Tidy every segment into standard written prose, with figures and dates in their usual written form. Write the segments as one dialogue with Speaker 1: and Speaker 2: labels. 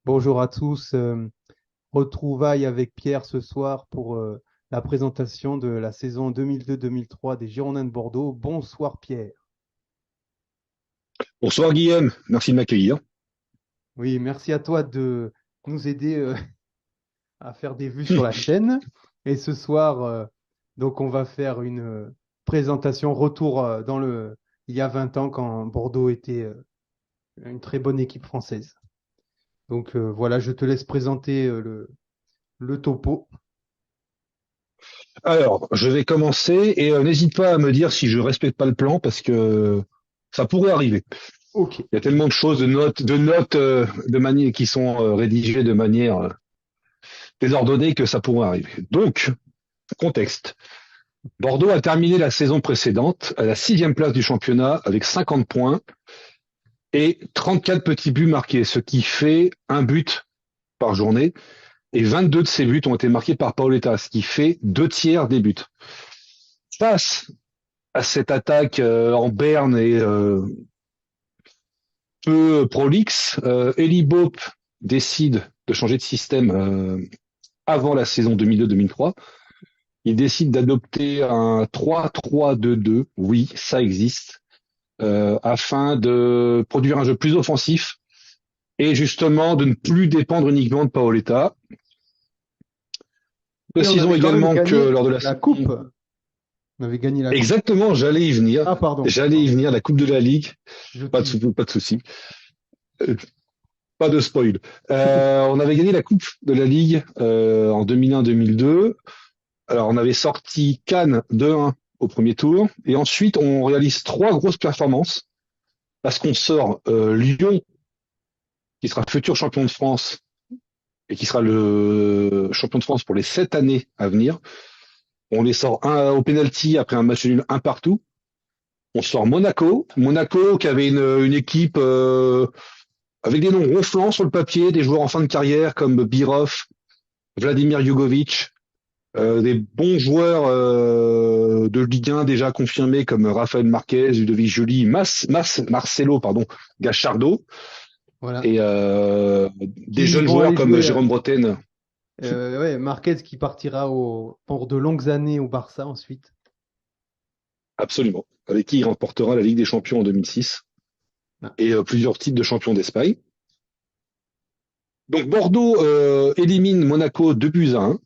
Speaker 1: Bonjour à tous. Retrouvailles avec Pierre ce soir pour la présentation de la saison 2002-2003 des Girondins de Bordeaux. Bonsoir Pierre.
Speaker 2: Bonsoir Guillaume, merci de m'accueillir.
Speaker 1: Oui, merci à toi de nous aider à faire des vues sur la chaîne. Et ce soir, donc on va faire une présentation retour il y a 20 ans quand Bordeaux était une très bonne équipe française. Donc voilà, je te laisse présenter le topo.
Speaker 2: Alors, je vais commencer et n'hésite pas à me dire si je respecte pas le plan parce que ça pourrait arriver.
Speaker 1: Ok.
Speaker 2: Il y a tellement de choses, de notes de manière qui sont rédigées de manière désordonnée que ça pourrait arriver. Donc, contexte. Bordeaux a terminé la saison précédente à la sixième place du championnat avec 50 points et 34 petits buts marqués, ce qui fait un but par journée. Et 22 de ces buts ont été marqués par Paoletta, ce qui fait deux tiers des buts. Face à cette attaque en berne et peu prolixe, Eli Boep décide de changer de système avant la saison 2002-2003. Il décide d'adopter un 3-3-2-2. Oui, ça existe. Afin de produire un jeu plus offensif et justement de ne plus dépendre uniquement de Paoletta.
Speaker 1: Et on
Speaker 2: Précisons
Speaker 1: avait quand même
Speaker 2: également que
Speaker 1: gagné
Speaker 2: lors de la
Speaker 1: la
Speaker 2: saison...
Speaker 1: coupe. On avait gagné la coupe.
Speaker 2: Exactement, j'allais y venir.
Speaker 1: Ah, pardon,
Speaker 2: J'allais y
Speaker 1: pardon.
Speaker 2: venir, la Coupe de la Ligue.
Speaker 1: Je
Speaker 2: Pas
Speaker 1: tease.
Speaker 2: pas de souci. Euh, Pas de spoil. On avait gagné la Coupe de la Ligue en 2001-2002. Alors, on avait sorti Cannes 2-1 au premier tour. Et ensuite, on réalise trois grosses performances parce qu'on sort Lyon, qui sera futur champion de France et qui sera le champion de France pour les 7 années à venir. On les sort un au penalty après un match nul un partout. On sort Monaco. Monaco qui avait une équipe avec des noms ronflants sur le papier, des joueurs en fin de carrière comme Birov, Vladimir Jugovic, des bons joueurs de Ligue 1 déjà confirmés comme Rafael Marquez, Ludovic Joly, Marcelo, pardon, Gachardo,
Speaker 1: Voilà.
Speaker 2: et des
Speaker 1: Qui
Speaker 2: jeunes
Speaker 1: vont
Speaker 2: joueurs
Speaker 1: aller
Speaker 2: comme
Speaker 1: jouer,
Speaker 2: Jérôme Bretagne.
Speaker 1: ouais, Marquez qui partira pour de longues années au Barça ensuite.
Speaker 2: Absolument, avec qui il remportera la Ligue des Champions en 2006
Speaker 1: Ah.
Speaker 2: et plusieurs titres de champion d'Espagne. Donc Bordeaux élimine Monaco 2-1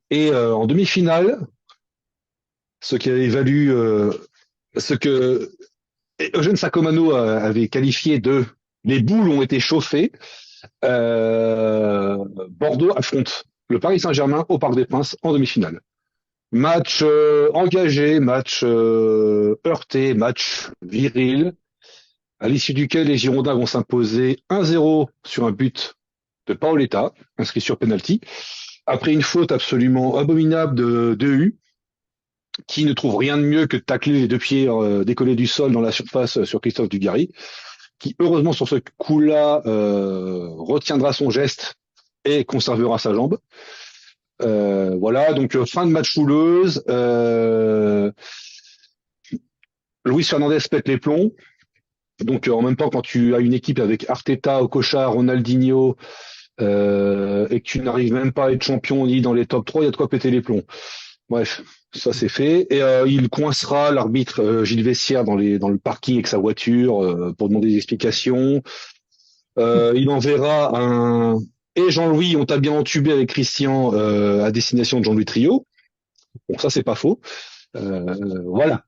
Speaker 2: et en demi-finale, ce qui avait valu ce que Eugène Sacomano avait qualifié de les boules ont été chauffées. Bordeaux affronte le Paris Saint-Germain au Parc des Princes en demi-finale. Match engagé, match heurté, match viril, à l'issue duquel les Girondins vont s'imposer 1-0 sur un but de Paoletta, inscrit sur penalty, après une faute absolument abominable de U, qui ne trouve rien de mieux que de tacler les deux pieds décollés du sol dans la surface sur Christophe Dugarry, qui heureusement sur ce coup-là retiendra son geste et conservera sa jambe. Voilà, donc fin de match houleuse. Luis Fernandez pète les plombs. Donc en même temps, quand tu as une équipe avec Arteta, Okocha, Ronaldinho, et que tu n'arrives même pas à être champion ni dans les top 3, il y a de quoi péter les plombs. Bref, ça c'est fait. Et il coincera l'arbitre Gilles Vessière dans le parking avec sa voiture pour demander des explications. Il enverra un... Et Jean-Louis, on t'a bien entubé avec Christian à destination de Jean-Louis Trio. Bon, ça c'est pas faux. Voilà.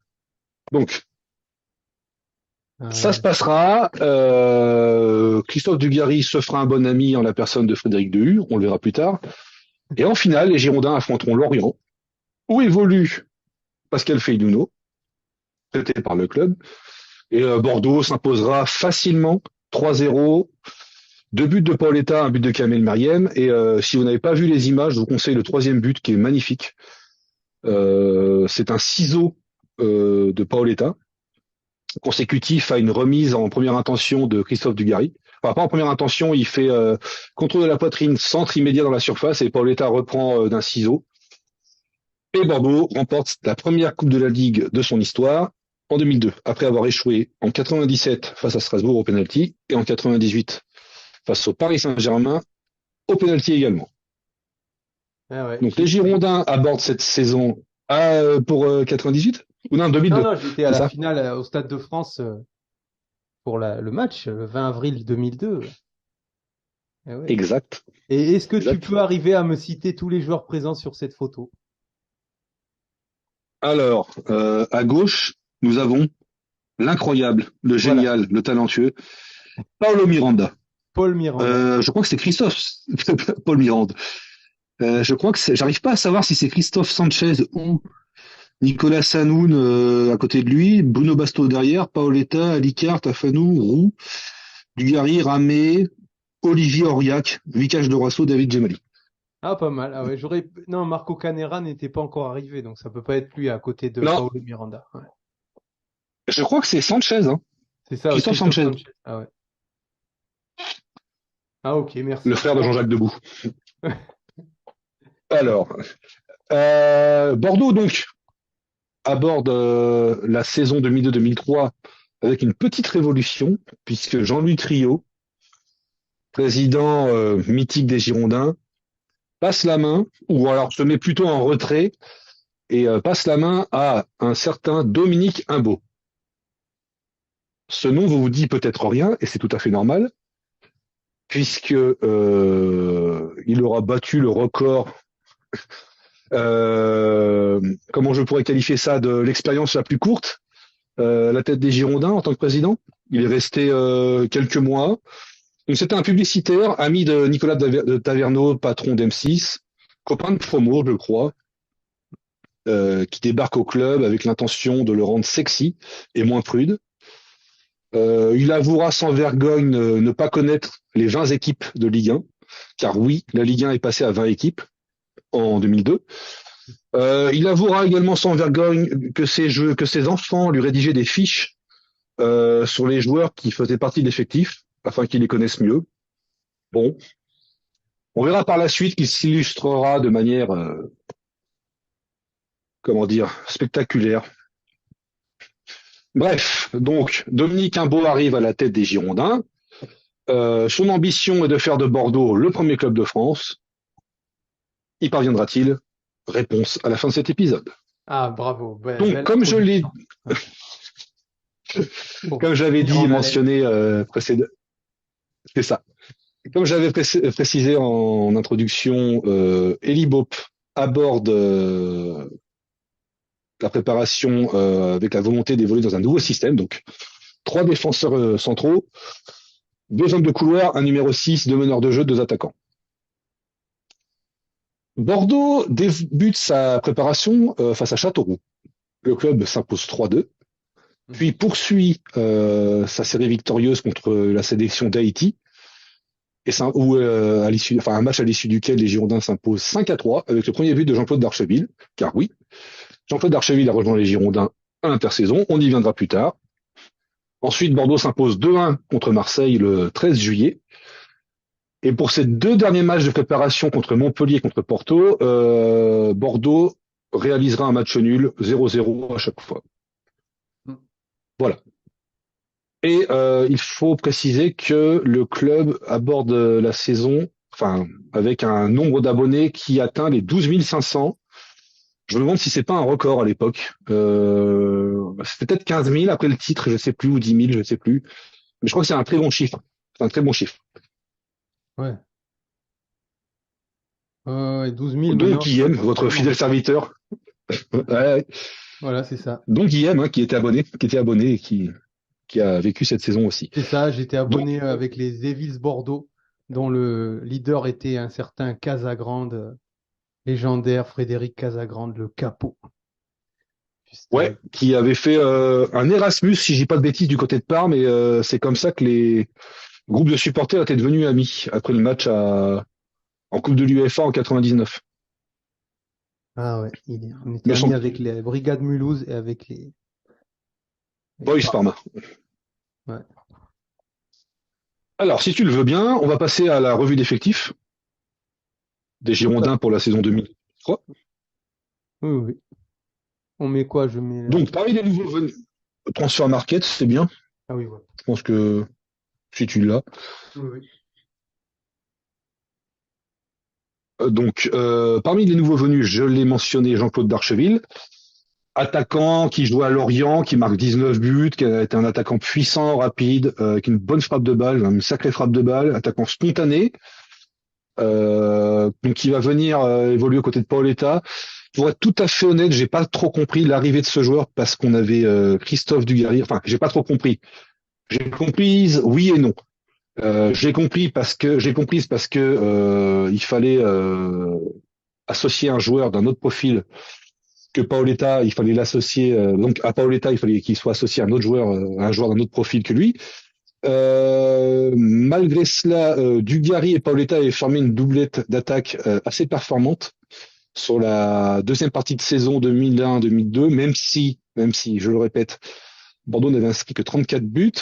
Speaker 2: Donc, ça se
Speaker 1: Euh,
Speaker 2: passera. Christophe Dugarry se fera un bon ami en la personne de Frédéric Dehu, on le verra plus tard. Et en finale, les Girondins affronteront Lorient, où évolue Pascal Feyenoord, traité par le club. Et Bordeaux s'imposera facilement 3-0. Deux buts de Paoletta, un but de Kamel Meriem. Et si vous n'avez pas vu les images, je vous conseille le troisième but qui est magnifique. C'est un ciseau de Paoletta, consécutif à une remise en première intention de Christophe Dugarry. Enfin, pas en première intention, il fait contrôle de la poitrine, centre immédiat dans la surface et Paoletta reprend d'un ciseau. Et Bordeaux remporte la première Coupe de la Ligue de son histoire en 2002, après avoir échoué en 97 face à Strasbourg au penalty et en 98 face au Paris Saint-Germain, au pénalty également.
Speaker 1: Ah ouais,
Speaker 2: Donc les Girondins abordent cette saison pour 98 ou non
Speaker 1: Non,
Speaker 2: 2002,
Speaker 1: non, j'étais à
Speaker 2: c'est
Speaker 1: la
Speaker 2: ça?
Speaker 1: finale au Stade de France pour le match, le 20 avril 2002. Ah ouais.
Speaker 2: Exact,
Speaker 1: Et est-ce que tu
Speaker 2: exact.
Speaker 1: peux arriver à me citer tous les joueurs présents sur cette photo?
Speaker 2: Alors, à gauche, nous avons l'incroyable, le
Speaker 1: Voilà,
Speaker 2: génial, le talentueux, Paulo Miranda.
Speaker 1: Paul Miranda.
Speaker 2: Je crois que c'est Christophe, Paul Miranda. Je crois que c'est, j'arrive pas à savoir si c'est Christophe Sanchez ou Nicolas Sanoun à côté de lui, Bruno Basto derrière, Paoletta, Alicart, Tafanou, Roux, Dugarry, Ramé, Olivier Auriac, Vicage de Roisseau, David Gemali.
Speaker 1: Ah, pas mal. Ah ouais, j'aurais. Non, Marco Canera n'était pas encore arrivé, donc ça peut pas être lui à côté de
Speaker 2: Non,
Speaker 1: Paulo Miranda. Ouais.
Speaker 2: je crois que c'est Sanchez, hein.
Speaker 1: C'est ça, ouais,
Speaker 2: Christophe
Speaker 1: Christophe
Speaker 2: Sanchez,
Speaker 1: Sanchez. Ah ouais. Ah ok,
Speaker 2: le
Speaker 1: merci.
Speaker 2: frère de
Speaker 1: Bon.
Speaker 2: Jean-Jacques Debout. Alors, Bordeaux donc aborde la saison 2002-2003 avec une petite révolution, puisque Jean-Louis Trio, président mythique des Girondins, passe la main, ou alors se met plutôt en retrait, et passe la main à un certain Dominique Imbeau. Ce nom vous dit peut-être rien, et c'est tout à fait normal, puisque il aura battu le record, comment je pourrais qualifier ça, de l'expérience la plus courte, à la tête des Girondins en tant que président. Il est resté quelques mois. Donc c'était un publicitaire, ami de Nicolas de Taverneau, patron d'M6, copain de promo, je crois, qui débarque au club avec l'intention de le rendre sexy et moins prude. Il avouera sans vergogne ne pas connaître les 20 équipes de Ligue 1, car oui, la Ligue 1 est passée à 20 équipes en 2002. Il avouera également sans vergogne que ses enfants lui rédigeaient des fiches sur les joueurs qui faisaient partie de l'effectif, afin qu'ils les connaissent mieux. Bon, on verra par la suite qu'il s'illustrera de manière, comment dire, spectaculaire. Bref, donc Dominique Imbeau arrive à la tête des Girondins. Son ambition est de faire de Bordeaux le premier club de France. Y parviendra-t-il? Réponse à la fin de cet épisode.
Speaker 1: Ah bravo,
Speaker 2: Donc,
Speaker 1: belle introduction. Ouais. Pour
Speaker 2: comme j'avais
Speaker 1: finir
Speaker 2: dit et
Speaker 1: en haleine.
Speaker 2: mentionné précédemment, c'est ça. Comme j'avais précisé en introduction, Eli Bop aborde la préparation avec la volonté d'évoluer dans un nouveau système. Donc, trois défenseurs centraux, deux hommes de couloir, un numéro 6, deux meneurs de jeu, deux attaquants. Bordeaux débute sa préparation face à Châteauroux. Le club s'impose 3-2, puis
Speaker 1: Mhm.
Speaker 2: poursuit sa série victorieuse contre la sélection d'Haïti, et à l'issue, enfin un match à l'issue duquel les Girondins s'imposent 5-3 avec le premier but de Jean-Claude Darcheville, car oui, Jean-Claude Darcheville a rejoint les Girondins à l'intersaison, on y viendra plus tard. Ensuite, Bordeaux s'impose 2-1 contre Marseille le 13 juillet. Et pour ces deux derniers matchs de préparation contre Montpellier et contre Porto, Bordeaux réalisera un match nul 0-0 à chaque fois. Voilà. Et il faut préciser que le club aborde la saison, enfin, avec un nombre d'abonnés qui atteint les 12 500. Je me demande si c'est pas un record à l'époque. C'était peut-être 15 000 après le titre, je sais plus, ou 10 000, je sais plus. Mais je crois que c'est un très bon chiffre. C'est un très bon chiffre.
Speaker 1: Ouais. Ouais, 12 000
Speaker 2: Donc
Speaker 1: maintenant, ça
Speaker 2: Guillaume,
Speaker 1: doit
Speaker 2: votre
Speaker 1: tellement.
Speaker 2: fidèle serviteur. Ouais, ouais.
Speaker 1: Voilà, c'est ça.
Speaker 2: Donc Guillaume, hein, qui était abonné et qui a vécu cette saison aussi.
Speaker 1: C'est ça, j'étais
Speaker 2: Donc,
Speaker 1: abonné avec les Devils Bordeaux, dont le leader était un certain Casagrande, légendaire Frédéric Casagrande, le capot. Juste,
Speaker 2: ouais, qui avait fait un Erasmus, si j'ai pas de bêtises, du côté de Parme, et c'est comme ça que les groupes de supporters étaient devenus amis après le match en Coupe de l'UEFA en 99.
Speaker 1: ah ouais, on était
Speaker 2: Me
Speaker 1: amis
Speaker 2: semble.
Speaker 1: avec les Brigades Mulhouse et avec les
Speaker 2: Boys Parma.
Speaker 1: Ouais.
Speaker 2: Alors, si tu le veux bien, on va passer à la revue d'effectifs des
Speaker 1: Tout à
Speaker 2: Girondins
Speaker 1: fait.
Speaker 2: pour la saison 2003.
Speaker 1: Oui, oui, oui. On met quoi? Je mets là.
Speaker 2: Donc, parmi les nouveaux venus, Transfer Market, c'est bien.
Speaker 1: Ah oui, voilà.
Speaker 2: Je pense que si tu l'as.
Speaker 1: Oui, oui.
Speaker 2: Parmi les nouveaux venus, je l'ai mentionné, Jean-Claude Darcheville, attaquant qui joue à Lorient, qui marque 19 buts, qui a été un attaquant puissant, rapide, avec une bonne frappe de balle, une sacrée frappe de balle, attaquant spontané, donc il va venir évoluer aux côtés de Paoletta. Pour être tout à fait honnête, j'ai pas trop compris l'arrivée de ce joueur parce qu'on avait Christophe Dugarry. Enfin, j'ai pas trop compris. J'ai compris oui et non. J'ai compris parce que il fallait associer un joueur d'un autre profil que Paoletta. Il fallait l'associer donc à Paoletta, il fallait qu'il soit associé à un autre joueur, un joueur d'un autre profil que lui. Malgré cela, Dugarry et Paoletta avaient formé une doublette d'attaque assez performante sur la deuxième partie de saison 2001-2002, même si, je le répète, Bordeaux n'avait inscrit que 34 buts.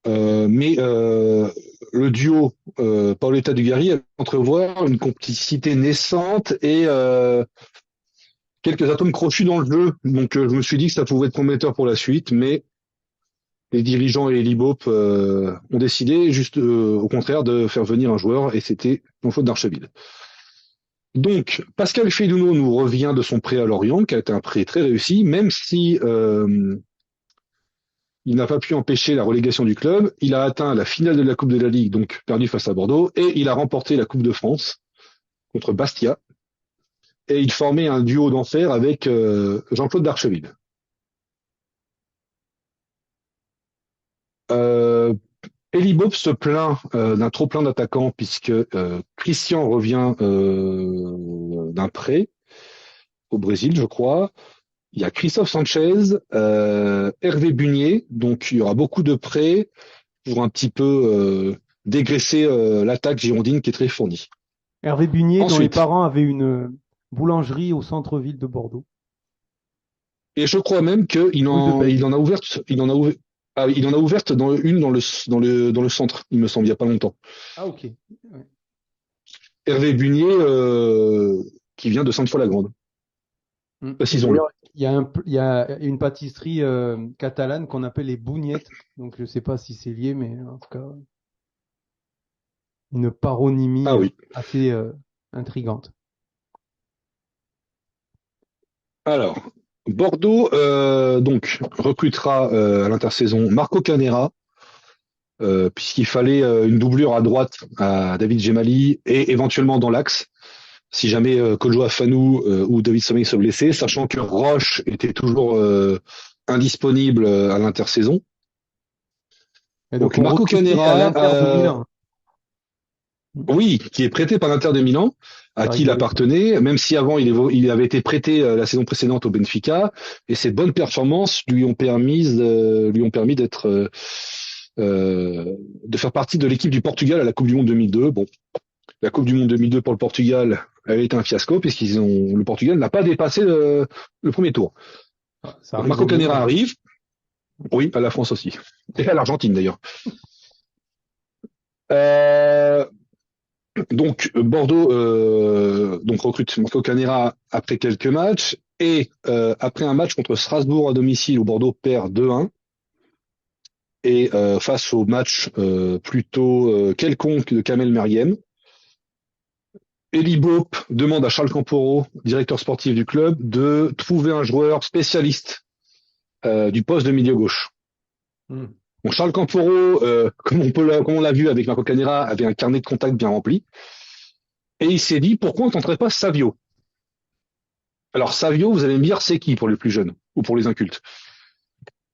Speaker 2: Mais le duo Paoletta-Dugarry a entrevoir une complicité naissante et quelques atomes crochus dans le jeu. Donc je me suis dit que ça pouvait être prometteur pour la suite, mais les dirigeants et l'IBOP ont décidé juste au contraire de faire venir un joueur et c'était Jean-Claude Darcheville. Donc Pascal Feydouno nous revient de son prêt à Lorient, qui a été un prêt très réussi, même si il n'a pas pu empêcher la relégation du club. Il a atteint la finale de la Coupe de la Ligue, donc perdu face à Bordeaux, et il a remporté la Coupe de France contre Bastia. Et il formait un duo d'enfer avec Jean-Claude Darcheville. Euh, Eli Bob se plaint d'un trop plein d'attaquants puisque Christian revient d'un prêt au Brésil, je crois. Il y a Christophe Sanchez, Hervé Bunier, donc il y aura beaucoup de prêts pour un petit peu dégraisser l'attaque girondine qui est très fournie.
Speaker 1: Hervé Bunier, dont les
Speaker 2: Ensuite,
Speaker 1: parents avaient une boulangerie au centre-ville de Bordeaux.
Speaker 2: et je crois même qu'il
Speaker 1: Rue de
Speaker 2: en, il
Speaker 1: Belle.
Speaker 2: en a ouvert, il en a ouverte dans le centre, il me semble, il y a pas longtemps.
Speaker 1: Ah, ok. Ouais.
Speaker 2: Hervé Bunier, qui vient de Sainte-Foy-la-Grande,
Speaker 1: Et
Speaker 2: précisons-le.
Speaker 1: d'ailleurs, il y a une pâtisserie catalane qu'on appelle les bougnettes. Donc, je ne sais pas si c'est lié, mais en tout cas, une paronymie
Speaker 2: Ah oui.
Speaker 1: assez intrigante.
Speaker 2: Alors, Bordeaux donc recrutera à l'intersaison Marco Canera, puisqu'il fallait une doublure à droite à David Gemali et éventuellement dans l'axe, si jamais Kojo Afanou ou David Sommeil se blessaient, sachant que Roche était toujours indisponible à l'intersaison.
Speaker 1: Et donc,
Speaker 2: Donc
Speaker 1: on
Speaker 2: Marco
Speaker 1: recrutait à
Speaker 2: Canera,
Speaker 1: l'Inter de Milan.
Speaker 2: oui, qui est prêté par l'Inter de Milan, à
Speaker 1: Ça
Speaker 2: qui il
Speaker 1: rigolait.
Speaker 2: appartenait, même si avant il avait été prêté la saison précédente au Benfica, et ses bonnes performances lui ont permis de faire partie de l'équipe du Portugal à la Coupe du Monde 2002. Bon, la Coupe du Monde 2002 pour le Portugal avait été un fiasco le Portugal n'a pas dépassé le premier tour.
Speaker 1: Ah, ça
Speaker 2: Donc
Speaker 1: arrive
Speaker 2: Marco
Speaker 1: au
Speaker 2: Canera
Speaker 1: meilleur.
Speaker 2: arrive, oui, à la France aussi, et à l'Argentine d'ailleurs. Euh, Donc Bordeaux donc recrute Marco Canera après quelques matchs et après un match contre Strasbourg à domicile où Bordeaux perd 2-1 et face au match plutôt quelconque de Kamel Meriem, Eli Bop demande à Charles Camporo, directeur sportif du club, de trouver un joueur spécialiste du poste de milieu gauche.
Speaker 1: Hmm.
Speaker 2: Donc Charles Camporo, comme on l'a vu avec Marco Canera, avait un carnet de contacts bien rempli et il s'est dit pourquoi on ne tenterait pas Savio. Alors Savio, vous allez me dire, c'est qui pour les plus jeunes ou pour les incultes?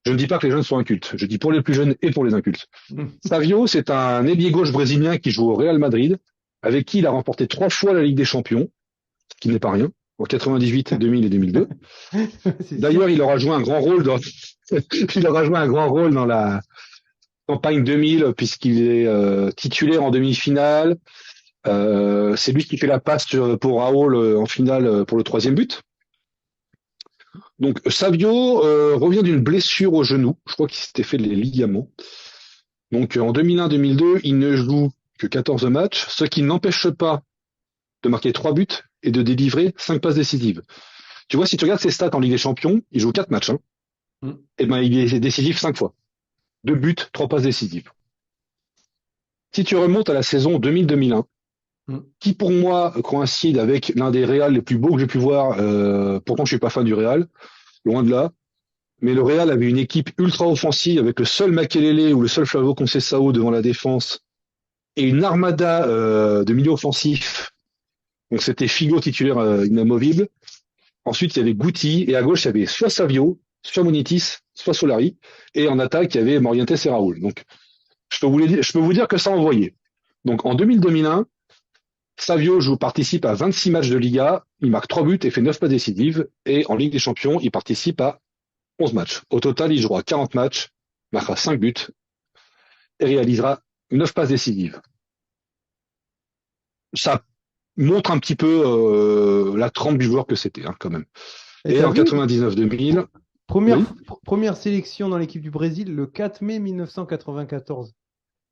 Speaker 2: Je ne dis pas que les jeunes sont incultes, je dis pour les plus jeunes et pour les incultes.
Speaker 1: Hmm.
Speaker 2: Savio, c'est un ailier gauche brésilien qui joue au Real Madrid, avec qui il a remporté 3 fois la Ligue des Champions, ce qui n'est pas rien, en 98, 2000 et 2002.
Speaker 1: C'est sûr.
Speaker 2: D'ailleurs, il aura joué un grand rôle dans, il aura joué un grand rôle dans la campagne 2000 puisqu'il est titulaire en demi-finale. C'est lui qui fait la passe pour Raoul en finale pour le troisième but. Donc Savio revient d'une blessure au genou. Je crois qu'il s'était fait les ligaments. Donc en 2001-2002, il ne joue que 14 matchs, ce qui n'empêche pas de marquer 3 buts et de délivrer 5 passes décisives. Tu vois, si tu regardes ses stats en Ligue des Champions, il joue 4 matchs. Hein,
Speaker 1: Hmm.
Speaker 2: et ben il est décisif 5 fois. 2 buts, 3 passes décisives. Si tu remontes à la saison 2000-2001,
Speaker 1: Mm.
Speaker 2: qui pour moi coïncide avec l'un des Reals les plus beaux que j'ai pu voir. Pourtant, je suis pas fan du Real, loin de là. Mais le Real avait une équipe ultra offensive avec le seul Makelele ou le seul Flavo Conceição devant la défense et une armada de milieux offensifs. Donc c'était Figo titulaire inamovible. Ensuite, il y avait Guti et à gauche, il y avait soit Savio, soit Monitis, soit Solari. Et en attaque, il y avait Morientes et Raoul. Donc je peux vous dire que ça a envoyé. Donc en 2000-2001, Savio participe à 26 matchs de Liga, il marque 3 buts et fait 9 passes décisives. Et en Ligue des Champions, il participe à 11 matchs. Au total, il jouera 40 matchs, marquera 5 buts et réalisera 9 passes décisives. Ça montre un petit peu la trempe du joueur que c'était, hein, quand même.
Speaker 1: Et
Speaker 2: Et
Speaker 1: t'as
Speaker 2: en
Speaker 1: vu,
Speaker 2: 99-2000,
Speaker 1: première,
Speaker 2: oui,
Speaker 1: première sélection dans l'équipe du Brésil le 4 mai 1994.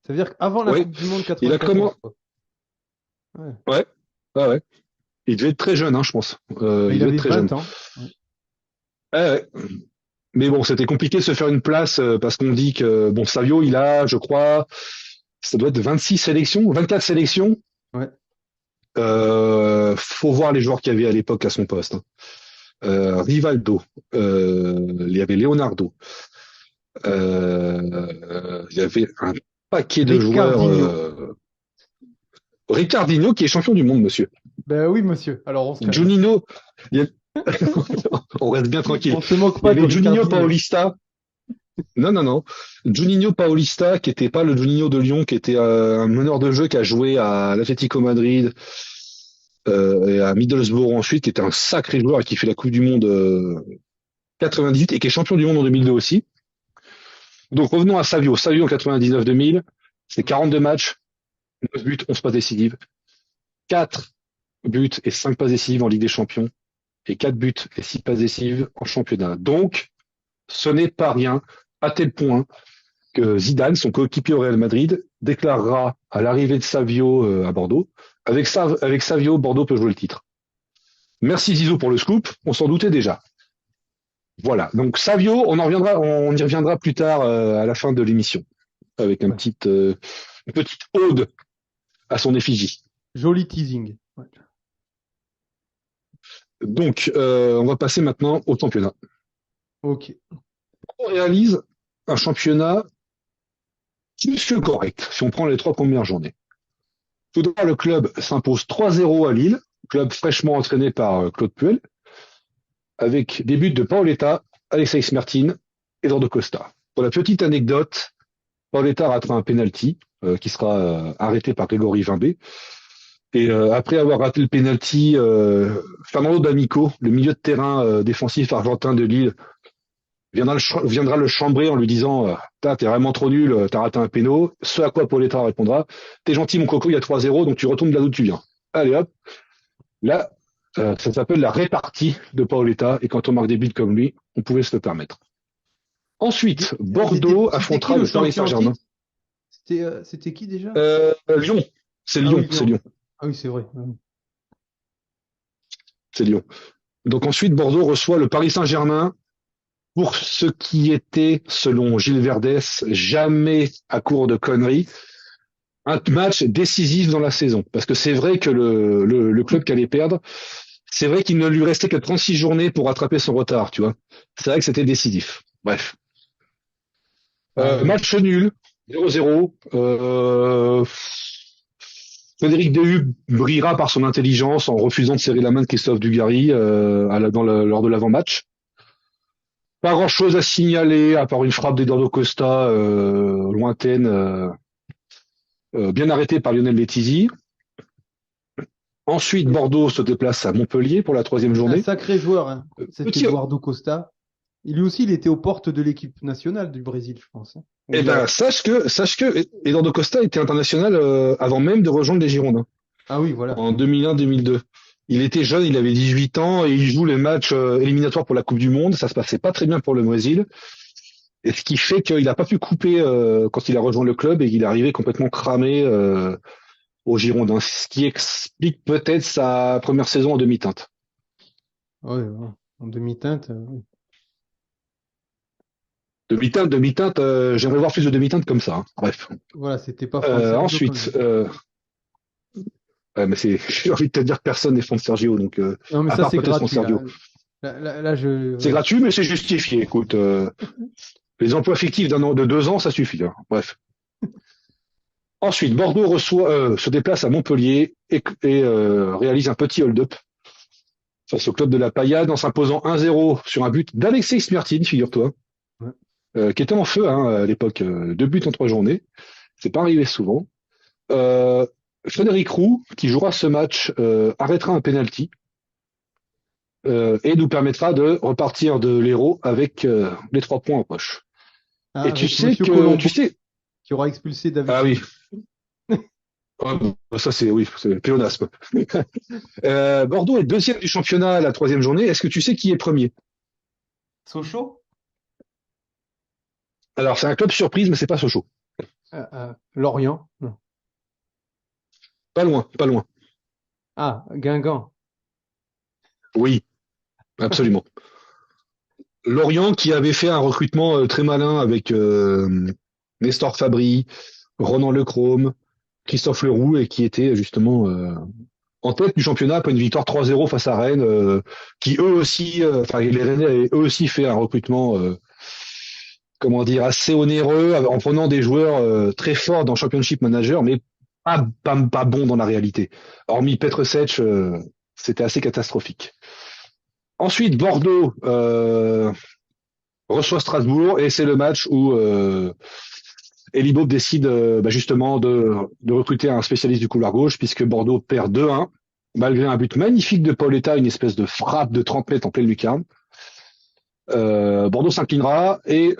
Speaker 1: Ça veut dire qu'avant la
Speaker 2: oui,
Speaker 1: Coupe du Monde
Speaker 2: il a
Speaker 1: 94,
Speaker 2: comment,
Speaker 1: quoi. Ouais.
Speaker 2: ouais, ouais, ouais. Il devait être très jeune, hein, je pense.
Speaker 1: Bah,
Speaker 2: Il
Speaker 1: il
Speaker 2: devait être
Speaker 1: avait
Speaker 2: très jeune.
Speaker 1: 20 ans. Ouais.
Speaker 2: Ouais, ouais. Mais bon, c'était compliqué de se faire une place parce qu'on dit que bon, Savio, il a, je crois, ça doit être 26 sélections, 24 sélections.
Speaker 1: Ouais.
Speaker 2: Faut voir les joueurs qu'il y avait à l'époque à son poste, hein. Rivaldo, il y avait Leonardo, il y avait un paquet de joueurs.
Speaker 1: Ricardinho.
Speaker 2: Ricardinho qui est champion du monde, monsieur.
Speaker 1: Ben oui, monsieur. Alors on se calme.
Speaker 2: Juninho, il y a- on reste bien tranquille.
Speaker 1: On se moque
Speaker 2: Il y
Speaker 1: pas de
Speaker 2: avait Juninho
Speaker 1: Ricardinho.
Speaker 2: Paulista. Non, non, non. Juninho Paulista, qui était pas le Juninho de Lyon, qui était un meneur de jeu qui a joué à l'Atlético Madrid et à Middlesbrough ensuite, qui était un sacré joueur et qui fait la Coupe du Monde 98 et qui est champion du monde en 2002 aussi. Donc revenons à Savio. Savio en 99-2000, c'est 42 matchs, 9 buts, 11 passes décisives, 4 buts et 5 passes décisives en Ligue des Champions et 4 buts et 6 passes décisives en championnat. Donc, ce n'est pas rien, à tel point que Zidane, son coéquipier au Real Madrid, déclarera à l'arrivée de Savio à Bordeaux, avec Savio, Bordeaux peut jouer le titre. Merci Zizou pour le scoop, on s'en doutait déjà. Voilà, donc Savio, on y reviendra plus tard à la fin de l'émission, avec
Speaker 1: Ouais.
Speaker 2: une petite ode à son effigie.
Speaker 1: Joli teasing. Ouais.
Speaker 2: Donc, on va passer maintenant au championnat.
Speaker 1: Ok.
Speaker 2: On réalise un championnat plus que correct, si on prend les 3 premières journées. Tout d'abord, le club s'impose 3-0 à Lille, club fraîchement entraîné par Claude Puel, avec des buts de Paoletta, Alexis Mertin et Eduardo Costa. Pour la petite anecdote, Paoletta ratera un penalty qui sera arrêté par Grégory Vimbé. Et après avoir raté le penalty, Fernando D'Amico, le milieu de terrain défensif argentin de Lille, viendra le chambrer en lui disant t'es vraiment trop nul, t'as raté un péno. Ce à quoi Paoletta répondra t'es gentil mon coco, il y a 3-0, donc tu retournes de là d'où tu viens. Allez hop, là, ça s'appelle la répartie de Paoletta, et quand on marque des buts comme lui, on pouvait se le permettre. Ensuite, Bordeaux
Speaker 1: C'était qui
Speaker 2: affrontera
Speaker 1: le
Speaker 2: le Paris
Speaker 1: champion en
Speaker 2: Saint-Germain.
Speaker 1: titre? C'était qui déjà?
Speaker 2: Lyon, c'est
Speaker 1: Ah
Speaker 2: Lyon,
Speaker 1: oui,
Speaker 2: c'est
Speaker 1: Lyon.
Speaker 2: Lyon,
Speaker 1: Ah oui, c'est vrai. Ouais.
Speaker 2: c'est Lyon. Donc ensuite, Bordeaux reçoit le Paris Saint-Germain pour ce qui était, selon Gilles Verdès, jamais à court de conneries, un match décisif dans la saison. Parce que c'est vrai que le club qui allait perdre, c'est vrai qu'il ne lui restait que 36 journées pour rattraper son retard, tu vois. C'est vrai que c'était décisif. Bref.
Speaker 1: Ah, ouais.
Speaker 2: Match nul, 0-0. Frédéric Dehu brillera par son intelligence en refusant de serrer la main de Christophe Dugarry lors de l'avant-match. Pas grand-chose à signaler, à part une frappe d'Eduardo Costa lointaine, bien arrêtée par Lionel Letizy. Ensuite,
Speaker 1: Et
Speaker 2: Bordeaux se déplace à Montpellier pour la troisième
Speaker 1: un
Speaker 2: journée.
Speaker 1: sacré joueur, hein, cet
Speaker 2: Petit,
Speaker 1: Eduardo Costa. Lui aussi, il était aux portes de l'équipe nationale du Brésil, je pense, hein. Ou
Speaker 2: eh
Speaker 1: de
Speaker 2: ben,
Speaker 1: la...
Speaker 2: sache que Eduardo Costa était international avant même de rejoindre les Girondins
Speaker 1: Ah oui, voilà.
Speaker 2: en 2001-2002. Il était jeune, il avait 18 ans et il joue les matchs éliminatoires pour la Coupe du Monde. Ça se passait pas très bien pour le Brésil. Et ce qui fait qu'il n'a pas pu couper quand il a rejoint le club et qu'il est arrivé complètement cramé aux Girondins. Ce qui explique peut-être sa première saison en demi-teinte.
Speaker 1: Ouais, ouais. En demi-teinte. Oui.
Speaker 2: Demi-teinte, j'aimerais voir plus de demi-teinte comme ça, hein. Bref.
Speaker 1: Voilà, c'était pas français. Un peu comme
Speaker 2: Ensuite,
Speaker 1: lui.
Speaker 2: Mais j'ai envie de te dire que personne n'est fan de Sergio, donc
Speaker 1: Non, mais
Speaker 2: à
Speaker 1: ça,
Speaker 2: part
Speaker 1: c'est
Speaker 2: peut-être son
Speaker 1: gratuit, là.
Speaker 2: Sergio.
Speaker 1: Là,
Speaker 2: C'est
Speaker 1: ouais.
Speaker 2: gratuit, mais c'est justifié. Écoute, les emplois fictifs d'un an, de 2 ans, ça suffit, hein. Bref. Ensuite, Bordeaux se déplace à Montpellier et réalise un petit hold-up face au club de la Paillade en s'imposant 1-0 sur un but d'Alexis Smertin, figure-toi,
Speaker 1: Ouais.
Speaker 2: qui était en feu hein, à l'époque, 2 buts en 3 journées. C'est pas arrivé souvent. Euh, Frédéric Roux, qui jouera ce match, arrêtera un penalty et nous permettra de repartir de l'Hérault avec les 3 points en poche.
Speaker 1: Ah,
Speaker 2: Et tu
Speaker 1: avec
Speaker 2: sais
Speaker 1: Monsieur
Speaker 2: que,
Speaker 1: Colombo
Speaker 2: tu sais,
Speaker 1: qui aura expulsé David
Speaker 2: ah oui,
Speaker 1: Sommel.
Speaker 2: ça c'est oui, c'est pléonasme. Bordeaux est deuxième du championnat à la 3e journée. Est-ce que tu sais qui est premier?
Speaker 1: Sochaux?
Speaker 2: Alors c'est un club surprise, mais c'est pas Sochaux.
Speaker 1: Lorient? Non.
Speaker 2: Pas loin, pas loin.
Speaker 1: Ah, Guingamp.
Speaker 2: Oui, absolument. Lorient qui avait fait un recrutement très malin avec Nestor Fabry, Ronan Lechrome, Christophe Leroux et qui était justement en tête du championnat après une victoire 3-0 face à Rennes, qui eux aussi, enfin les Rennais avaient eux aussi fait un recrutement, comment dire, assez onéreux en prenant des joueurs très forts dans Championship Manager, mais pas bons dans la réalité. Hormis Petr Sech, c'était assez catastrophique. Ensuite, Bordeaux reçoit Strasbourg et c'est le match où Elie Bob décide justement de recruter un spécialiste du couloir gauche puisque Bordeaux perd 2-1 malgré un but magnifique de Paoletta, une espèce de frappe de 30 mètres en pleine lucarne. Bordeaux s'inclinera et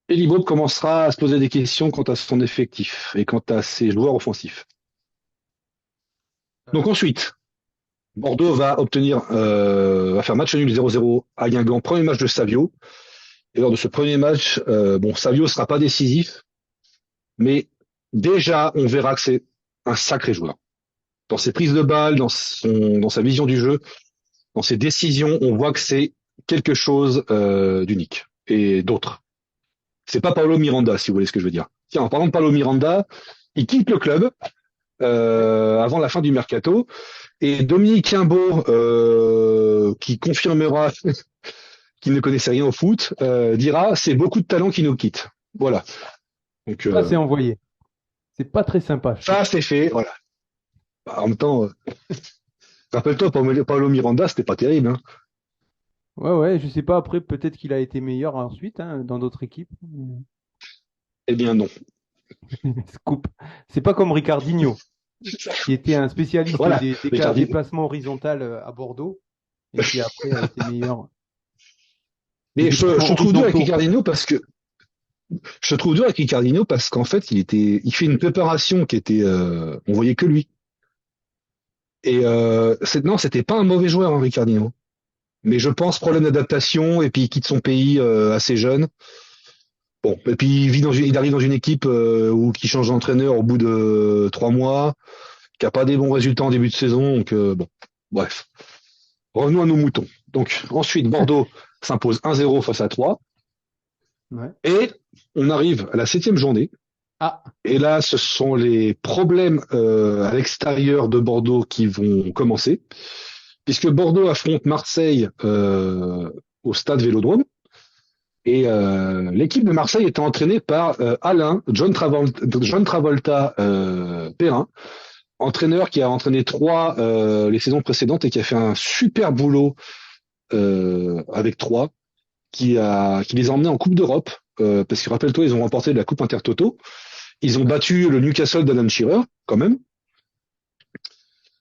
Speaker 2: Elie Bob commencera à se poser des questions quant à son effectif et quant à ses joueurs offensifs. Donc ensuite, Bordeaux va faire match nul 0-0 à Guingamp, premier match de Savio. Et lors de ce premier match, Savio sera pas décisif, mais déjà, on verra que c'est un sacré joueur. Dans ses prises de balles, dans sa vision du jeu, dans ses décisions, on voit que c'est quelque chose d'unique et d'autre. C'est pas Paulo Miranda, si vous voyez ce que je veux dire. Tiens, en parlant de Paulo Miranda, il quitte le club
Speaker 1: Ouais.
Speaker 2: avant la fin du mercato et Dominique Imbeau, qui confirmera qu'il ne connaissait rien au foot, dira c'est beaucoup de talent qui nous quitte. Voilà. Donc
Speaker 1: Ça, c'est envoyé. C'est pas très sympa, je trouve.
Speaker 2: ça c'est fait. Voilà. En même temps, rappelle-toi, Paulo Miranda, c'était pas terrible. Hein.
Speaker 1: Ouais, ouais, je sais pas. Après, peut-être qu'il a été meilleur ensuite, hein, dans d'autres équipes.
Speaker 2: Eh bien non.
Speaker 1: Scoop. C'est pas comme Ricardinho, qui était un spécialiste
Speaker 2: Voilà.
Speaker 1: des
Speaker 2: Ricardi.
Speaker 1: déplacements horizontaux à Bordeaux et qui après a été meilleur des
Speaker 2: Mais je
Speaker 1: déplacements
Speaker 2: trouve dur avec
Speaker 1: horizontaux.
Speaker 2: Ricardinho parce que je trouve dur avec Ricardinho parce qu'en fait, il fait une préparation qui était, on voyait que lui. Et non, c'était pas un mauvais joueur, hein, Ricardinho. Mais je pense problème d'adaptation et puis il quitte son pays assez jeune. Bon, et puis il arrive dans une équipe où qui change d'entraîneur au bout de 3 mois, qui a pas des bons résultats en début de saison. Donc bon, bref. Revenons à nos moutons. Donc ensuite, Bordeaux s'impose 1-0 face à 3.
Speaker 1: Ouais.
Speaker 2: Et on arrive à la 7e journée.
Speaker 1: Ah,
Speaker 2: Et là, ce sont les problèmes à l'extérieur de Bordeaux qui vont commencer, puisque Bordeaux affronte Marseille au stade Vélodrome. Et l'équipe de Marseille était entraînée par Alain John Travolta Perrin, entraîneur qui a entraîné Troyes les saisons précédentes et qui a fait un super boulot avec Troyes, qui les a emmenés en Coupe d'Europe, parce que rappelle-toi, ils ont remporté la Coupe Intertoto. Ils ont
Speaker 1: ouais.
Speaker 2: battu le Newcastle d'Alan Shearer, quand même.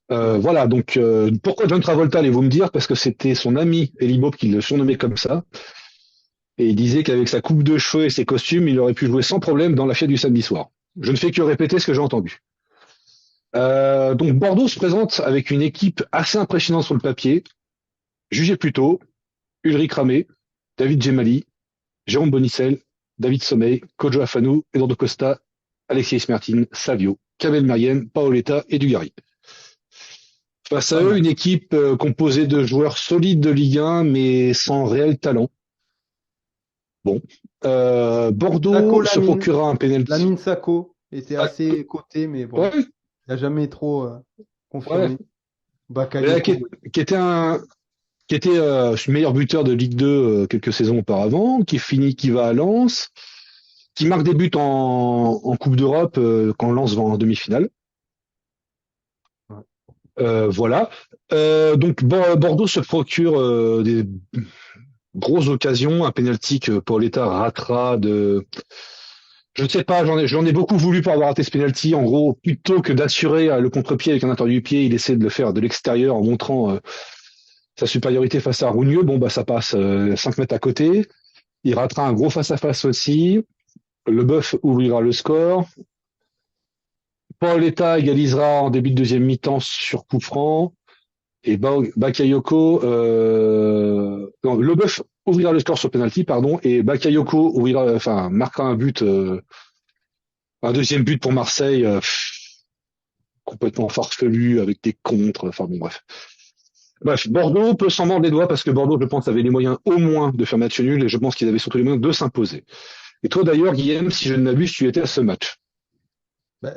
Speaker 1: Ouais.
Speaker 2: Voilà, donc pourquoi John Travolta, allez-vous me dire? Parce que c'était son ami Elie Bob qui le surnommait comme ça. Et il disait qu'avec sa coupe de cheveux et ses costumes, il aurait pu jouer sans problème dans la fête du samedi soir. Je ne fais que répéter ce que j'ai entendu. Donc Bordeaux se présente avec une équipe assez impressionnante sur le papier. Jugez plutôt Ulrich Ramé, David Gemali, Jérôme Bonicel, David Sommeil, Kojo Afanou, Eduardo Costa, Alexis Mertin, Savio, Kamel Meriem, Paoletta et Dugarry. Face à
Speaker 1: Pas
Speaker 2: eux,
Speaker 1: mal.
Speaker 2: une équipe composée de joueurs solides de Ligue 1, mais sans réel talent. Bon.
Speaker 1: Sako
Speaker 2: Bordeaux se
Speaker 1: Lamine.
Speaker 2: procurera un penalty.
Speaker 1: Lamine Sako était
Speaker 2: Ah,
Speaker 1: assez coté, mais bon,
Speaker 2: ouais,
Speaker 1: n'a jamais trop
Speaker 2: Ouais,
Speaker 1: confirmé.
Speaker 2: mais
Speaker 1: Bakayoko, oui.
Speaker 2: qui était meilleur buteur de Ligue 2 quelques saisons auparavant, qui va à Lens, qui marque des buts en Coupe d'Europe quand Lens va en demi-finale.
Speaker 1: Ouais.
Speaker 2: Voilà. Donc Bordeaux se procure des grosses occasions, un pénalty que Paoletta ratera de. Je ne sais pas, j'en ai beaucoup voulu pour avoir raté ce penalty. En gros, plutôt que d'assurer le contre-pied avec un intérieur du pied, il essaie de le faire de l'extérieur en montrant sa supériorité face à Rougneux. Bon, bah ça passe 5 mètres à côté. Il ratera un gros face-à-face aussi. Leboeuf ouvrira le score. Paoletta égalisera en début de deuxième mi-temps sur coup franc. Et Bakayoko, non, Leboeuf ouvrira le score sur penalty, pardon, et Bakayoko marquera un but, un deuxième but pour Marseille, complètement farfelu avec des contres. Enfin bon, bref. Bref, Bordeaux peut s'en mordre les doigts parce que Bordeaux, je pense, avait les moyens au moins de faire match nul et je pense qu'ils avaient surtout les moyens de s'imposer. Et toi d'ailleurs, Guillaume, si je ne m'abuse, tu étais à ce match.
Speaker 1: Bah,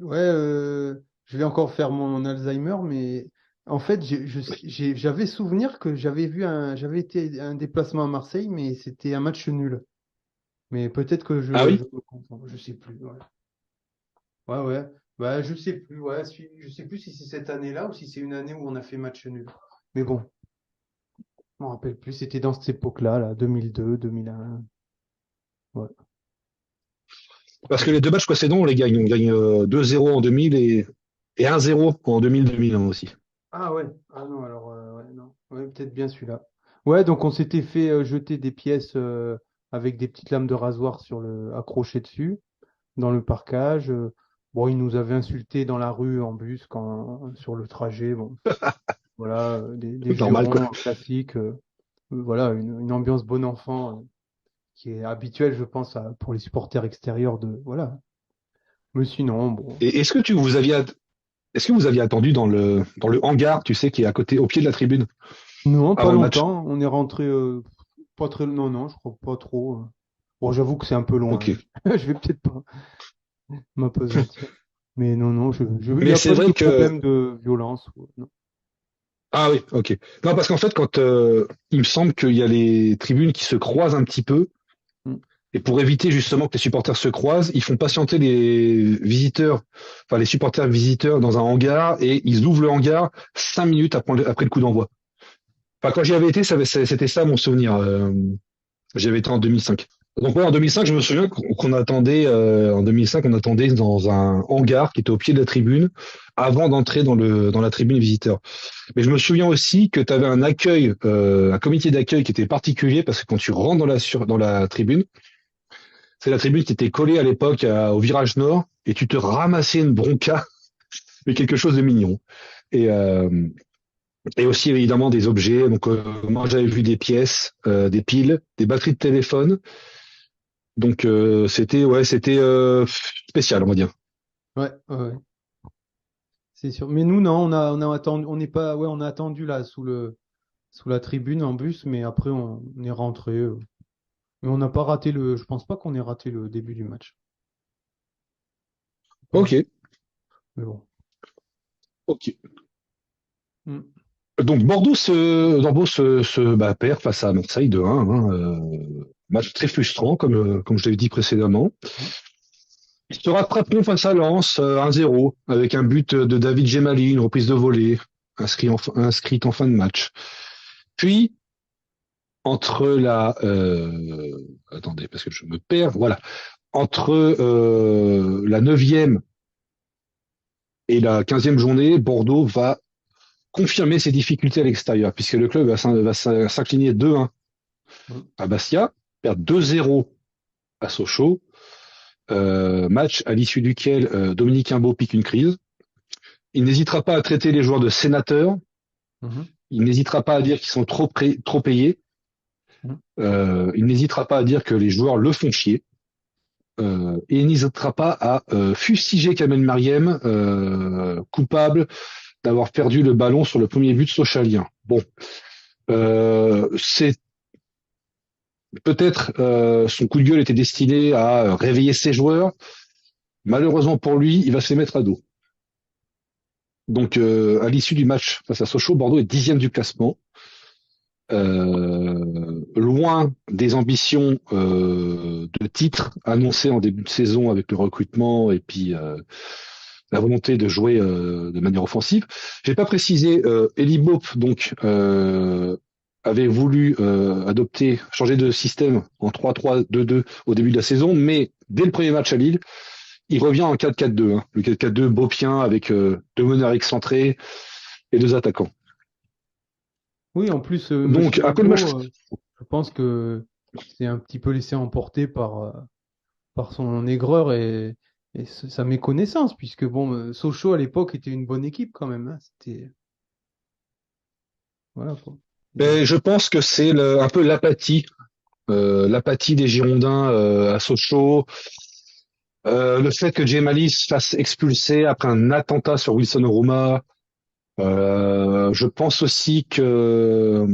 Speaker 1: ouais, je vais encore faire mon Alzheimer, mais en fait, j'avais souvenir que j'avais été à un déplacement à Marseille, mais c'était un match nul. Mais peut-être que
Speaker 2: Ah
Speaker 1: je
Speaker 2: oui?
Speaker 1: me confonds, je sais plus. Ouais, ouais, ouais. Bah, je sais plus. Ouais, je sais plus si c'est cette année-là ou si c'est une année où on a fait match nul. Mais bon, je m'en rappelle plus. C'était dans cette époque-là, là, 2002, 2001. Ouais.
Speaker 2: Parce que les deux matchs précédents, on les gagne. On gagne 2-0 en 2000 et 1-0 en 2000-2001 aussi.
Speaker 1: Ah ouais. Ah non, alors ouais, non. Ouais, peut-être bien celui-là. Ouais, donc on s'était fait jeter des pièces avec des petites lames de rasoir accrochées dessus dans le parcage. Bon, ils nous avaient insultés dans la rue en bus sur le trajet. Bon, voilà, des
Speaker 2: Normal, quoi.
Speaker 1: jurons classiques. Voilà, une ambiance bon enfant qui est habituelle, je pense, pour les supporters extérieurs de voilà. Mais sinon, bon.
Speaker 2: Et est-ce que vous aviez attendu dans le hangar, tu sais, qui est à côté, au pied de la tribune,
Speaker 1: Non, pas
Speaker 2: avant le match?
Speaker 1: longtemps. On est rentré pas très. Non, non, je crois pas trop. Bon, j'avoue que c'est un peu loin.
Speaker 2: Ok.
Speaker 1: Je vais peut-être pas m'apesantir. Mais non, non, il n'y
Speaker 2: Mais
Speaker 1: a
Speaker 2: c'est
Speaker 1: pas eu de
Speaker 2: vrai que
Speaker 1: problème de violence. Non.
Speaker 2: ah oui, ok. Non, parce qu'en fait, quand il me semble qu'il y a les tribunes qui se croisent un petit peu,
Speaker 1: Mm.
Speaker 2: et pour éviter justement que les supporters se croisent, ils font patienter les visiteurs, enfin les supporters visiteurs dans un hangar, et ils ouvrent le hangar 5 minutes après le coup d'envoi. Enfin, quand j'y avais été, c'était ça mon souvenir. J'y avais été en 2005. Donc ouais, en 2005, je me souviens qu'on attendait, en 2005, on attendait dans un hangar qui était au pied de la tribune avant d'entrer dans la tribune visiteur. Mais je me souviens aussi que tu avais un accueil, un comité d'accueil qui était particulier parce que quand tu rentres dans la tribune, c'est la tribune qui était collée à l'époque au virage nord et tu te ramassais une bronca, mais quelque chose de mignon. Et, euh, et aussi évidemment des objets. Donc moi j'avais vu des pièces, des piles, des batteries de téléphone. Donc c'était spécial on va dire.
Speaker 1: Ouais, ouais, ouais, c'est sûr. Mais nous, non, on a attendu, on n'est pas, ouais, on a attendu là sous la tribune en bus, mais après on est rentré. Mais on n'a pas raté je pense pas qu'on ait raté le début du match.
Speaker 2: Ok,
Speaker 1: Ouais, mais bon.
Speaker 2: ok.
Speaker 1: Mm.
Speaker 2: Donc Bordeaux perd face à Marseille 2-1, hein, match très frustrant comme je l'avais dit précédemment.
Speaker 1: Mm.
Speaker 2: Ils se rattraperont face à Lens 1-0 avec un but de David Gemali, une reprise de volée inscrite en fin de match. Puis entre la attendez parce que je me perds, voilà, entre la neuvième et la 15e journée, Bordeaux va confirmer ses difficultés à l'extérieur puisque le club va s'incliner 2-1
Speaker 1: Mm.
Speaker 2: à Bastia, perdre 2-0 à Sochaux, match à l'issue duquel Dominique Imbeau pique une crise. Il n'hésitera pas à traiter les joueurs de sénateurs.
Speaker 1: Mhm.
Speaker 2: Il n'hésitera pas à dire qu'ils sont trop payés.
Speaker 1: Mm.
Speaker 2: Il n'hésitera pas à dire que les joueurs le font chier. Et il n'hésitera pas à fustiger Kamel Mariem, coupable d'avoir perdu le ballon sur le premier but sochalien. Bon, c'est peut-être son coup de gueule était destiné à réveiller ses joueurs. Malheureusement pour lui, il va se les mettre à dos. Donc, à l'issue du match face à Sochaux, Bordeaux est 10e du classement, loin des ambitions de titre annoncées en début de saison avec le recrutement et puis la volonté de jouer de manière offensive. J'ai pas précisé, Eli Boep, donc avait voulu changer de système en 3-3-2-2 au début de la saison, mais dès le premier match à Lille, il revient en 4-4-2, hein, le 4-4-2 beaupien avec deux meneurs excentrés et deux attaquants.
Speaker 1: Oui, en plus,
Speaker 2: Donc
Speaker 1: Monsieur
Speaker 2: après le match,
Speaker 1: Hugo, je pense que c'est un petit peu laissé emporter par son aigreur et sa méconnaissance, puisque bon, Sochaux à l'époque était une bonne équipe quand même, hein. C'était voilà quoi. Et-
Speaker 2: je pense que c'est un peu l'apathie des Girondins à Sochaux, le fait que Djemalis se fasse expulser après un attentat sur Wilson Oruma. Je pense aussi que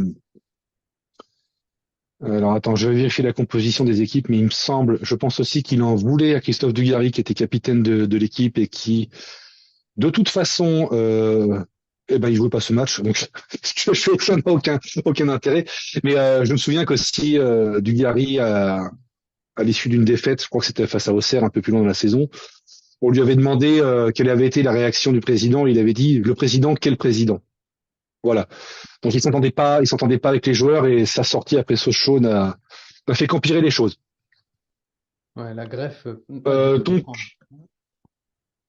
Speaker 2: alors attends, je vais vérifier la composition des équipes, mais il me semble, je pense aussi qu'il en voulait à Christophe Dugarry, qui était capitaine de l'équipe et qui, de toute façon, il jouait pas ce match, donc je fais que ça n'a aucun intérêt. Mais je me souviens qu'aussi Dugarry, à l'issue d'une défaite, je crois que c'était face à Auxerre un peu plus loin dans la saison, on lui avait demandé quelle avait été la réaction du président. Il avait dit le président, quel président? Voilà. Donc il s'entendait pas avec les joueurs et sa sortie après Sochaux n'a fait qu'empirer les choses.
Speaker 1: ouais, la greffe, pas du tout
Speaker 2: Donc
Speaker 1: comprendre.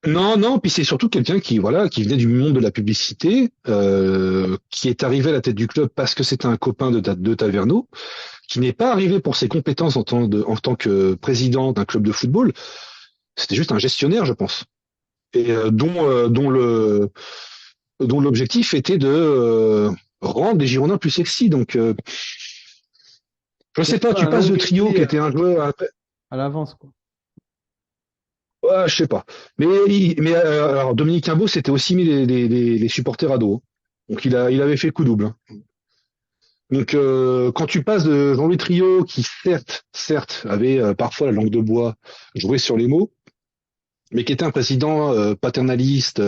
Speaker 2: non, non, puis c'est surtout quelqu'un qui voilà, qui venait du monde de la publicité, qui est arrivé à la tête du club parce que c'était un copain de Taverneau, qui n'est pas arrivé pour ses compétences en tant que président d'un club de football. C'était juste un gestionnaire, je pense, et dont l'objectif était de rendre les Girondins plus sexy. Donc je sais
Speaker 1: Peut-être
Speaker 2: pas,
Speaker 1: pas
Speaker 2: tu
Speaker 1: un
Speaker 2: passes
Speaker 1: long
Speaker 2: de trio qui
Speaker 1: métier
Speaker 2: était un joueur.
Speaker 1: à l'avance, quoi.
Speaker 2: Ouais, je sais pas. Alors Dominique Imbeau s'était aussi mis les supporters à dos, hein. Donc il avait fait le coup double, hein. Donc quand tu passes de Jean-Louis Trio, qui certes avait parfois la langue de bois, joué sur les mots, mais qui était un président paternaliste,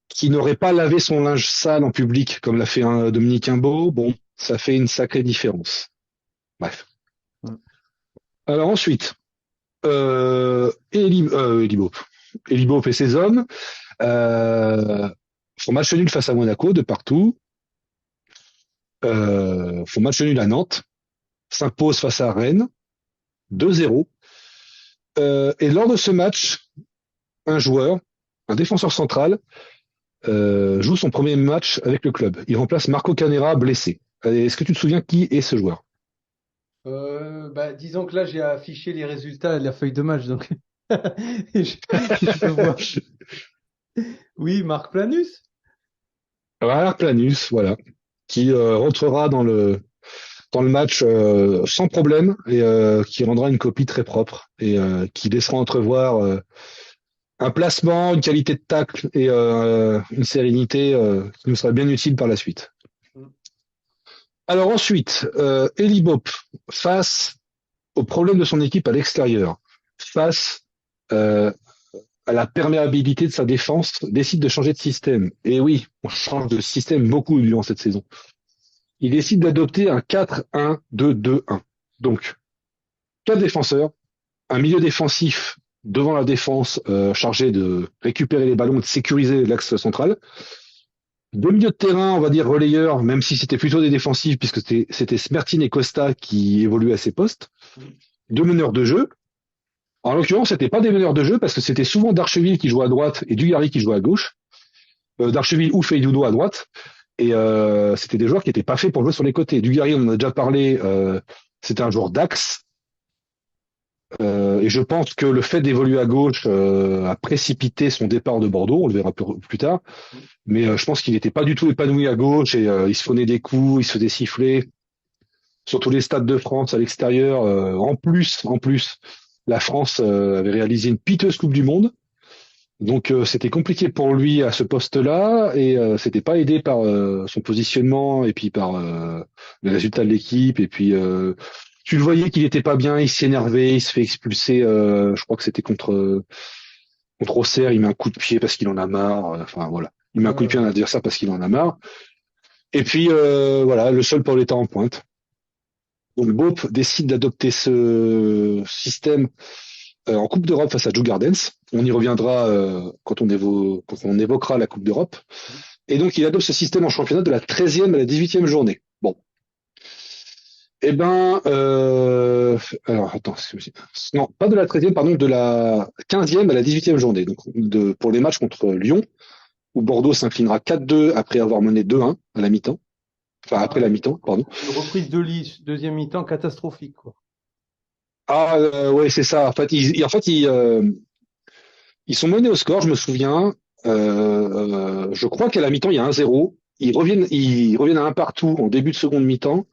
Speaker 2: qui n'aurait pas lavé son linge sale en public comme l'a fait un Dominique Imbeau, bon, ça fait une sacrée différence. Bref.
Speaker 1: Ouais.
Speaker 2: Alors ensuite, Eli Boep et ses hommes. Font match nul face à Monaco de partout. Font match nul à Nantes. S'impose face à Rennes 2-0. Et lors de ce match, un joueur, un défenseur central, joue son premier match avec le club. Il remplace Marco Canera blessé. Est-ce que tu te souviens qui est ce joueur?
Speaker 1: Disons que là, j'ai affiché les résultats de la feuille de match, donc je, je vois. Oui, Marc Planus.
Speaker 2: Voilà, Planus, voilà, qui rentrera dans le match sans problème et qui rendra une copie très propre et qui laissera entrevoir un placement, une qualité de tacle et une sérénité qui nous sera bien utile par la suite. Alors ensuite, Eli Boep, face au problème de son équipe à l'extérieur, face euh, à la perméabilité de sa défense, décide de changer de système. Et oui, on change de système beaucoup durant cette saison. Il décide d'adopter un 4-1-2-2-1. Donc, quatre défenseurs, un milieu défensif devant la défense chargé de récupérer les ballons et de sécuriser l'axe central. Deux milieux de terrain, on va dire relayeurs, même si c'était plutôt des défensifs, puisque c'était Smertin et Costa qui évoluaient à ces postes. Deux meneurs de jeu. En l'occurrence, c'était pas des meneurs de jeu, parce que c'était souvent Darcheville qui jouait à droite et Dugarry qui jouait à gauche. Darcheville ou Feidudo à droite. Et c'était des joueurs qui n'étaient pas faits pour jouer sur les côtés. Dugarry, on en a déjà parlé, c'était un joueur d'axe. Et je pense que le fait d'évoluer à gauche a précipité son départ de Bordeaux, on le verra plus tard. Mais je pense qu'il n'était pas du tout épanoui à gauche et il se prenait des coups, il se faisait siffler. Sur tous les stades de France à l'extérieur. En plus, la France avait réalisé une piteuse Coupe du Monde. Donc c'était compliqué pour lui à ce poste-là et c'était pas aidé par son positionnement et puis par les résultats de l'équipe et puis tu le voyais qu'il était pas bien, il s'énervait, il se fait expulser. Je crois que c'était contre Contre Auxerre, il met un coup de pied parce qu'il en a marre. Enfin, voilà. Il met un coup de pied à un adversaire parce qu'il en a marre. Et puis, voilà, le seul Paoletta en pointe. Donc, Bope décide d'adopter ce système en Coupe d'Europe face à Djou Gardens. On y reviendra quand on évoquera la Coupe d'Europe. Et donc, il adopte ce système en championnat de la 13e à la 18e journée. Bon. Eh ben, alors, attends, non, pas de la 13e, pardon, de la 15e à la 18e journée. Donc, pour les matchs contre Lyon, où Bordeaux s'inclinera 4-2 après avoir mené 2-1 à la mi-temps. Enfin, après la mi-temps, pardon.
Speaker 1: Une reprise de Lille, deuxième mi-temps catastrophique, quoi.
Speaker 2: Ah, ouais, c'est ça. En fait, ils sont menés au score, je me souviens. Je crois qu'à la mi-temps, il y a 1-0. Ils reviennent à un partout en début de seconde mi-temps.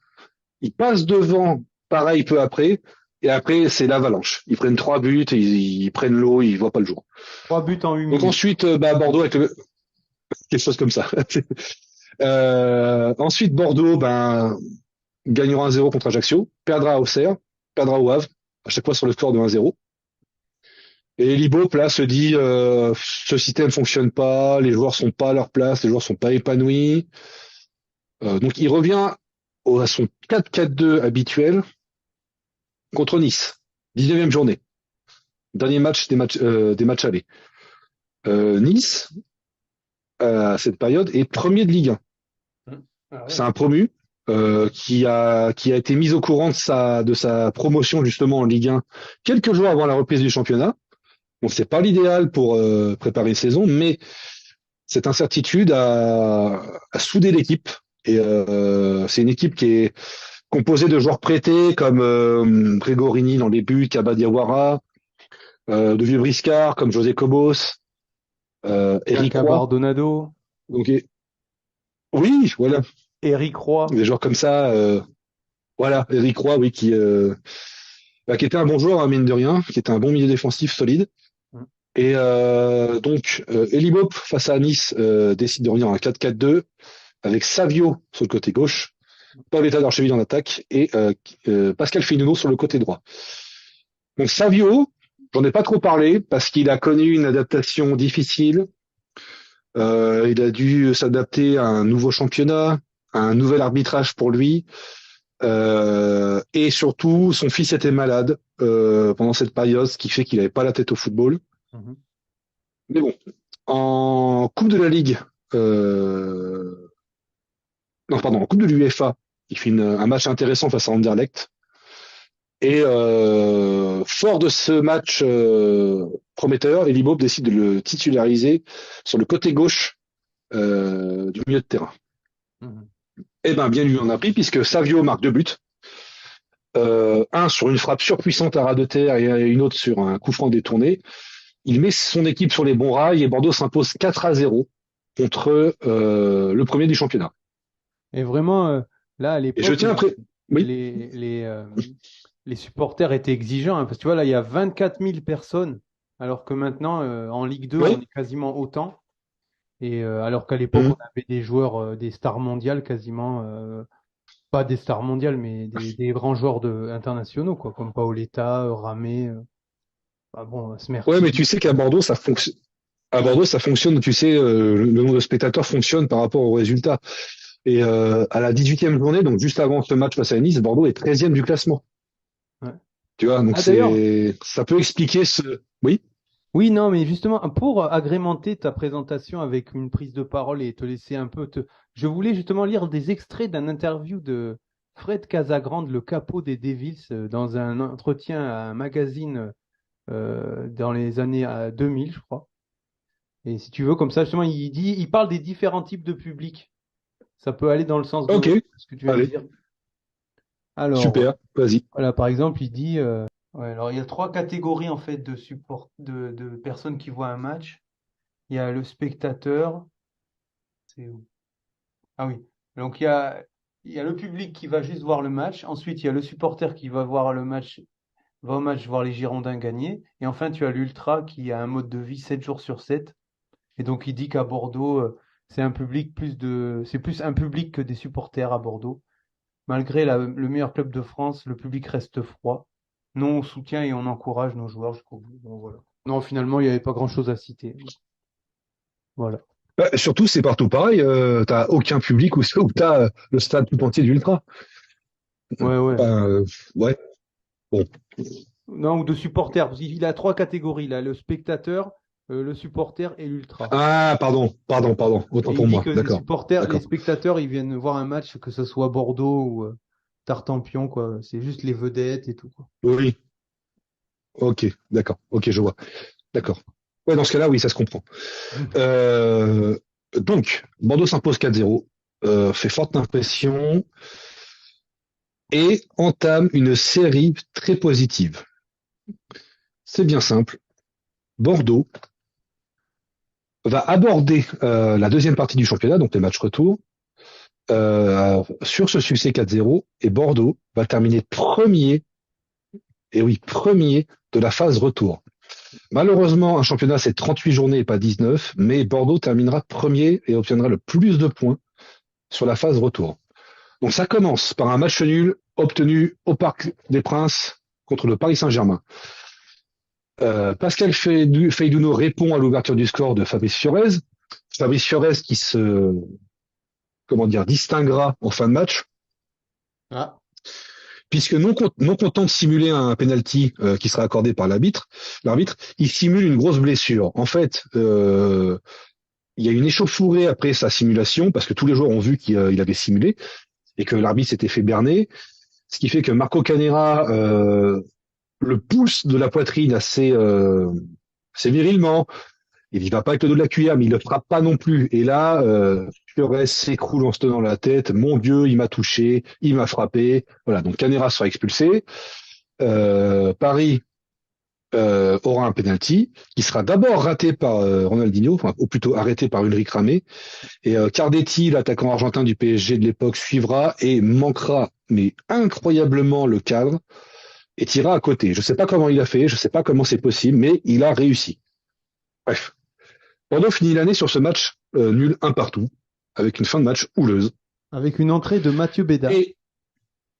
Speaker 2: Ils passent devant, pareil, peu après. Et après, c'est l'avalanche. Ils prennent 3 buts, ils prennent l'eau, ils voient pas le jour.
Speaker 1: 3 buts en 8
Speaker 2: Donc
Speaker 1: minutes.
Speaker 2: ensuite, Bordeaux avec quelque chose comme ça. Ensuite, Bordeaux, gagnera 1-0 contre Ajaccio, perdra à Auxerre, perdra au Havre, à chaque fois sur le score de 1-0. Et Libo, là, se dit, ce système fonctionne pas, les joueurs sont pas à leur place, les joueurs sont pas épanouis. Donc, il revient à son 4-4-2 habituel contre Nice, 19e journée. Dernier match des matchs allés. Nice, à cette période, est premier de Ligue 1.
Speaker 1: Ah
Speaker 2: C'est
Speaker 1: ouais.
Speaker 2: un promu qui a été mis au courant de sa promotion justement en Ligue 1 quelques jours avant la reprise du championnat. Bon, c'est pas l'idéal pour préparer une saison, mais cette incertitude a soudé l'équipe. Et c'est une équipe qui est composée de joueurs prêtés comme Gregorini dans les buts, Kaba Diawara, de vieux briscards comme José Cobos, Eric
Speaker 1: Jacques
Speaker 2: Roy.
Speaker 1: Bardonado,
Speaker 2: Donc, oui, voilà,
Speaker 1: Eric Roy.
Speaker 2: des joueurs comme ça. Voilà, Eric Roy, oui, qui était un bon joueur, hein, mine de rien, qui était un bon milieu défensif solide. Et donc, Eli Bopp, face à Nice, décide de revenir en 4-4-2 avec Savio sur le côté gauche, Paoletta d'Archeville en attaque et Pascal Feinuno sur le côté droit. Donc Savio, j'en ai pas trop parlé parce qu'il a connu une adaptation difficile. Il a dû s'adapter à un nouveau championnat, à un nouvel arbitrage pour lui. Et surtout, son fils était malade pendant cette période, ce qui fait qu'il n'avait pas la tête au football.
Speaker 1: Mhm.
Speaker 2: Mais bon, en Coupe de la Ligue, euh, non pardon, en Coupe de l'UEFA, il fait un match intéressant face à Anderlecht. Et fort de ce match prometteur, Eli Bob décide de le titulariser sur le côté gauche du milieu de terrain.
Speaker 1: Mhm.
Speaker 2: Eh ben, bien lui en a pris puisque Savio marque 2 buts. Un sur une frappe surpuissante à ras de terre et une autre sur un coup franc détourné. Il met son équipe sur les bons rails et Bordeaux s'impose 4-0 contre le premier du championnat.
Speaker 1: Et vraiment, là, à
Speaker 2: Et je
Speaker 1: l'époque,
Speaker 2: tiens après. Oui.
Speaker 1: les, les, euh, les supporters étaient exigeants, hein, parce que tu vois, là, il y a 24 000 personnes, alors que maintenant, en Ligue 2, on
Speaker 2: Oui.
Speaker 1: est quasiment autant. Et alors qu'à l'époque, on
Speaker 2: Mmh.
Speaker 1: avait des joueurs, des stars mondiales quasiment, pas des stars mondiales, mais des grands joueurs internationaux, quoi, comme Paoletta, Ramé, bah bon,
Speaker 2: Ouais, mais
Speaker 1: Smerty.
Speaker 2: tu sais qu'à Bordeaux, ça fonctionne. À Bordeaux, ça fonctionne. Tu sais, le nombre de spectateurs fonctionne par rapport aux résultats. Et à la 18e journée, donc juste avant ce match face à Nice, Bordeaux est 13e du classement.
Speaker 1: Ouais.
Speaker 2: Tu vois, donc
Speaker 1: Ah d'ailleurs,
Speaker 2: ça peut expliquer ce. Oui.
Speaker 1: oui, non, mais justement, pour agrémenter ta présentation avec une prise de parole et te laisser un peu te... Je voulais justement lire des extraits d'un interview de Fred Casagrande, le capot des Devils, dans un entretien à un magazine dans les années 2000, je crois. Et si tu veux, comme ça, justement, il parle des différents types de publics. Ça peut aller dans le sens de
Speaker 2: Ok.
Speaker 1: ce que tu viens de
Speaker 2: Allez.
Speaker 1: dire. Alors,
Speaker 2: Super. Vas-y.
Speaker 1: voilà, par exemple, il dit, ouais, alors il y a trois catégories en fait de support, de personnes qui voient un match. Il y a le spectateur. C'est où? Ah oui. Donc il y a le public qui va juste voir le match. Ensuite, il y a le supporter qui va voir le match, va au match voir les Girondins gagner. Et enfin, tu as l'ultra qui a un mode de vie 7 jours sur 7. Et donc il dit qu'à Bordeaux, c'est plus un public que des supporters à Bordeaux. Malgré le meilleur club de France, le public reste froid. Non, on soutient et on encourage nos joueurs jusqu'au bout. Bon, voilà. Non, finalement, il n'y avait pas grand-chose à citer. Voilà.
Speaker 2: Bah, surtout, c'est partout pareil. T'as aucun public où t'as le stade tout entier d'ultra.
Speaker 1: Ouais, ouais.
Speaker 2: Ben, ouais. Bon.
Speaker 1: Non, ou de supporters. Parce qu'il a trois catégories là, le spectateur, le supporter et l'ultra.
Speaker 2: Ah, pardon. Autant
Speaker 1: Et il
Speaker 2: pour
Speaker 1: dit
Speaker 2: moi.
Speaker 1: que
Speaker 2: D'accord.
Speaker 1: les
Speaker 2: D'accord.
Speaker 1: spectateurs, ils viennent voir un match, que ce soit Bordeaux ou Tartampion, quoi. C'est juste les vedettes et tout, quoi.
Speaker 2: Oui. Ok. D'accord. Ok, je vois. D'accord. Ouais, dans ce cas-là, oui, ça se comprend. Euh, donc, Bordeaux s'impose 4-0, fait forte impression et entame une série très positive. C'est bien simple. Bordeaux va aborder la deuxième partie du championnat, donc les matchs retour, sur ce succès 4-0, et Bordeaux va terminer premier, et oui, premier de la phase retour. Malheureusement, un championnat, c'est 38 journées et pas 19, mais Bordeaux terminera premier et obtiendra le plus de points sur la phase retour. Donc ça commence par un match nul obtenu au Parc des Princes contre le Paris Saint-Germain. Pascal Feydouno répond à l'ouverture du score de Fabrice Fiorez. Fabrice Fiorez qui se, comment dire, distinguera en fin de match,
Speaker 1: Ah,
Speaker 2: puisque non content de simuler un penalty qui sera accordé par l'arbitre, il simule une grosse blessure. En fait, il y a une échauffourée après sa simulation, parce que tous les joueurs ont vu qu'il avait simulé, et que l'arbitre s'était fait berner, ce qui fait que Marco Canera le pousse de la poitrine assez virilement. Il y va pas avec le dos de la cuillère, mais il le frappe pas non plus. Et là, Fiorez s'écroule en se tenant la tête. Mon Dieu, il m'a touché, il m'a frappé. Voilà, donc Canera sera expulsé. Paris aura un penalty qui sera d'abord raté par Ronaldinho, enfin, ou plutôt arrêté par Ulrich Ramé. Et Cardetti, l'attaquant argentin du PSG de l'époque, suivra et manquera, mais incroyablement, le cadre et tira à côté. Je ne sais pas comment il a fait, je ne sais pas comment c'est possible, mais il a réussi. Bref. Bordeaux finit l'année sur ce match nul un partout, avec une fin de match houleuse.
Speaker 1: avec une entrée de Mathieu Béda
Speaker 2: Et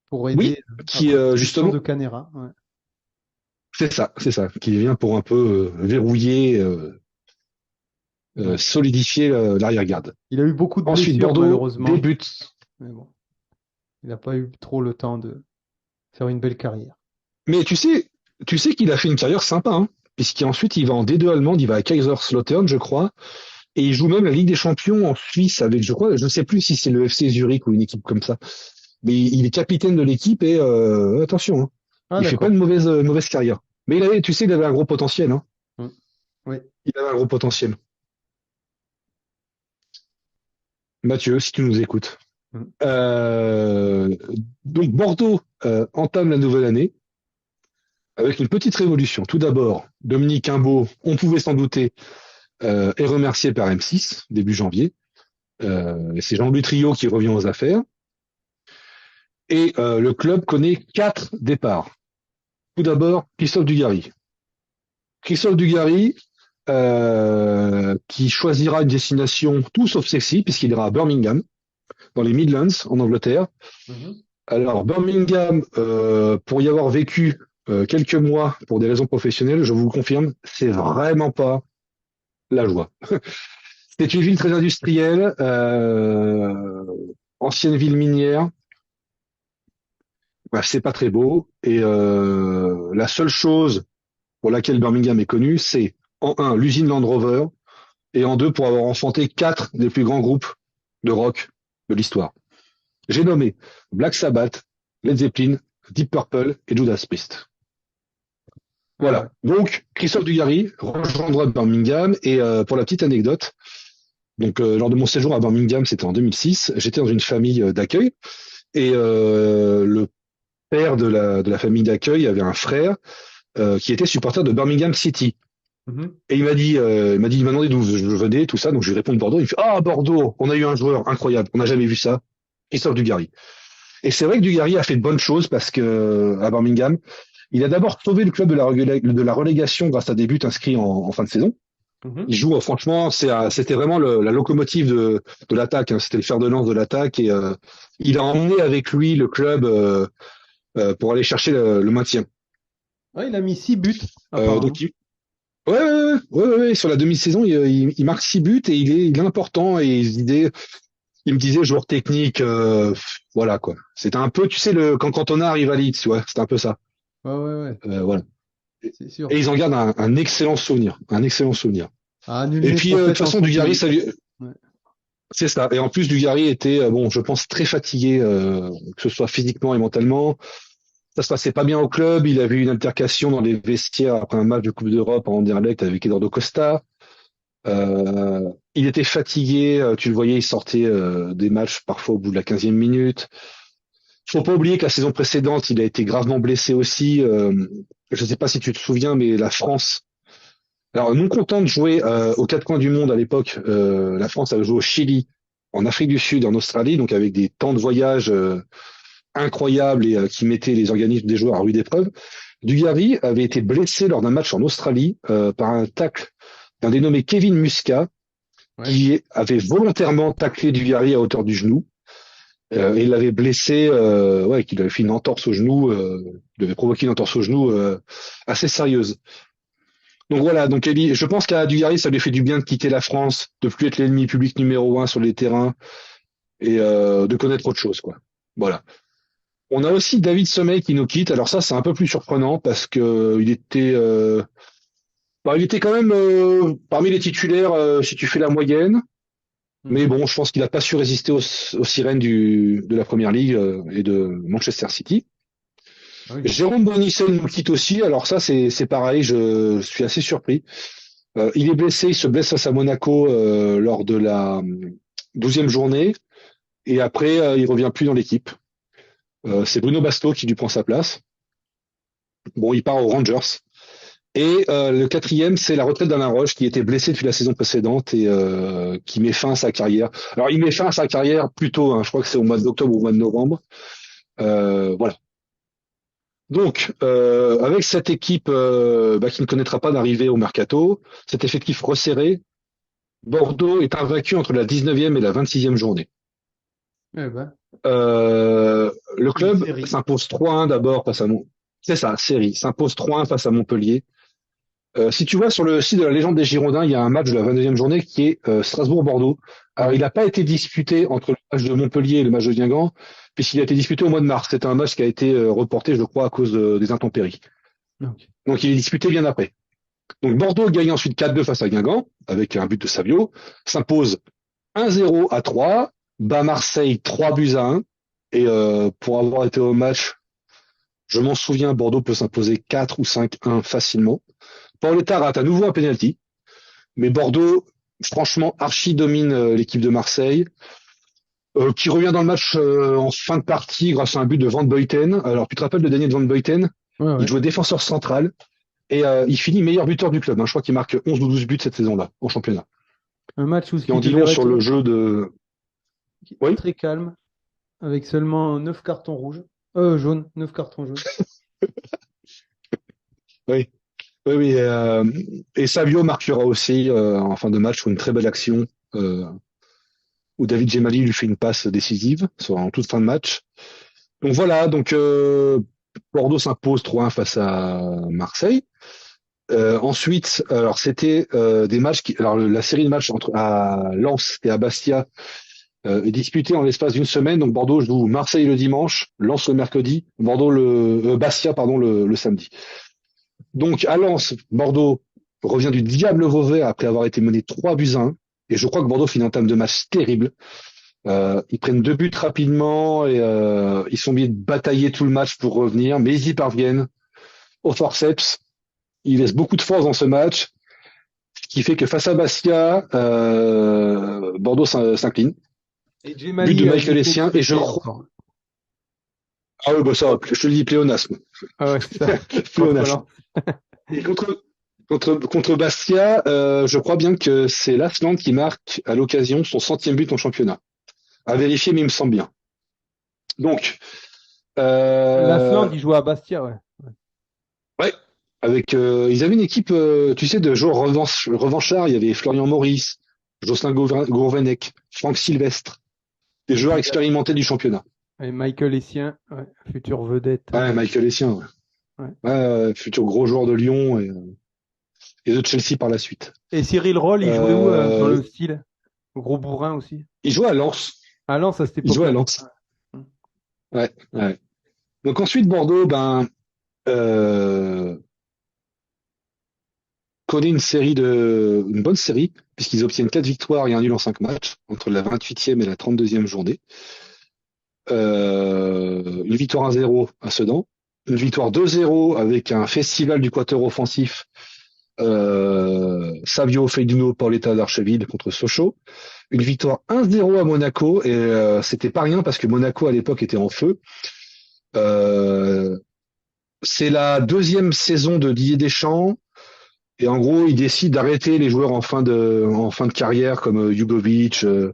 Speaker 1: pour aider
Speaker 2: oui, qui
Speaker 1: après l'expulsion
Speaker 2: justement,
Speaker 1: de Canera. Ouais.
Speaker 2: c'est ça, qui vient pour un peu verrouiller,
Speaker 1: Ouais.
Speaker 2: solidifier l'arrière-garde.
Speaker 1: Il a eu beaucoup de
Speaker 2: Ensuite,
Speaker 1: blessures,
Speaker 2: Bordeaux
Speaker 1: malheureusement.
Speaker 2: débute.
Speaker 1: Mais bon, il n'a pas eu trop le temps de faire une belle carrière.
Speaker 2: Mais tu sais qu'il a fait une carrière sympa, hein, puisqu'ensuite il va en D2 allemande, il va à Kaiserslautern, je crois, et il joue même la Ligue des Champions en Suisse avec, je crois, je ne sais plus si c'est le FC Zurich ou une équipe comme ça. Mais il est capitaine de l'équipe et attention, hein,
Speaker 1: Ah,
Speaker 2: il fait pas
Speaker 1: d'accord.
Speaker 2: une mauvaise carrière. Mais tu sais, il avait un gros potentiel. Hein.
Speaker 1: Mm. Oui.
Speaker 2: Il avait un gros potentiel. Mathieu, si tu nous écoutes.
Speaker 1: Mm.
Speaker 2: Euh, donc Bordeaux entame la nouvelle année avec une petite révolution. Tout d'abord, Dominique Imbeau, on pouvait s'en douter, est remercié par M6 début janvier. C'est Jean-Louis Trio qui revient aux affaires. Et le club connaît 4 départs. Tout d'abord, Christophe Dugarry. Christophe Dugarry, qui choisira une destination tout sauf sexy, puisqu'il ira à Birmingham, dans les Midlands, en Angleterre.
Speaker 1: Mhm.
Speaker 2: Alors, Birmingham, pour y avoir vécu quelques mois pour des raisons professionnelles, je vous le confirme, c'est vraiment pas la joie. C'est une ville très industrielle, ancienne ville minière. Bref, c'est pas très beau. Et la seule chose pour laquelle Birmingham est connu, c'est en un, l'usine Land Rover, et en deux, pour avoir enfanté 4 des plus grands groupes de rock de l'histoire. J'ai nommé Black Sabbath, Led Zeppelin, Deep Purple et Judas Priest.
Speaker 1: Ah ouais.
Speaker 2: Voilà. Donc, Christophe Dugarry rejoindra Birmingham, et pour la petite anecdote, donc lors de mon séjour à Birmingham, c'était en 2006, j'étais dans une famille d'accueil, et le père de la famille d'accueil avait un frère qui était supporter de Birmingham City.
Speaker 1: Mhm.
Speaker 2: Et il m'a demandé d'où je venais, tout ça. Donc je lui réponds de Bordeaux. Il me fait, ah, Bordeaux, on a eu un joueur incroyable. On n'a jamais vu ça. Christophe Dugarry. Et c'est vrai que Dugarry a fait de bonnes choses parce que, à Birmingham, il a d'abord sauvé le club de la relégation grâce à des buts inscrits en fin de saison. Il
Speaker 1: Mhm.
Speaker 2: joue, franchement, c'était vraiment la locomotive de l'attaque, hein. C'était le fer de lance de l'attaque et il a emmené avec lui le club pour aller chercher le maintien.
Speaker 1: Ouais, il a mis 6 buts,
Speaker 2: Euh,
Speaker 1: apparemment.
Speaker 2: donc, il- ouais, sur la demi-saison, il marque 6 buts et il est important. Et il me disait, joueur technique, voilà quoi. C'était un peu, tu sais, quand Cantona arrive à Leeds, tu vois, c'était un peu ça.
Speaker 1: Ouais, ouais, ouais,
Speaker 2: Voilà.
Speaker 1: c'est
Speaker 2: Et
Speaker 1: sûr.
Speaker 2: ils en gardent un excellent souvenir, un excellent souvenir.
Speaker 1: Ah, nul
Speaker 2: Et
Speaker 1: n'est
Speaker 2: puis, de toute
Speaker 1: prophète en
Speaker 2: façon,
Speaker 1: son
Speaker 2: Dugarry,
Speaker 1: pays. Ouais.
Speaker 2: c'est ça. Et en plus, Dugarry était, bon, je pense, très fatigué, que ce soit physiquement et mentalement. Ça se passait pas bien au club. Il avait eu une altercation dans les vestiaires après un match de Coupe d'Europe en direct avec Eduardo Costa. Il était fatigué. Tu le voyais, il sortait des matchs parfois au bout de la 15e minute. Faut pas oublier que la saison précédente, il a été gravement blessé aussi. Je ne sais pas si tu te souviens, mais la France, alors non content de jouer aux quatre coins du monde à l'époque, la France avait joué au Chili, en Afrique du Sud, en Australie, donc avec des temps de voyage incroyables et qui mettaient les organismes des joueurs à rude épreuve. Dugarry avait été blessé lors d'un match en Australie par un tacle d'un dénommé Kevin Muscat,
Speaker 1: Ouais.
Speaker 2: qui avait volontairement taclé Dugarry à hauteur du genou. Et il l'avait blessé, ouais, qu'il avait fait une entorse au genou, il avait provoqué une entorse au genou assez sérieuse. Donc voilà, donc je pense qu'à Dugarry, ça lui fait du bien de quitter la France, de plus être l'ennemi public numéro un sur les terrains et de connaître autre chose, quoi. Voilà. On a aussi David Sommeil qui nous quitte. Alors ça, c'est un peu plus surprenant parce que il était quand même parmi les titulaires si tu fais la moyenne. Mais
Speaker 1: Mhm.
Speaker 2: bon, je pense qu'il n'a pas su résister aux sirènes de la Première Ligue et de Manchester City.
Speaker 1: Ah oui.
Speaker 2: Jérôme Bonissel nous quitte aussi. Alors ça, c'est pareil. Je suis assez surpris. Il est blessé. Il se blesse face à Monaco lors de la 12e journée. Et après, il revient plus dans l'équipe. C'est Bruno Basto qui lui prend sa place. Bon, il part aux Rangers. Et le quatrième, c'est la retraite d'Alain Roche, qui était blessé depuis la saison précédente et qui met fin à sa carrière. Alors, il met fin à sa carrière plus tôt, hein, je crois que c'est au mois d'octobre ou au mois de novembre. Voilà. Donc, avec cette équipe qui ne connaîtra pas d'arrivée au mercato, cet effectif resserré, Bordeaux est invaincu entre la 19e et la 26e journée.
Speaker 1: Eh ben,
Speaker 2: Le
Speaker 1: une
Speaker 2: club
Speaker 1: série.
Speaker 2: s'impose 3-1 d'abord face à C'est ça, série. S'impose 3-1 face à Montpellier. Si tu vois sur le site de la légende des Girondins, il y a un match de la 22e journée qui est Strasbourg-Bordeaux. Alors, il
Speaker 1: Ouais.
Speaker 2: n'a pas été disputé entre le match de Montpellier et le match de Guingamp, puisqu'il a été disputé au mois de mars. C'est un match qui a été reporté, je crois, à cause des intempéries.
Speaker 1: Ok.
Speaker 2: Donc, il est disputé bien après. Donc, Bordeaux gagne ensuite 4-2 face à Guingamp, avec un but de Savio, s'impose 1-0 à 3, bat Marseille 3-1. Et pour avoir été au match, je m'en souviens, Bordeaux peut s'imposer 4 ou 5-1 facilement. Paoletta rate à nouveau un penalty. Mais Bordeaux, franchement, archi domine l'équipe de Marseille, qui revient dans le match en fin de partie grâce à un but de Van Buiten. Alors, tu te rappelles de Daniel Van Buiten?
Speaker 1: Ouais,
Speaker 2: Il
Speaker 1: ouais.
Speaker 2: jouait défenseur central et il finit meilleur buteur du club, hein. Je crois qu'il marque 11 ou 12 buts cette saison-là, en championnat.
Speaker 1: Un match où ce
Speaker 2: Ce qui
Speaker 1: qui
Speaker 2: en dit
Speaker 1: devait
Speaker 2: long sur
Speaker 1: être
Speaker 2: le jeu de... Oui,
Speaker 1: très calme, avec seulement 9 cartons rouges. Jaunes, 9 cartons jaunes.
Speaker 2: oui, oui. Et Savio marquera aussi en fin de match sur une très belle action euh, où David Gemali lui fait une passe décisive en toute fin de match. Donc voilà, donc Bordeaux s'impose 3-1 face à Marseille. Ensuite, alors c'était des matchs alors la série de matchs entre à Lens et à Bastia est disputée en l'espace d'une semaine. Donc Bordeaux joue Marseille le dimanche, Lens le mercredi, Bastia pardon le samedi. Donc à Lens, Bordeaux revient du diable Vauvert après avoir été mené 3-1. Et je crois que Bordeaux fait une entame de match terrible. Ils prennent 2 buts rapidement et ils sont obligés de batailler tout le match pour revenir, mais ils y parviennent au forceps. Ils laissent beaucoup de force dans ce match, ce qui fait que face à Bastia, Bordeaux s'incline.
Speaker 1: Et
Speaker 2: But de
Speaker 1: Djemali a
Speaker 2: Michael
Speaker 1: évité de
Speaker 2: Essien et je
Speaker 1: friter encore.
Speaker 2: ah oui, bah ça, je te le dis, pléonasme.
Speaker 1: Ah ouais, c'est ça. Contre
Speaker 2: Pléonasme.
Speaker 1: l'an.
Speaker 2: Et contre Bastia, je crois bien que c'est l'Asland qui marque à l'occasion son centième but en championnat. À vérifier, mais il me semble bien. Donc,
Speaker 1: L'Asland,
Speaker 2: euh,
Speaker 1: il jouait à Bastia, ouais.
Speaker 2: ouais, avec ils avaient une équipe, tu sais, de joueurs revanchards. Il y avait Florian Maurice, Jocelyn Gourvenec, Franck Sylvestre, des
Speaker 1: Et
Speaker 2: joueurs
Speaker 1: puis,
Speaker 2: expérimentés du championnat.
Speaker 1: et Michael Essien, ouais, future vedette.
Speaker 2: Ouais, Michael Essien. Ouais.
Speaker 1: Ouais.
Speaker 2: futur gros joueur de Lyon et de Chelsea par la suite.
Speaker 1: Et Cyril Roll, il jouait où dans
Speaker 2: Euh,
Speaker 1: le style? Au Gros Bourrin aussi.
Speaker 2: il jouait à Lens.
Speaker 1: Ah Lens à cette
Speaker 2: Il jouait à
Speaker 1: époque-là.
Speaker 2: Lens.
Speaker 1: Ouais.
Speaker 2: Ouais, ouais. Donc ensuite, Bordeaux, euh, connaît une bonne série, puisqu'ils obtiennent 4 victoires et un nul en 5 matchs, entre la 28e et la 32e journée. Une victoire 1-0 à Sedan, une victoire 2-0 avec un festival du quatuor offensif, Savio, Feiduno, Paoletta d'Archeville contre Sochaux, une victoire 1-0 à Monaco, et c'était pas rien parce que Monaco à l'époque était en feu. Euh, c'est la deuxième saison de Didier Deschamps. Et en gros, il décide d'arrêter les joueurs en fin de carrière comme Jugovic, euh,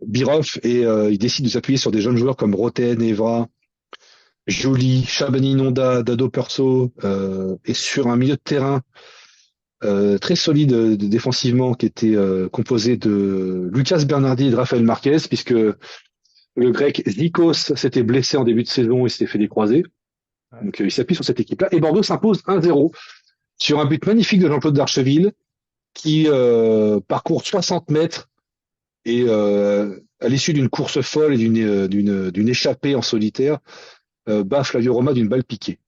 Speaker 2: Birov, et il décide de s'appuyer sur des jeunes joueurs comme Roten, Evra, Joly, Chabani, Nonda, Dado Perso, et sur un milieu de terrain très solide défensivement qui était composé de Lucas Bernardi et de Rafael Marquez, puisque le grec Zikos s'était blessé en début de saison et s'était fait des croisés.
Speaker 1: Ouais.
Speaker 2: Donc il s'appuie sur cette équipe-là. Et Bordeaux s'impose 1-0 sur un but magnifique de Jean-Claude Darcheville qui parcourt 60 mètres et à l'issue d'une course folle et d'une échappée en solitaire, bat Flavio Roma d'une balle piquée.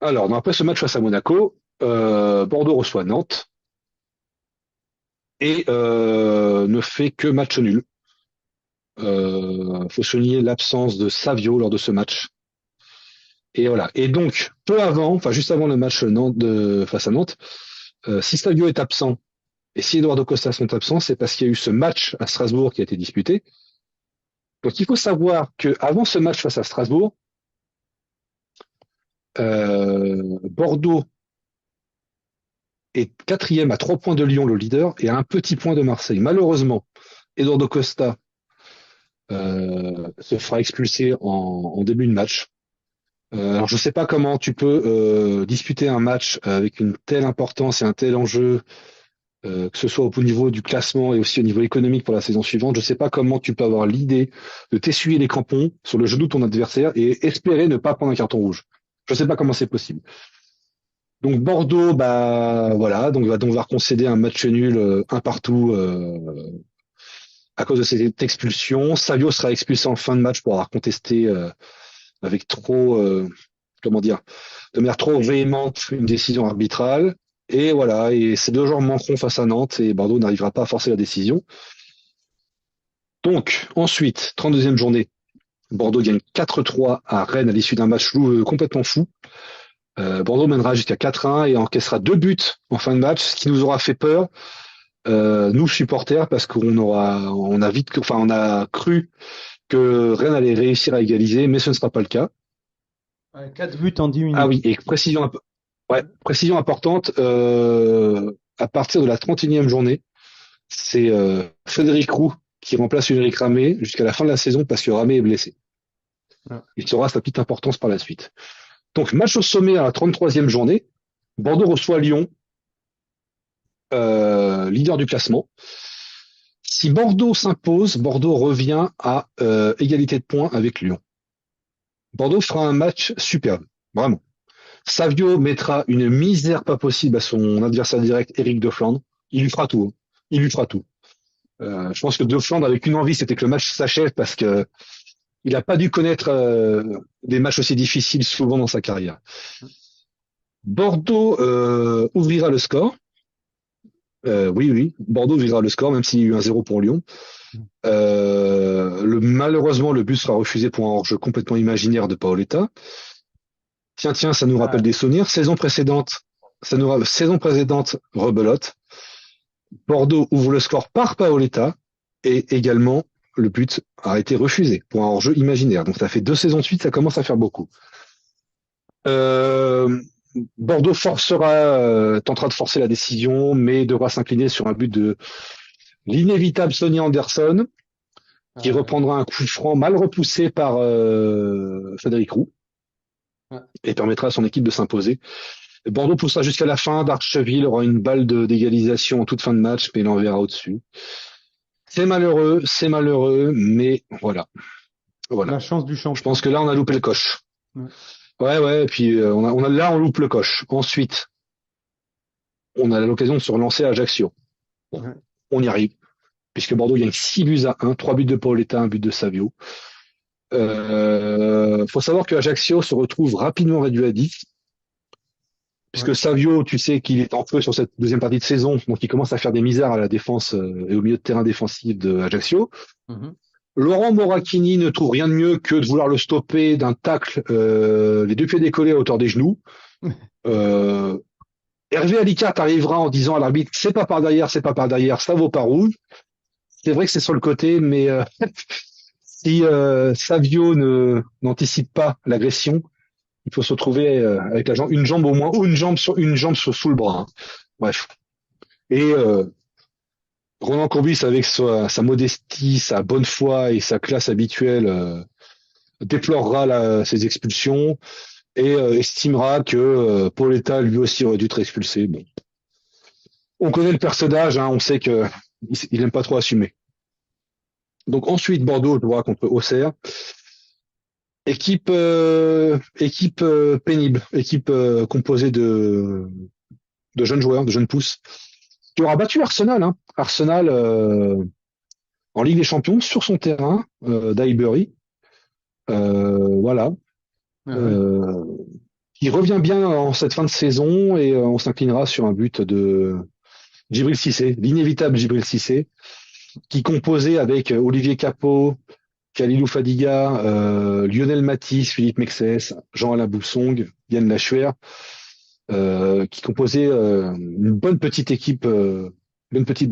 Speaker 2: Alors, après ce match face à Monaco, Bordeaux reçoit Nantes et ne fait que match nul. Faut souligner l'absence de Savio lors de ce match. Et voilà. Et donc, peu avant, enfin juste avant le match face à Nantes, si Savio est absent et si Eduardo Costa sont absents, c'est parce qu'il y a eu ce match à Strasbourg qui a été disputé. Donc il faut savoir que avant ce match face à Strasbourg, Bordeaux est quatrième à 3 points de Lyon, le leader, et à un petit point de Marseille. Malheureusement, Eduardo Costa se fera expulser en début de match. Alors je ne sais pas comment tu peux disputer un match avec une telle importance et un tel enjeu, que ce soit au niveau du classement et aussi au niveau économique pour la saison suivante. Je ne sais pas comment tu peux avoir l'idée de t'essuyer les crampons sur le genou de ton adversaire et espérer ne pas prendre un carton rouge. Je ne sais pas comment c'est possible. Donc Bordeaux, bah voilà, donc va devoir concéder un match nul un partout à cause de cette expulsion. Savio sera expulsé en fin de match pour avoir contesté avec trop, comment dire, de manière trop véhémente une décision arbitrale. Et voilà, et ces deux joueurs manqueront face à Nantes et Bordeaux n'arrivera pas à forcer la décision. Donc ensuite, 32e journée, Bordeaux gagne 4-3 à Rennes à l'issue d'un match complètement fou. Bordeaux mènera jusqu'à 4-1 et encaissera 2 buts en fin de match, ce qui nous aura fait peur, nous supporters, parce on a cru que Rennes allait réussir à égaliser, mais ce ne sera pas le cas.
Speaker 1: Ouais, 4 buts en 10
Speaker 2: Ah
Speaker 1: minutes.
Speaker 2: oui, et ouais, précision importante, à partir de la 31e journée, c'est Frédéric Roux qui remplace Ulrich Ramé jusqu'à la fin de la saison parce que Ramé est blessé.
Speaker 1: Ouais.
Speaker 2: Il saura sa petite importance par la suite. Donc, match au sommet à la 33e journée. Bordeaux reçoit Lyon, leader du classement. Si Bordeaux s'impose, Bordeaux revient à égalité de points avec Lyon. Bordeaux fera un match superbe, vraiment. Savio mettra une misère pas possible à son adversaire direct, Éric de Flandre. Il lui fera tout. Hein. Il lui fera tout. Je pense que de Flandre avait qu'une envie, c'était que le match s'achève parce que il n'a pas dû connaître des matchs aussi difficiles souvent dans sa carrière. Bordeaux ouvrira le score. Oui, oui, Bordeaux ouvrira le score, même s'il y a eu un 0 pour Lyon. Malheureusement, le but sera refusé pour un hors-jeu complètement imaginaire de Paoletta. Tiens, ça nous rappelle
Speaker 1: Ah,
Speaker 2: des souvenirs. Saison précédente, rebelote. Bordeaux ouvre le score par Paoletta et également le but a été refusé pour un hors-jeu imaginaire. Donc ça fait 2 saisons de suite, ça commence à faire beaucoup. Euh, Bordeaux tentera de forcer la décision, mais devra s'incliner sur un but de l'inévitable Sonny Anderson, qui
Speaker 1: ouais.
Speaker 2: reprendra un coup franc mal repoussé par Frédéric Roux
Speaker 1: Ouais.
Speaker 2: et permettra à son équipe de s'imposer. Bordeaux poussera jusqu'à la fin. Darcheville aura une balle d'égalisation en toute fin de match, mais il l'enverra au-dessus. C'est malheureux, mais voilà. Voilà.
Speaker 1: La chance du
Speaker 2: Je pense
Speaker 1: champion.
Speaker 2: que là, on a loupé le coche.
Speaker 1: Ouais.
Speaker 2: Ouais, ouais, et puis là, on loupe le coche. Ensuite, on a l'occasion de se relancer à Ajaccio. Bon,
Speaker 1: Ouais.
Speaker 2: on y arrive, puisque Bordeaux gagne 6 buts à 1, 3 buts de Paoletta, un but de Savio. Faut savoir que Ajaccio se retrouve rapidement réduit à 10,
Speaker 1: Ouais.
Speaker 2: puisque Savio, tu sais qu'il est en feu sur cette deuxième partie de saison, donc il commence à faire des misères à la défense et au milieu de terrain défensif de Ajaccio.
Speaker 1: Mhm.
Speaker 2: Laurent Moracchini ne trouve rien de mieux que de vouloir le stopper d'un tacle, les deux pieds décollés à hauteur des genoux. Euh, Hervé Alicat arrivera en disant à l'arbitre, c'est pas par derrière, c'est pas par derrière, ça vaut pas rouge. C'est vrai que c'est sur le côté, mais si Savio n'anticipe pas l'agression, il faut se retrouver avec une jambe au moins, ou sous le bras, hein. Bref. Et Roland Courbis, avec sa modestie, sa bonne foi et sa classe habituelle, déplorera ces expulsions et estimera que Pauletta lui aussi aurait dû être expulsé. Bon. On connaît le personnage, hein, on sait que il aime pas trop assumer. Donc ensuite Bordeaux jouera contre Auxerre. Équipe pénible, équipe composée de jeunes joueurs, de jeunes pousses, qui aura battu Arsenal, hein. Arsenal en Ligue des Champions sur son terrain d'Highbury. Voilà.
Speaker 1: Ah ouais.
Speaker 2: Euh, il revient bien en cette fin de saison et on s'inclinera sur un but de Djibril Cissé, l'inévitable Djibril Cissé, qui composait avec Olivier Capot, Khalilou Fadiga, Lionel Matisse, Philippe Mexès, Jean-Alain Boussong, Yann Lachuer, qui composait une bonne petite de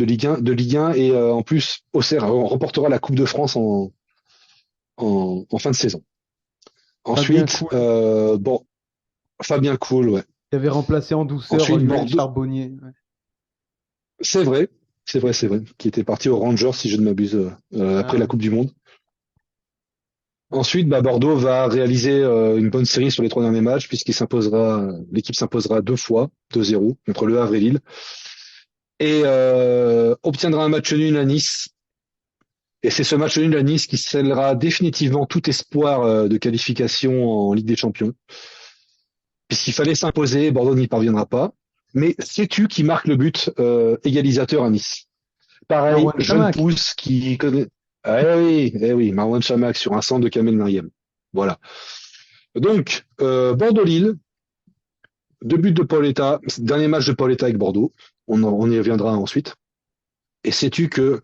Speaker 2: Ligue 1 et en plus Auxerre remportera la Coupe de France en fin de saison.
Speaker 1: Fabien
Speaker 2: Ensuite,
Speaker 1: Cool,
Speaker 2: bon, Fabien Cool, ouais.
Speaker 1: qui avait remplacé en douceur
Speaker 2: Ensuite,
Speaker 1: Lionel
Speaker 2: Bordeaux,
Speaker 1: Charbonnier. Ouais.
Speaker 2: c'est vrai, c'est vrai, qui était parti aux Rangers, si je ne m'abuse, après
Speaker 1: Ah
Speaker 2: la
Speaker 1: ouais.
Speaker 2: Coupe du Monde.
Speaker 1: Ouais.
Speaker 2: Ensuite, bah, Bordeaux va réaliser une bonne série sur les 3 derniers matchs, l'équipe s'imposera 2 fois, 2-0, contre Le Havre et Lille, et obtiendra un match nul à Nice. Et c'est ce match nul à Nice qui scellera définitivement tout espoir de qualification en Ligue des Champions. Puisqu'il fallait s'imposer, Bordeaux n'y parviendra pas. Mais sais-tu qui marque le but égalisateur à Nice? Pareil,
Speaker 1: Marwan
Speaker 2: jeune
Speaker 1: Chamakh.
Speaker 2: pousse qui connaît. Ah, eh oui, Marwan Chamakh sur un centre de Kamel Meriem. Voilà. Donc, Bordeaux-Lille, 2 buts de Pauletta, dernier match de Pauletta avec Bordeaux. On y reviendra ensuite. Et sais-tu que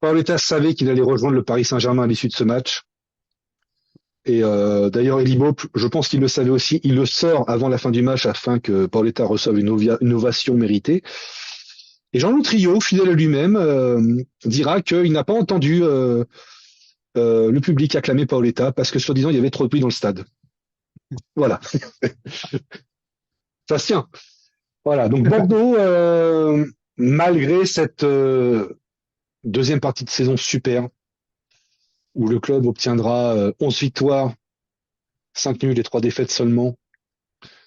Speaker 2: Pauletta savait qu'il allait rejoindre le Paris Saint-Germain à l'issue de ce match. Et d'ailleurs, Elibo, je pense qu'il le savait aussi. Il le sort avant la fin du match afin que Pauletta reçoive une ovation méritée. Et Jean-Loup Trio, fidèle à lui-même, dira qu'il n'a pas entendu le public acclamer Paoletta parce que soi-disant il y avait trop de bruit dans le stade. Voilà, ça se tient. Voilà, donc Bordeaux, malgré cette deuxième partie de saison super, où le club obtiendra 11 victoires, 5 nuls et 3 défaites seulement,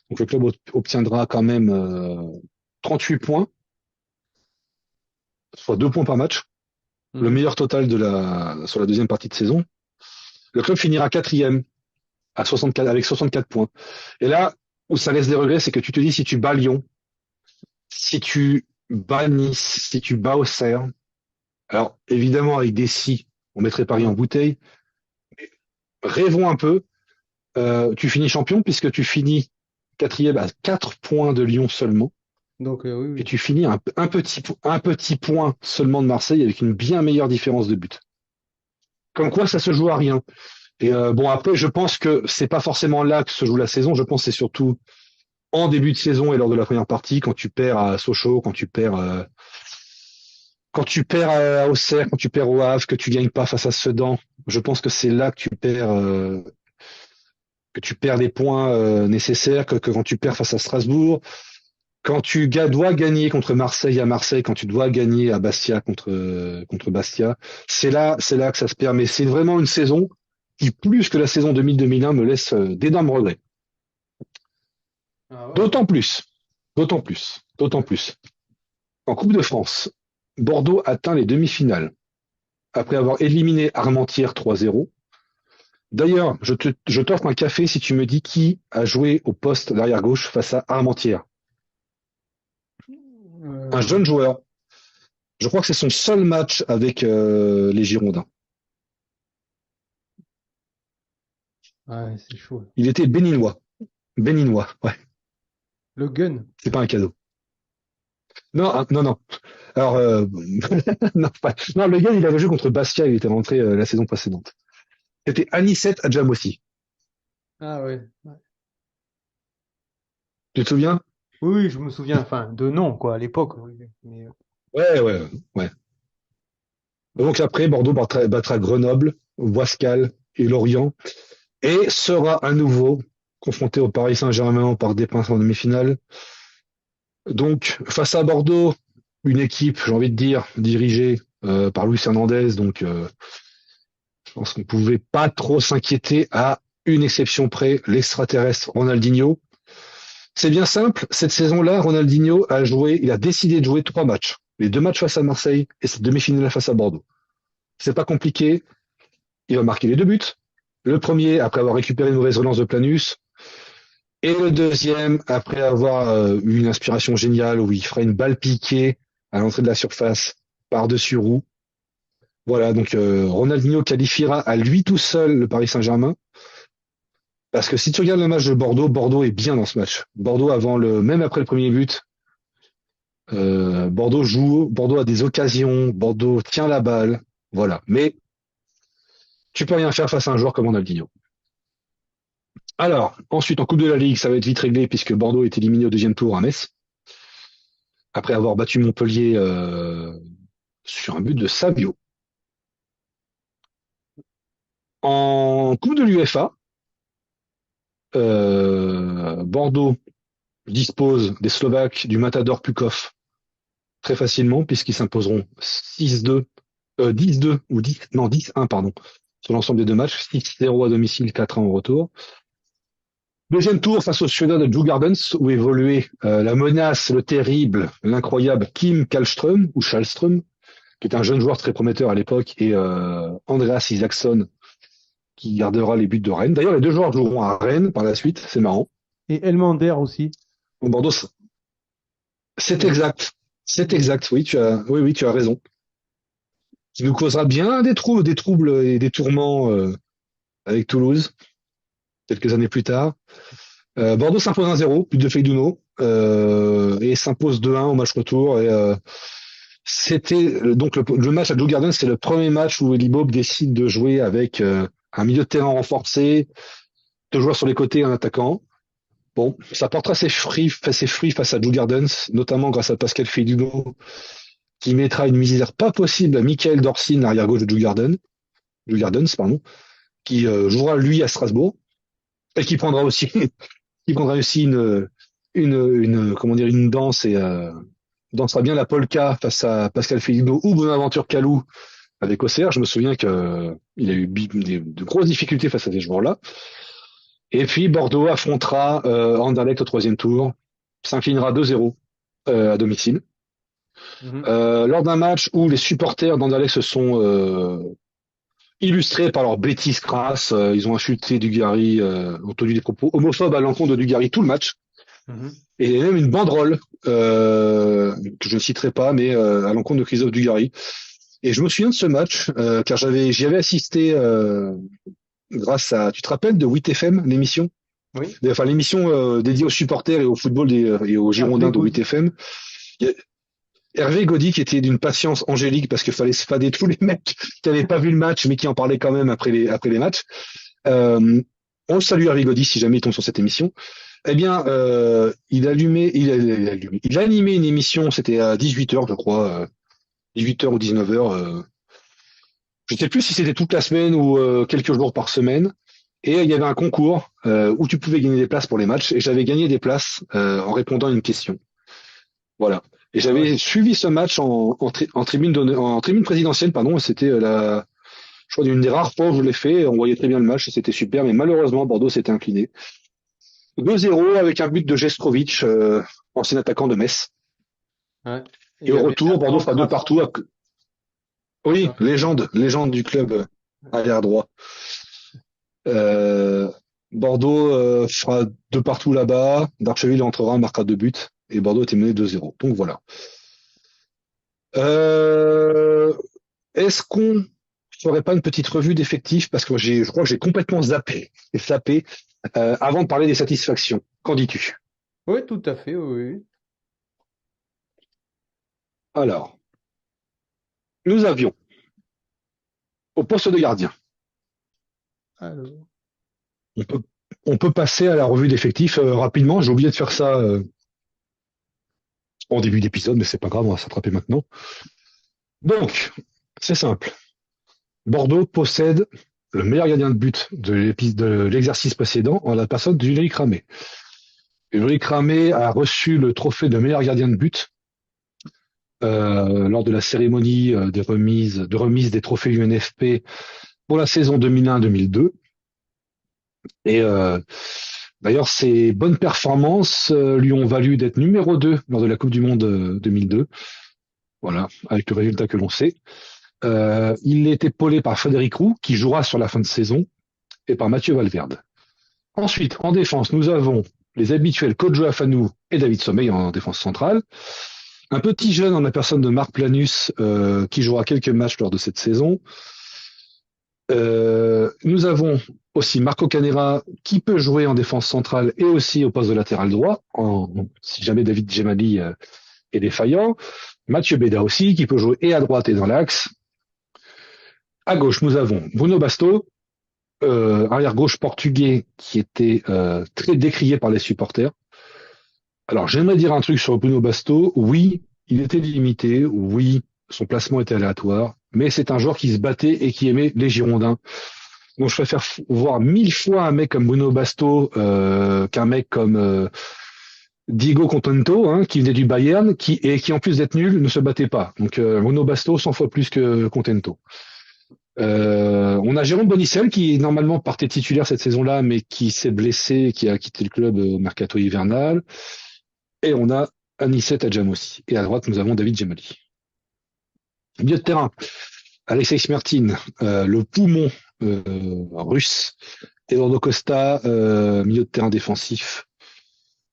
Speaker 2: donc le club obtiendra quand même 38 points, soit 2 points par match, le
Speaker 1: Mhm.
Speaker 2: meilleur total sur la deuxième partie de saison. Le club finira quatrième à 64, avec 64 points. Et là où ça laisse des regrets, c'est que tu te dis si tu bats Lyon, si tu bats Nice, si tu bats Auxerre, alors évidemment avec des si, on mettrait Paris en
Speaker 1: Ouais.
Speaker 2: bouteille. Rêvons un peu, tu finis champion puisque tu finis quatrième à 4 points de Lyon seulement,
Speaker 1: Donc oui,
Speaker 2: et
Speaker 1: oui.
Speaker 2: tu finis un petit point seulement de Marseille avec une bien meilleure différence de but. Comme quoi ça se joue à rien. Et bon après, je pense que c'est pas forcément là que se joue la saison. Je pense que c'est surtout en début de saison et lors de la première partie, quand tu perds à Sochaux, quand tu perds à Auxerre, quand tu perds au Havre, que tu gagnes pas face à Sedan, je pense que c'est là que tu perds des points nécessaires, que quand tu perds face à Strasbourg, quand tu dois gagner contre Marseille à Marseille, quand tu dois gagner à Bastia contre Bastia, c'est là que ça se perd. Mais c'est vraiment une saison qui, plus que la saison 2000-2001, me laisse d'énormes regrets.
Speaker 1: Ah ouais.
Speaker 2: D'autant plus, d'autant plus, d'autant plus. En Coupe de France, Bordeaux atteint les demi-finales après avoir éliminé Armentières 3-0, D'ailleurs, je t'offre un café si tu me dis qui a joué au poste d'arrière gauche face à Armentières. Un
Speaker 1: Euh,
Speaker 2: jeune joueur. Je crois que c'est son seul match avec les Girondins.
Speaker 1: ouais, c'est chaud.
Speaker 2: Il était béninois. Béninois, ouais.
Speaker 1: Le gun.
Speaker 2: C'est pas un cadeau. Non, non, non. Alors, non, non, le gars, il avait joué contre Bastia, il était rentré la saison précédente. C'était Anicet Adjamossi.
Speaker 1: Ah ouais. Ouais.
Speaker 2: Tu te souviens?
Speaker 1: Oui, oui, je me souviens, enfin, de nom, quoi, à l'époque. Oui, mais,
Speaker 2: Ouais, ouais, ouais. Donc après, Bordeaux battra Grenoble, Boiscal et Lorient et sera à nouveau confronté au Paris Saint-Germain au Parc des Princes en demi-finale. Donc, face à Bordeaux, une équipe, j'ai envie de dire, dirigée par Luis Hernandez, donc je pense qu'on pouvait pas trop s'inquiéter à une exception près, l'extraterrestre Ronaldinho. C'est bien simple, cette saison-là, Ronaldinho a joué, il a décidé de jouer 3 matchs. Les 2 matchs face à Marseille et cette demi-finale face à Bordeaux. C'est pas compliqué, il va marquer les 2 buts. Le premier, après avoir récupéré une mauvaise relance de Planus, et le deuxième, après avoir eu une inspiration géniale où il fera une balle piquée à l'entrée de la surface par-dessus roue. Voilà, donc Ronaldinho qualifiera à lui tout seul le Paris Saint-Germain. Parce que si tu regardes le match de Bordeaux, Bordeaux est bien dans ce match. Bordeaux même après le premier but, Bordeaux joue, Bordeaux a des occasions, Bordeaux tient la balle, voilà. Mais tu peux rien faire face à un joueur comme Ronaldinho. Alors, ensuite en Coupe de la Ligue, ça va être vite réglé puisque Bordeaux est éliminé au deuxième tour à Metz après avoir battu Montpellier sur un but de Savio. En Coupe de l'UEFA, Bordeaux dispose des Slovaques du Matador Pukov très facilement puisqu'ils s'imposeront 6-2, 10-2 ou 10, non 10-1 pardon sur l'ensemble des 2 matchs, 6-0 à domicile, 4-1 au retour. Deuxième tour face au Suédois de Djurgårdens où évoluait la menace, le terrible, l'incroyable Kim Kallström ou Schallström, qui est un jeune joueur très prometteur à l'époque, et Andreas Isaksson qui gardera les buts de Rennes. D'ailleurs, les 2 joueurs joueront à Rennes par la suite, c'est marrant.
Speaker 1: et Elmander aussi.
Speaker 2: Au Bordeaux, c'est
Speaker 1: Ouais.
Speaker 2: exact. C'est exact, oui, tu as raison. Qui nous causera bien des troubles et des tourments avec Toulouse, quelques années plus tard. Bordeaux s'impose 1-0, but de Feydouno, et s'impose 2-1 au match retour. Et c'était donc le match à Blue Garden, c'est le premier match où Eli Bob décide de jouer avec un milieu de terrain renforcé, 2 joueurs sur les côtés, un attaquant. Bon, ça portera ses fruits face à Blue Gardens, notamment grâce à Pascal Feydouno, qui mettra une misère pas possible à Michael Dorsin, arrière gauche de Blue Gardens, pardon, qui jouera lui à Strasbourg et qui prendra aussi, qui prendra aussi comment dire, une danse et dansera bien la polka face à Pascal Feydouno ou Bonaventure Calou avec Auxerre. Je me souviens que il a eu de grosses difficultés face à ces joueurs-là. Et puis Bordeaux affrontera Anderlecht au troisième tour, s'inclinera 2-0 à domicile.
Speaker 1: Mhm.
Speaker 2: Lors d'un match où les supporters d'Anderlecht se sont illustrés par leur bêtise crasse, ils ont insulté Dugarry, ont tenu des propos homophobes à l'encontre de Dugarry tout le match,
Speaker 1: Mhm.
Speaker 2: et il y a même une banderole que je ne citerai pas, mais à l'encontre de Christophe Dugarry. Et je me souviens de ce match car j'y avais assisté grâce à, tu te rappelles de 8FM, l'émission,
Speaker 1: Oui.
Speaker 2: enfin l'émission dédiée aux supporters et au football et aux
Speaker 1: Hervé
Speaker 2: Girondins de
Speaker 1: Gaudy.
Speaker 2: 8FM. Hervé Gaudy qui était d'une patience angélique parce qu'il fallait se fader tous les mecs qui n'avaient pas vu le match mais qui en parlaient quand même après les matchs. Euh, on le salue Hervé Gaudy si jamais il tombe sur cette émission. Eh bien, il animait une émission, c'était à 18h je crois, 18h ou 19h. Je ne sais plus si c'était toute la semaine ou quelques jours par semaine. Et il y avait un concours où tu pouvais gagner des places pour les matchs. Et j'avais gagné des places en répondant à une question. Voilà. Et
Speaker 1: Ah ouais.
Speaker 2: j'avais suivi ce match en tribune en tribune présidentielle, pardon. Et c'était je crois, une des rares fois où je l'ai fait. On voyait très bien le match et c'était super. Mais malheureusement, Bordeaux s'était incliné 2-0 avec un but de Gestrovic, ancien attaquant de Metz.
Speaker 1: Ouais. Et
Speaker 2: Et
Speaker 1: il y
Speaker 2: au
Speaker 1: avait
Speaker 2: retour, Bordeaux
Speaker 1: Bertrand
Speaker 2: fera 2 partout.
Speaker 1: Tracy.
Speaker 2: Oui,
Speaker 1: Ouais.
Speaker 2: légende du club arrière droit. Euh, Bordeaux fera deux partout là-bas. Darcheville entrera, marquera deux buts. Et Bordeaux était mené 2-0. Donc voilà. Euh, Est-ce qu'on ferait pas une petite revue d'effectifs? Parce que je crois que j'ai complètement zappé avant de parler des satisfactions. Qu'en dis-tu?
Speaker 1: Oui, tout à fait, oui. Oui.
Speaker 2: Alors, nous avions au poste de gardien.
Speaker 1: Alors,
Speaker 2: On peut, on peut passer à la revue d'effectifs rapidement. J'ai oublié de faire ça en début d'épisode, mais c'est pas grave, on va s'attraper maintenant. Donc, c'est simple. Bordeaux possède le meilleur gardien de but de l'exercice précédent en la personne d'Ulrich Ramé. Ulrich Ramé a reçu le trophée de meilleur gardien de but lors de la cérémonie de remise des trophées UNFP pour la saison 2001-2002. Et d'ailleurs, ses bonnes performances lui ont valu d'être numéro 2 lors de la Coupe du Monde 2002. Voilà, avec le résultat que l'on sait. Il est épaulé par Frédéric Roux, qui jouera sur la fin de saison, et par Mathieu Valverde. Ensuite, en défense, nous avons les habituels Kodjo Afanou et David Sommeil en défense centrale. Un petit jeune en la personne de Marc Planus, qui jouera quelques matchs lors de cette saison. Nous avons aussi Marco Canera, qui peut jouer en défense centrale et aussi au poste de latéral droit, si jamais David Gemali est défaillant. Mathieu Beda aussi, qui peut jouer et à droite et dans l'axe. À gauche, nous avons Bruno Basto, arrière-gauche portugais qui était très décrié par les supporters. Alors, j'aimerais dire un truc sur Bruno Basto. Oui, il était limité. Oui, son placement était aléatoire. Mais c'est un joueur qui se battait et qui aimait les Girondins. Donc, je préfère voir 1000 fois un mec comme Bruno Basto qu'un mec comme Diego Contento, hein, qui venait du Bayern, qui en plus d'être nul, ne se battait pas. Donc, Bruno Basto 100 fois plus que Contento. On a Jérôme Bonicel qui normalement partait titulaire cette saison-là, mais qui s'est blessé et qui a quitté le club au mercato hivernal. Et on a Anicet Adjamossi. Et à droite, nous avons David Gemali. Milieu de terrain, Alexei Smertin, le poumon russe. Eduardo Costa, milieu de terrain défensif.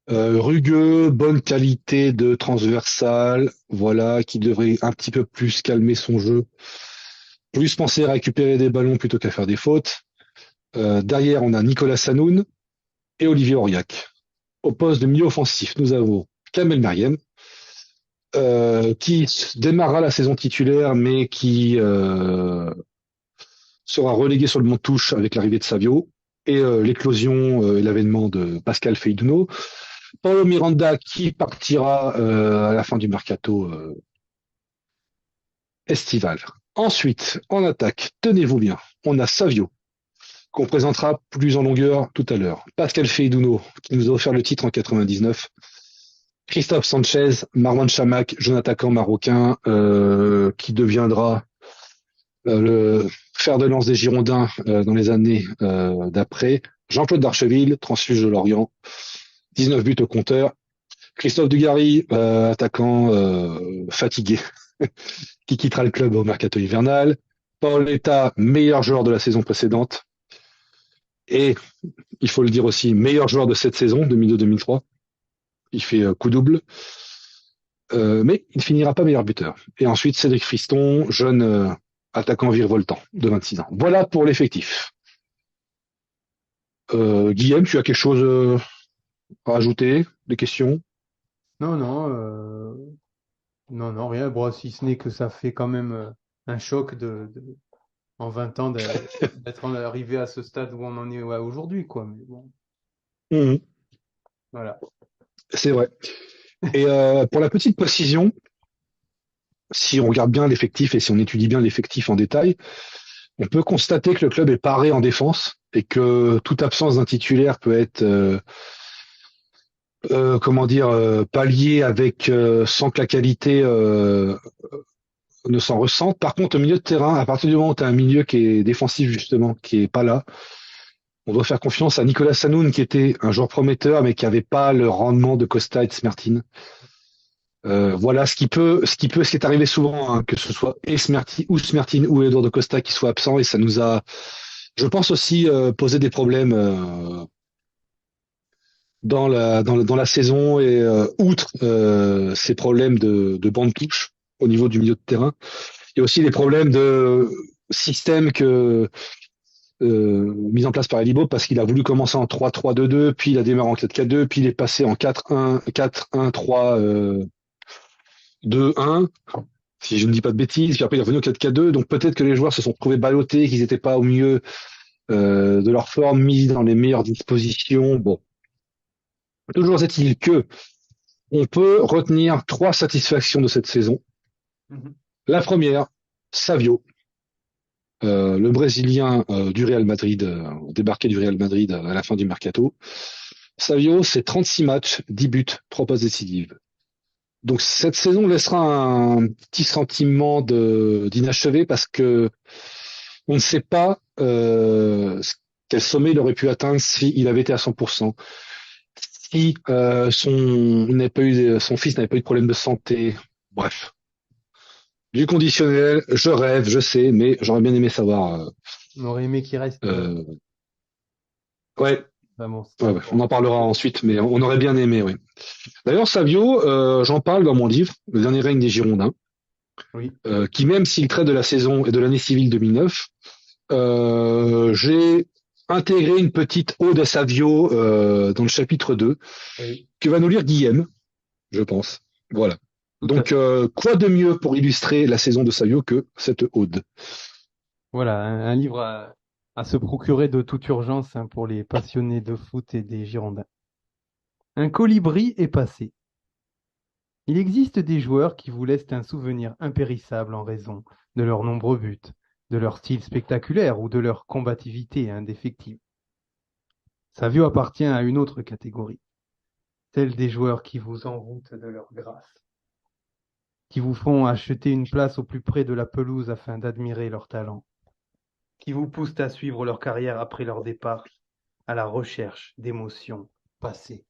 Speaker 2: Rugueux, bonne qualité de transversal, voilà, qui devrait un petit peu plus calmer son jeu. Plus penser à récupérer des ballons plutôt qu'à faire des fautes. Derrière, on a Nicolas Sanoun et Olivier Aurillac. Au poste de milieu offensif, nous avons Kamel Meriem, qui démarrera la saison titulaire, mais qui sera relégué sur le banc de touche avec l'arrivée de Savio et l'éclosion et l'avènement de Pascal Feidouno. Paulo Miranda qui partira à la fin du mercato estival. Ensuite, en attaque, tenez-vous bien, on a Savio, qu'on présentera plus en longueur tout à l'heure. Pascal Feidouno, qui nous a offert le titre en 99. Christophe Sanchez, Marwan Chamakh, jeune attaquant marocain, qui deviendra le fer de lance des Girondins dans les années d'après. Jean-Claude Darcheville, transfuge de Lorient, 19 buts au compteur. Christophe Dugarry, attaquant fatigué, qui quittera le club au mercato hivernal. Paul Letta, meilleur joueur de la saison précédente. Et, il faut le dire aussi, meilleur joueur de cette saison, 2002-2003. Il fait coup double. Mais il ne finira pas meilleur buteur. Et ensuite, Cédric Friston, jeune attaquant virevoltant de 26 ans. Voilà pour l'effectif. Guillaume, tu as quelque chose à rajouter? Des questions?
Speaker 1: non, non, non, non, rien. Bon, si ce n'est que ça fait quand même un choc en 20 ans d'être arrivé à ce stade où on en est ouais, aujourd'hui, quoi. Mais bon,
Speaker 2: Mmh,
Speaker 1: voilà.
Speaker 2: c'est vrai. Et pour la petite précision, si on regarde bien l'effectif et si on étudie bien l'effectif en détail, on peut constater que le club est paré en défense et que toute absence d'un titulaire peut être, comment dire, palliée avec sans que la qualité ne s'en ressente. Par contre, au milieu de terrain, à partir du moment où tu as un milieu qui est défensif justement, qui est pas là, on doit faire confiance à Nicolas Sanoun qui était un joueur prometteur mais qui avait pas le rendement de Costa et de Smertin. Voilà ce qui est arrivé souvent, hein, que ce soit Smertin ou Eduardo Costa qui soit absent et ça nous a Je pense aussi poser des problèmes dans la saison et outre ces problèmes de bande touche au niveau du milieu de terrain, il y a aussi les problèmes de système mis en place par Elibo parce qu'il a voulu commencer en 3-3-2-2, puis il a démarré en 4-4-2, puis il est passé en 4-1, 4-1-3, 2-1, si je ne dis pas de bêtises, puis après il est revenu au 4-4-2, donc peut-être que les joueurs se sont trouvés ballottés, qu'ils n'étaient pas au mieux de leur forme, mis dans les meilleures dispositions. Bon, toujours est-il que on peut retenir trois satisfactions de cette saison.
Speaker 1: Mhm.
Speaker 2: La première, Savio, le Brésilien du Real Madrid, débarqué du Real Madrid à la fin du mercato. Savio, c'est 36 matchs, 10 buts, 3 passes décisives. Donc cette saison laissera un petit sentiment d'inachevé parce que on ne sait pas quel sommet il aurait pu atteindre s'il avait été à 100%. Si son fils n'avait pas eu de problème de santé. Bref, du conditionnel, je rêve, je sais, mais j'aurais bien aimé savoir.
Speaker 1: On aurait aimé qu'il reste.
Speaker 2: Euh, ouais,
Speaker 1: Vraiment,
Speaker 2: ouais, ouais, on en parlera ensuite, mais on aurait bien aimé, oui. D'ailleurs, Savio, j'en parle dans mon livre, Le dernier règne des Girondins,
Speaker 1: oui,
Speaker 2: qui même s'il traite de la saison et de l'année civile 2009, j'ai intégré une petite ode à Savio dans le chapitre 2,
Speaker 1: oui,
Speaker 2: que va nous lire Guillaume, je pense. Voilà.
Speaker 1: tout à
Speaker 2: Donc,
Speaker 1: fait.
Speaker 2: quoi de mieux pour illustrer la saison de Savio que cette ode?
Speaker 1: Voilà, un livre à se procurer de toute urgence hein, pour les passionnés de foot et des Girondins. Un colibri est passé. Il existe des joueurs qui vous laissent un souvenir impérissable en raison de leurs nombreux buts, de leur style spectaculaire ou de leur combativité indéfectible. Savio appartient à une autre catégorie, celle des joueurs qui vous envoûtent de leur grâce, qui vous font acheter une place au plus près de la pelouse afin d'admirer leur talent, qui vous poussent à suivre leur carrière après leur départ à la recherche d'émotions passées.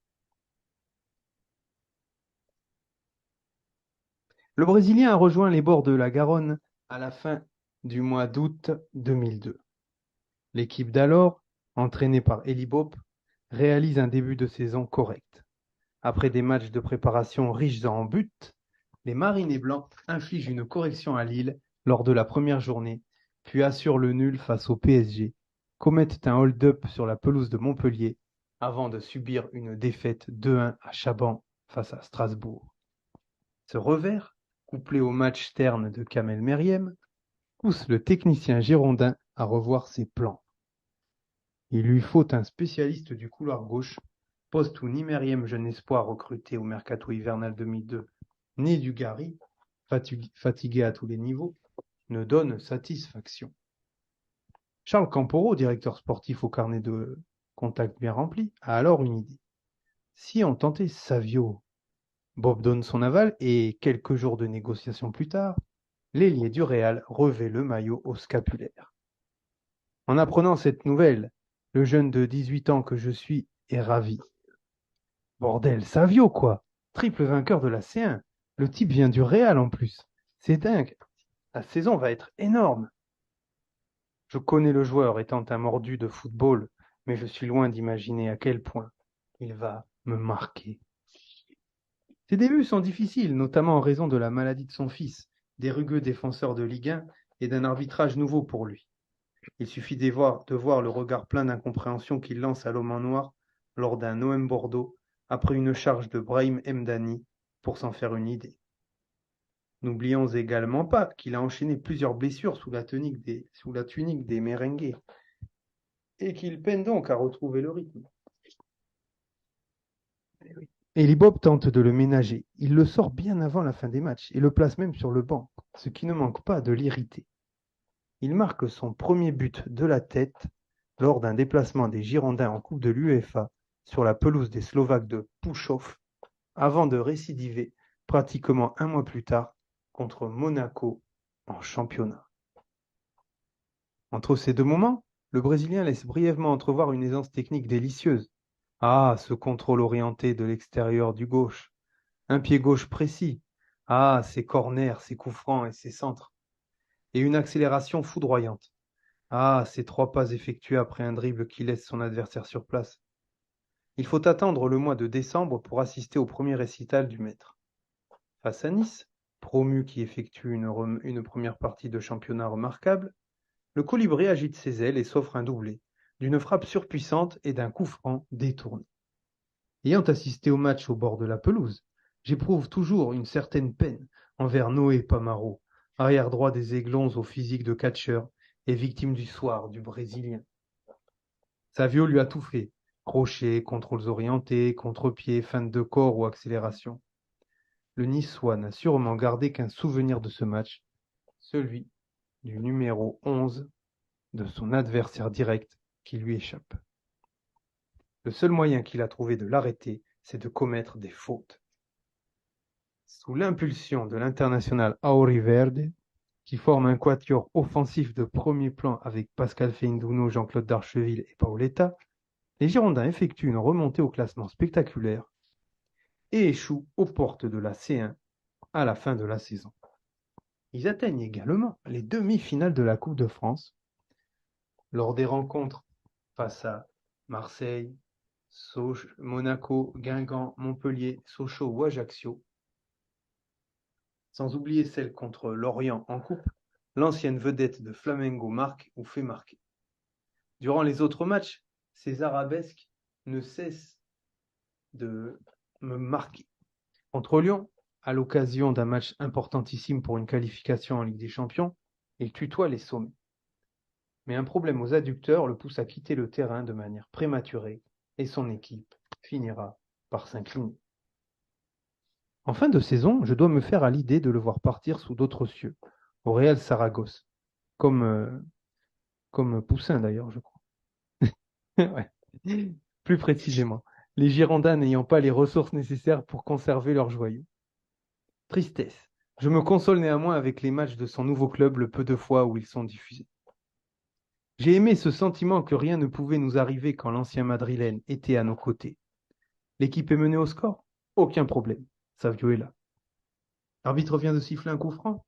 Speaker 1: Le Brésilien a rejoint les bords de la Garonne à la fin du mois d'août 2002. L'équipe d'alors, entraînée par Elie Bopp, réalise un début de saison correct. Après des matchs de préparation riches en buts, les Marinés blancs infligent une correction à Lille lors de la première journée, puis assurent le nul face au PSG, commettent un hold-up sur la pelouse de Montpellier avant de subir une défaite 2-1 à Chaban face à Strasbourg. Ce revers, couplé au match terne de Kamel Meriem, pousse le technicien girondin à revoir ses plans. Il lui faut un spécialiste du couloir gauche, poste où ni Meriem, jeune espoir recruté au mercato hivernal 2002, ni Dugarry, fatigué à tous les niveaux, ne donne satisfaction. Charles Camporo, directeur sportif au carnet de contact bien rempli, a alors une idée. Si on tentait Savio, Bob donne son aval et quelques jours de négociations plus tard, l'ailier du Real revêt le maillot au scapulaire. En apprenant cette nouvelle, le jeune de 18 ans que je suis est ravi. Bordel, Savio quoi! Triple vainqueur de la C1. Le type vient du Real en plus. C'est dingue. La saison va être énorme. Je connais le joueur étant un mordu de football, mais je suis loin d'imaginer à quel point il va me marquer. Ses débuts sont difficiles, notamment en raison de la maladie de son fils, des rugueux défenseurs de Ligue 1 et d'un arbitrage nouveau pour lui. Il suffit de voir le regard plein d'incompréhension qu'il lance à l'homme en noir lors d'un OM Bordeaux après une charge de Brahim Mdani pour s'en faire une idée. N'oublions également pas qu'il a enchaîné plusieurs blessures sous la tunique des merengues et qu'il peine donc à retrouver le rythme. Eli Bob tente de le ménager. Il le sort bien avant la fin des matchs et le place même sur le banc, ce qui ne manque pas de l'irriter. Il marque son premier but de la tête lors d'un déplacement des Girondins en Coupe de l'UEFA sur la pelouse des Slovaques de Pušov, avant de récidiver pratiquement un mois plus tard contre Monaco en championnat. Entre ces deux moments, le Brésilien laisse brièvement entrevoir une aisance technique délicieuse. Ah, ce contrôle orienté de l'extérieur du gauche, un pied gauche précis. Ah, ses corners, ses coups francs et ses centres. Et une accélération foudroyante. Ah, ces 3 pas effectués après un dribble qui laisse son adversaire sur place. Il faut attendre le mois de décembre pour assister au premier récital du maître. Face à Nice, promu qui effectue une première partie de championnat remarquable, le colibri agite ses ailes et s'offre un doublé, d'une frappe surpuissante et d'un coup franc détourné. Ayant assisté au match au bord de la pelouse, j'éprouve toujours une certaine peine envers Noé Pamaro, arrière droit des Aiglons au physique de catcheur et victime du soir du Brésilien. Savio lui a tout fait. Crochet, contrôles orientés, contre-pied, feinte de corps ou accélération. Le Niçois n'a sûrement gardé qu'un souvenir de ce match, celui du numéro 11 de son adversaire direct qui lui échappe. Le seul moyen qu'il a trouvé de l'arrêter, c'est de commettre des fautes. Sous l'impulsion de l'international Auriverde, qui forme un quatuor offensif de premier plan avec Pascal Feindouno, Jean-Claude Darcheville et Paoletta, les Girondins effectuent une remontée au classement spectaculaire et échouent aux portes de la C1 à la fin de la saison. Ils atteignent également les demi-finales de la Coupe de France lors des rencontres face à Marseille, Monaco, Guingamp, Montpellier, Sochaux ou Ajaccio, sans oublier celle contre Lorient en coupe, l'ancienne vedette de Flamengo marque ou fait marquer. Durant les autres matchs, ces arabesques ne cessent de me marquer. Contre Lyon, à l'occasion d'un match importantissime pour une qualification en Ligue des Champions, il tutoie les sommets. Mais un problème aux adducteurs le pousse à quitter le terrain de manière prématurée et son équipe finira par s'incliner. En fin de saison, je dois me faire à l'idée de le voir partir sous d'autres cieux, au Real Saragosse, comme Poussin d'ailleurs, je crois. Ouais. Plus précisément, les Girondins n'ayant pas les ressources nécessaires pour conserver leurs joyaux. Tristesse. Je me console néanmoins avec les matchs de son nouveau club le peu de fois où ils sont diffusés. J'ai aimé ce sentiment que rien ne pouvait nous arriver quand l'ancien madrilène était à nos côtés. L'équipe est menée au score? Aucun problème. Savio est là. L'arbitre vient de siffler un coup franc?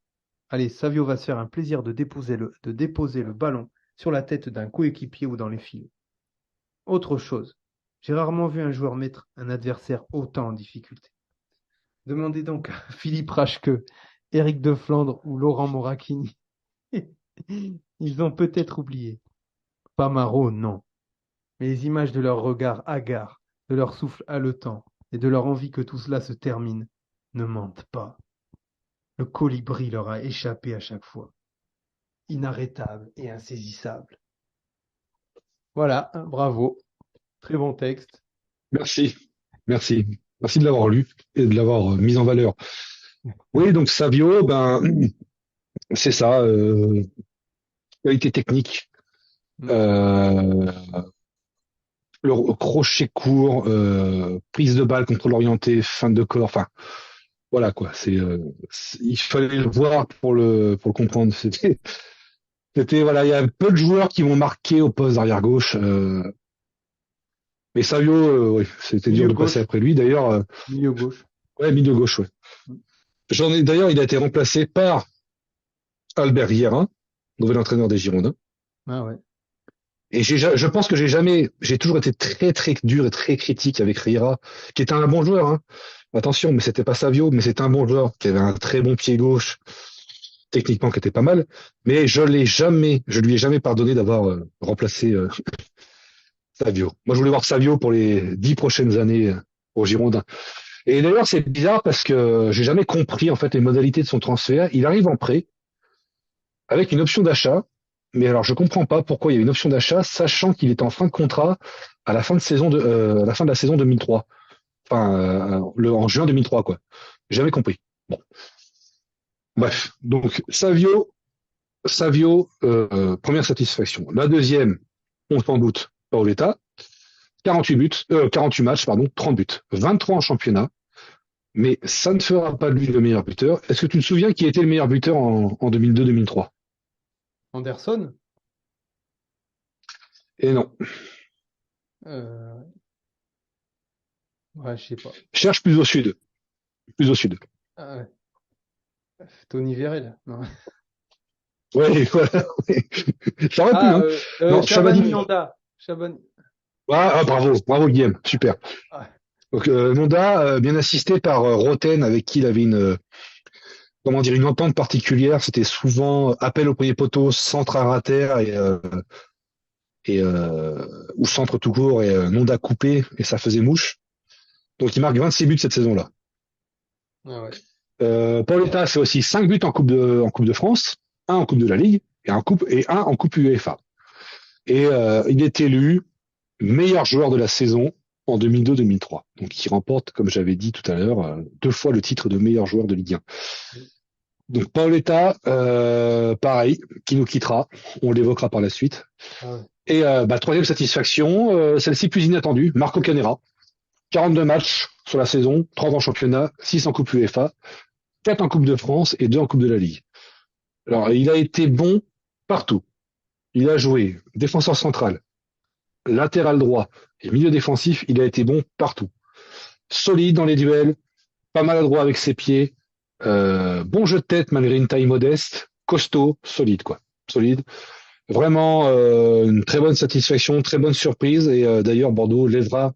Speaker 1: Allez, Savio va se faire un plaisir de déposer le ballon sur la tête d'un coéquipier ou dans les filets. Autre chose, j'ai rarement vu un joueur mettre un adversaire autant en difficulté. Demandez donc à Philippe Rachke, Éric de Flandre ou Laurent Moracchini. Ils ont peut-être oublié. Pas Marot, non. Mais les images de leur regard hagard, de leur souffle haletant et de leur envie que tout cela se termine ne mentent pas. Le colibri leur a échappé à chaque fois, inarrêtable et insaisissable. Voilà, bravo, très bon texte.
Speaker 2: Merci, merci, merci de l'avoir lu et de l'avoir mis en valeur. Oui, donc Savio, ben c'est ça, qualité technique,
Speaker 1: Mm.
Speaker 2: euh, le crochet court, prise de balle, contrôle orienté, fin de corps, enfin voilà quoi. Il fallait le voir pour le comprendre. C'était voilà, il y a peu de joueurs qui vont marquer au poste d'arrière gauche. Mais Savio, oui, c'était dur
Speaker 1: Milieu
Speaker 2: de passer
Speaker 1: gauche,
Speaker 2: après lui. D'ailleurs,
Speaker 1: milieu gauche.
Speaker 2: ouais, milieu gauche, ouais.
Speaker 1: Mm.
Speaker 2: D'ailleurs, il a été remplacé par Albert Guérin, nouvel entraîneur des Girondins.
Speaker 1: Ah ouais.
Speaker 2: Et je pense que j'ai toujours été très très dur et très critique avec Riera, qui était un bon joueur, hein. Attention, mais c'était pas Savio, mais c'était un bon joueur, qui avait un très bon pied gauche, techniquement qui était pas mal. Mais je lui ai jamais pardonné d'avoir remplacé Savio. Moi, je voulais voir Savio pour les 10 prochaines années aux Girondins. Et d'ailleurs, c'est bizarre parce que j'ai jamais compris en fait les modalités de son transfert. Il arrive en prêt avec une option d'achat. Mais alors, je comprends pas pourquoi il y a une option d'achat, sachant qu'il est en fin de contrat à la fin à la fin de la saison 2003. Enfin, en juin 2003, quoi. J'ai jamais compris. Bon,
Speaker 1: Ouais.
Speaker 2: bref. Donc, Savio, première satisfaction. La deuxième, on s'en doute, Paoletta, 48 buts, 48 matchs, pardon, 30 buts, 23 en championnat. Mais ça ne fera pas de lui le meilleur buteur. Est-ce que tu te souviens qui était le meilleur buteur en 2002-2003?
Speaker 1: Anderson?
Speaker 2: Et non.
Speaker 1: Euh, ouais, je sais pas.
Speaker 2: Cherche plus au sud. Plus au sud.
Speaker 1: Ah ouais. Tony Vérel. Non.
Speaker 2: Ouais, voilà. Ça aurait pu,
Speaker 1: Ah,
Speaker 2: hein. Non,
Speaker 1: Shabani
Speaker 2: Shabani.
Speaker 1: Nanda. Shabani.
Speaker 2: Bravo, bravo Guillaume, super.
Speaker 1: Ah,
Speaker 2: Donc Nonda, bien assisté par Roten, avec qui il avait comment dire, une entente particulière. C'était souvent appel au premier poteau, centre à terre ou centre tout court et Nonda coupé et ça faisait mouche. Donc il marque 26 buts cette saison-là.
Speaker 1: ah ouais.
Speaker 2: Paoletta fait aussi 5 buts en Coupe de France, un en Coupe de la Ligue et un en Coupe UEFA. Et il est élu meilleur joueur de la saison en 2002-2003. Donc il remporte, comme j'avais dit tout à l'heure, 2 fois le titre de meilleur joueur de Ligue 1. Donc Paoletta, pareil, qui nous quittera. On l'évoquera par la suite.
Speaker 1: Ah ouais.
Speaker 2: Et troisième satisfaction, celle-ci plus inattendue, Marco Canera. 42 matchs sur la saison, 30 en championnat, 6 en Coupe UEFA, 4 en Coupe de France et 2 en Coupe de la Ligue. Alors, il a été bon partout. Il a joué défenseur central, latéral droit et milieu défensif. Il a été bon partout. Solide dans les duels, pas maladroit avec ses pieds, bon jeu de tête malgré une taille modeste, costaud, solide quoi. Solide. Vraiment une très bonne satisfaction, très bonne surprise. Et d'ailleurs, Bordeaux lèvera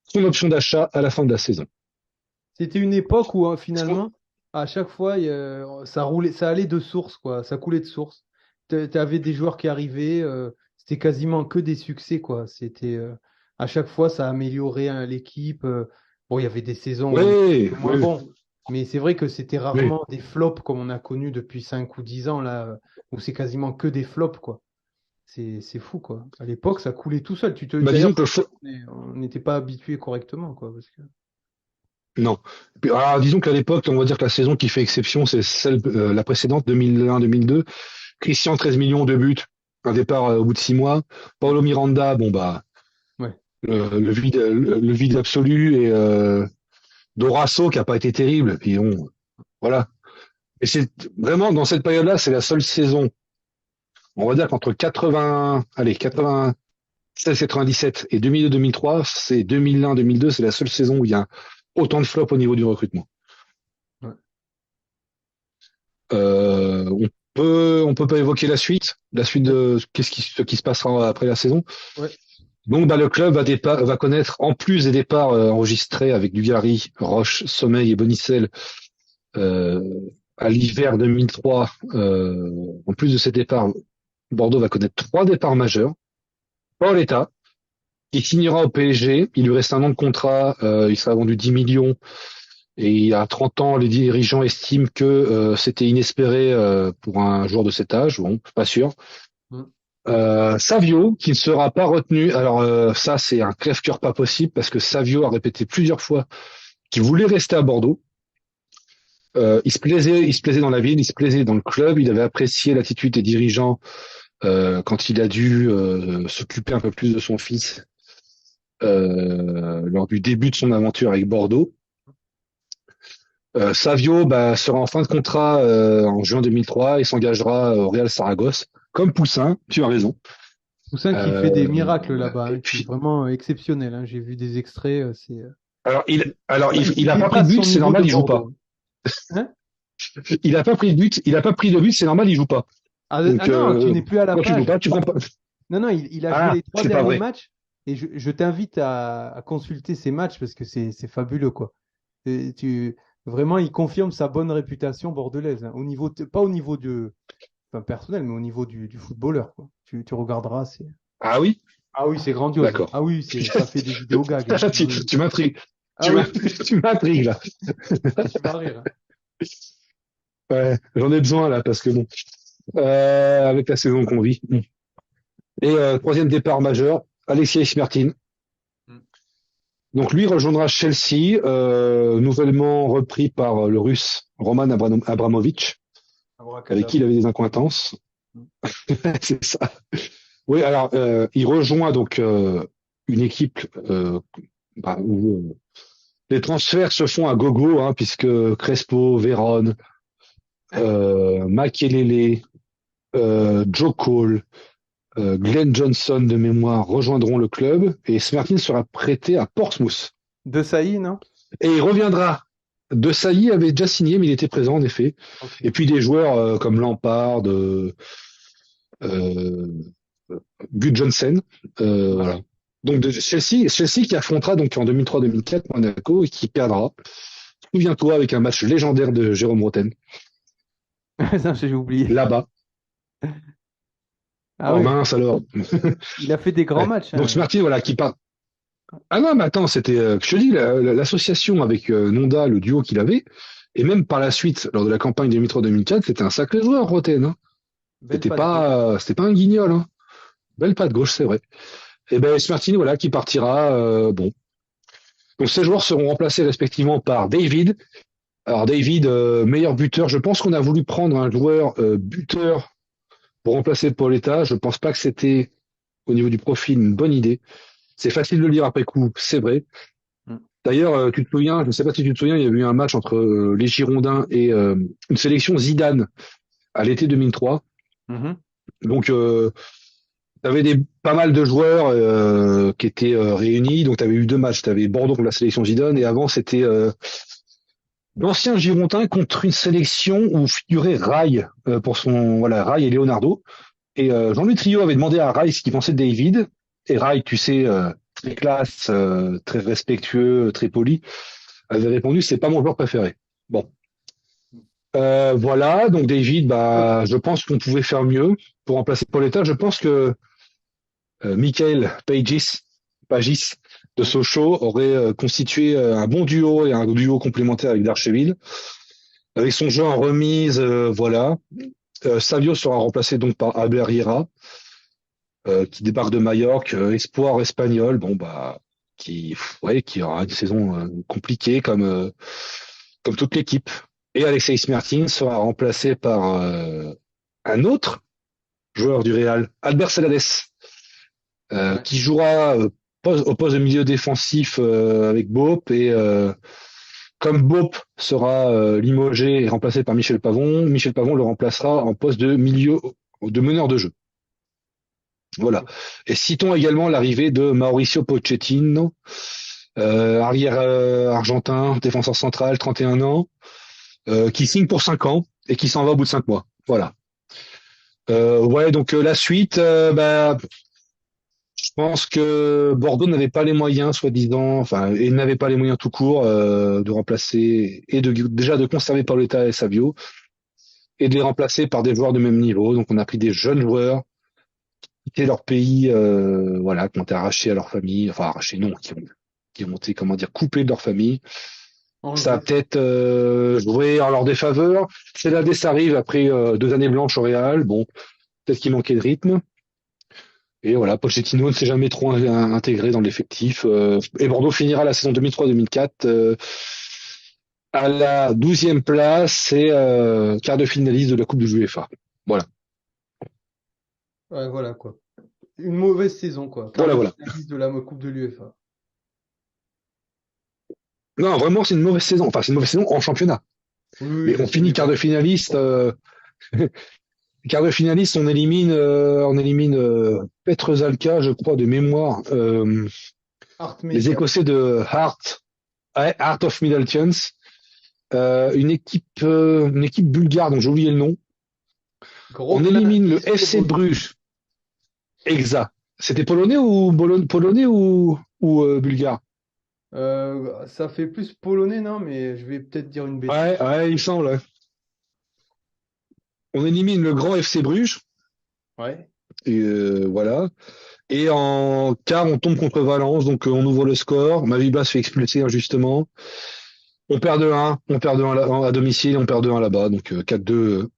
Speaker 2: son option d'achat à la fin de la saison.
Speaker 1: C'était une époque où finalement, à chaque fois, ça roulait, ça allait de source, quoi. Ça coulait de source. T'avais des joueurs qui arrivaient, c'était quasiment que des succès, quoi. C'était à chaque fois, ça améliorait hein, l'équipe. Bon, il y avait des saisons où on était un
Speaker 2: Oui,
Speaker 1: peu moins
Speaker 2: oui,
Speaker 1: bon, mais c'est vrai que c'était
Speaker 2: oui.
Speaker 1: rarement des flops comme on a connu depuis 5 ou 10 ans, là, où c'est quasiment que des flops, quoi. C'est fou, quoi. À l'époque, ça coulait tout seul.
Speaker 2: Disons
Speaker 1: D'ailleurs,
Speaker 2: que
Speaker 1: on n'était pas habitué correctement, quoi. Parce que...
Speaker 2: non. Alors, disons qu'à l'époque, on va dire que la saison qui fait exception, c'est celle la précédente, 2001-2002. Christian, 13 millions de buts, un départ au bout de 6 mois. Paulo Miranda, bon bah
Speaker 1: Ouais.
Speaker 2: le vide absolu et Dorasso qui a pas été terrible. Et puis voilà. Et c'est vraiment dans cette période-là, c'est la seule saison. On va dire qu'entre 96, 97 et 2002-2003, c'est 2001-2002, c'est la seule saison où il y a autant de flops au niveau du recrutement.
Speaker 1: Ouais.
Speaker 2: On peut pas évoquer la suite de ce qui se passera après la saison.
Speaker 1: Ouais.
Speaker 2: Donc, le club va connaître, en plus des départs enregistrés avec Dugarry, Roche, Sommeil et Bonicel euh, à l'hiver 2003, en plus de ces départs, Bordeaux va connaître 3 départs majeurs. Paoletta, qui signera au PSG, il lui reste un an de contrat, il sera vendu 10 millions, et il y a 30 ans, les dirigeants estiment que c'était inespéré pour un joueur de cet âge. Bon, pas sûr.
Speaker 1: Mm.
Speaker 2: Savio, qui ne sera pas retenu. Alors ça, c'est un crève-cœur pas possible parce que Savio a répété plusieurs fois qu'il voulait rester à Bordeaux. Il se plaisait dans la ville, il se plaisait dans le club. Il avait apprécié l'attitude des dirigeants quand il a dû s'occuper un peu plus de son fils lors du début de son aventure avec Bordeaux. Savio sera en fin de contrat en juin 2003 et s'engagera au Real Saragosse. Comme Poussin, tu as raison.
Speaker 1: Poussin qui fait des
Speaker 2: Euh,
Speaker 1: miracles là-bas,
Speaker 2: et
Speaker 1: hein, qui est
Speaker 2: puis,
Speaker 1: vraiment exceptionnel. Hein. J'ai vu des extraits.
Speaker 2: il a pas pris de
Speaker 1: Dépasse
Speaker 2: but,
Speaker 1: son
Speaker 2: c'est
Speaker 1: niveau de
Speaker 2: normal, il joue pas.
Speaker 1: Bordeaux. Hein.
Speaker 2: Il a pas pris de but, il a pas pris de but, c'est normal, il joue pas.
Speaker 1: Ah
Speaker 2: Donc
Speaker 1: non, tu n'es plus à la
Speaker 2: quand tu joues
Speaker 1: page.
Speaker 2: pas, tu prends pas.
Speaker 1: Non, non, il a joué
Speaker 2: Ah,
Speaker 1: les trois
Speaker 2: c'est pas
Speaker 1: derniers
Speaker 2: vrai.
Speaker 1: matchs et je t'invite à consulter ces matchs parce que c'est fabuleux, quoi. Vraiment, il confirme sa bonne réputation bordelaise, hein, pas au niveau enfin, personnel, mais au niveau du footballeur, quoi. Tu regarderas, c'est.
Speaker 2: Ah oui,
Speaker 1: Ah oui, c'est grandiose.
Speaker 2: d'accord.
Speaker 1: Ah oui, ça fait des vidéos gags. Hein. Ah oui.
Speaker 2: Tu m'intrigues.
Speaker 1: Ah oui,
Speaker 2: Tu m'intrigues là.
Speaker 1: tu vas rire. Hein.
Speaker 2: Ouais, j'en ai besoin là parce que bon, avec la saison qu'on vit. Et troisième départ majeur, Alexis Mertin.
Speaker 1: Mm.
Speaker 2: Donc lui rejoindra Chelsea, nouvellement repris par le Russe Roman Abramovich, avec qui il
Speaker 1: Abracadabra.
Speaker 2: avait des accointances.
Speaker 1: Mm.
Speaker 2: C'est ça. Oui, alors il rejoint donc une équipe où les transferts se font à gogo, hein, puisque Crespo, Vérone, Makelele, Joe Cole, Glenn Johnson de mémoire rejoindront le club et Smertin sera prêté à Portsmouth.
Speaker 1: De Sailly, non?
Speaker 2: Et il reviendra. De Sailly avait déjà signé, mais il était présent en effet.
Speaker 1: Ok.
Speaker 2: Et puis des joueurs comme Lampard, euh, Gus Johnson,
Speaker 1: Ouais.
Speaker 2: voilà. Donc de Chelsea qui affrontera donc en 2003-2004 Monaco et qui perdra. Souviens-toi avec un match légendaire de Jérôme Roten
Speaker 1: Ça, j'ai oublié.
Speaker 2: là-bas.
Speaker 1: Ah
Speaker 2: Oh
Speaker 1: oui,
Speaker 2: mince alors.
Speaker 1: il a fait des grands
Speaker 2: Ouais.
Speaker 1: matchs,
Speaker 2: Donc
Speaker 1: hein.
Speaker 2: Smarty voilà qui part. Ah non mais attends c'était je te dis l'association avec Nonda le duo qu'il avait et même par la suite lors de la campagne 2003-2004 c'était un sacré joueur Roten. Hein.
Speaker 1: Belle patte gauche.
Speaker 2: C'était pas un guignol. Hein. Belle patte gauche c'est vrai. Et ben Smartine voilà qui partira bon. Donc ces joueurs seront remplacés respectivement par David. Alors David meilleur buteur. Je pense qu'on a voulu prendre un joueur buteur pour remplacer Pauletta. Je pense pas que c'était au niveau du profil une bonne idée. C'est facile de le lire après coup, c'est vrai.
Speaker 1: Mm.
Speaker 2: D'ailleurs, tu te souviens, je ne sais pas si tu te souviens, il y a eu un match entre les Girondins et une sélection Zidane à l'été 2003.
Speaker 1: Mhm.
Speaker 2: Donc, tu avais pas mal de joueurs qui étaient réunis. Donc, tu avais eu deux matchs. Tu avais Bordeaux contre la sélection Zidane et avant, c'était l'ancien Girondin contre une sélection où figurait Rai pour son voilà Rai et Leonardo. Et Jean-Louis Trio avait demandé à Rai ce qu'il pensait de David. Et Rai, tu sais, très classe, très respectueux, très poli, avait répondu c'est pas mon joueur préféré. Bon, voilà. Donc David,
Speaker 1: Ouais.
Speaker 2: bah, je pense qu'on pouvait faire mieux pour remplacer Pauletta. Je pense que Michael Pagis de
Speaker 1: Ouais.
Speaker 2: Sochaux aurait constitué un bon duo et un duo complémentaire avec Darcheville. Avec son jeu en remise, voilà. Savio sera remplacé donc par Albert Hira, qui débarque de Majorque, espoir espagnol, bon bah qui aura une saison compliquée comme toute l'équipe. Et Alexis Mertin sera remplacé par un autre joueur du Real, Albert Celades,
Speaker 1: Ouais.
Speaker 2: qui jouera au poste de milieu défensif avec Bope et comme Bope sera limogé et remplacé par Michel Pavon le remplacera en poste de milieu de meneur de jeu. Voilà.
Speaker 1: Ok.
Speaker 2: Et citons également l'arrivée de Mauricio Pochettino, arrière argentin, défenseur central, 31 ans, qui signe pour 5 ans et qui s'en va au bout de 5 mois. Voilà. Ouais, donc la suite, bah, je pense que Bordeaux n'avait pas les moyens, soi-disant, enfin, et n'avait pas les moyens tout court de remplacer et déjà de conserver Paoletta et Savio et de les remplacer par des joueurs de même niveau. Donc on a pris des jeunes joueurs quitté leur pays, voilà, qui ont été arrachés à leur famille, enfin arrachés non, qui ont été, comment dire, coupés de leur famille. Ça a
Speaker 1: Enlevé.
Speaker 2: peut-être joué en leur défaveur. Célades arrive après 2 années blanches au Real. Bon, peut-être qu'il manquait de rythme. Et voilà, Pochettino ne s'est jamais trop intégré dans l'effectif. Et Bordeaux finira la saison 2003-2004 à la 12e place et quart de finaliste de la Coupe de l'UEFA. Voilà,
Speaker 1: Ouais, voilà quoi. Une mauvaise saison, quoi. Quart
Speaker 2: voilà,
Speaker 1: de
Speaker 2: voilà.
Speaker 1: finaliste de la Coupe de l'UEFA.
Speaker 2: Non, vraiment, c'est une mauvaise saison. Enfin, c'est une mauvaise saison en championnat.
Speaker 1: Oui, oui,
Speaker 2: Mais
Speaker 1: je
Speaker 2: on
Speaker 1: sais,
Speaker 2: finit
Speaker 1: mais
Speaker 2: quart
Speaker 1: bon.
Speaker 2: de finaliste. Quart de finaliste, on élimine Petrezalka, je crois, de mémoire. Les
Speaker 1: Artmaker.
Speaker 2: Écossais de Heart, ouais, Heart of Middleton. Une équipe bulgare dont j'ai oublié le nom. On
Speaker 1: Grobna
Speaker 2: élimine le FC
Speaker 1: Islovo.
Speaker 2: Bruges. Exact. C'était polonais ou polonais ou bulgare?
Speaker 1: Ça fait plus polonais, non, mais je vais peut-être dire une bêtise.
Speaker 2: Ouais, ouais, il me semble. Ouais. On élimine le grand FC Bruges.
Speaker 1: Ouais.
Speaker 2: Et voilà. Et en quart, on tombe contre Valence, donc on ouvre le score. Mavibla se fait expulser injustement. On perd 2-1, on perd 2-1 à domicile, on perd 2-1 là-bas, donc 4-2,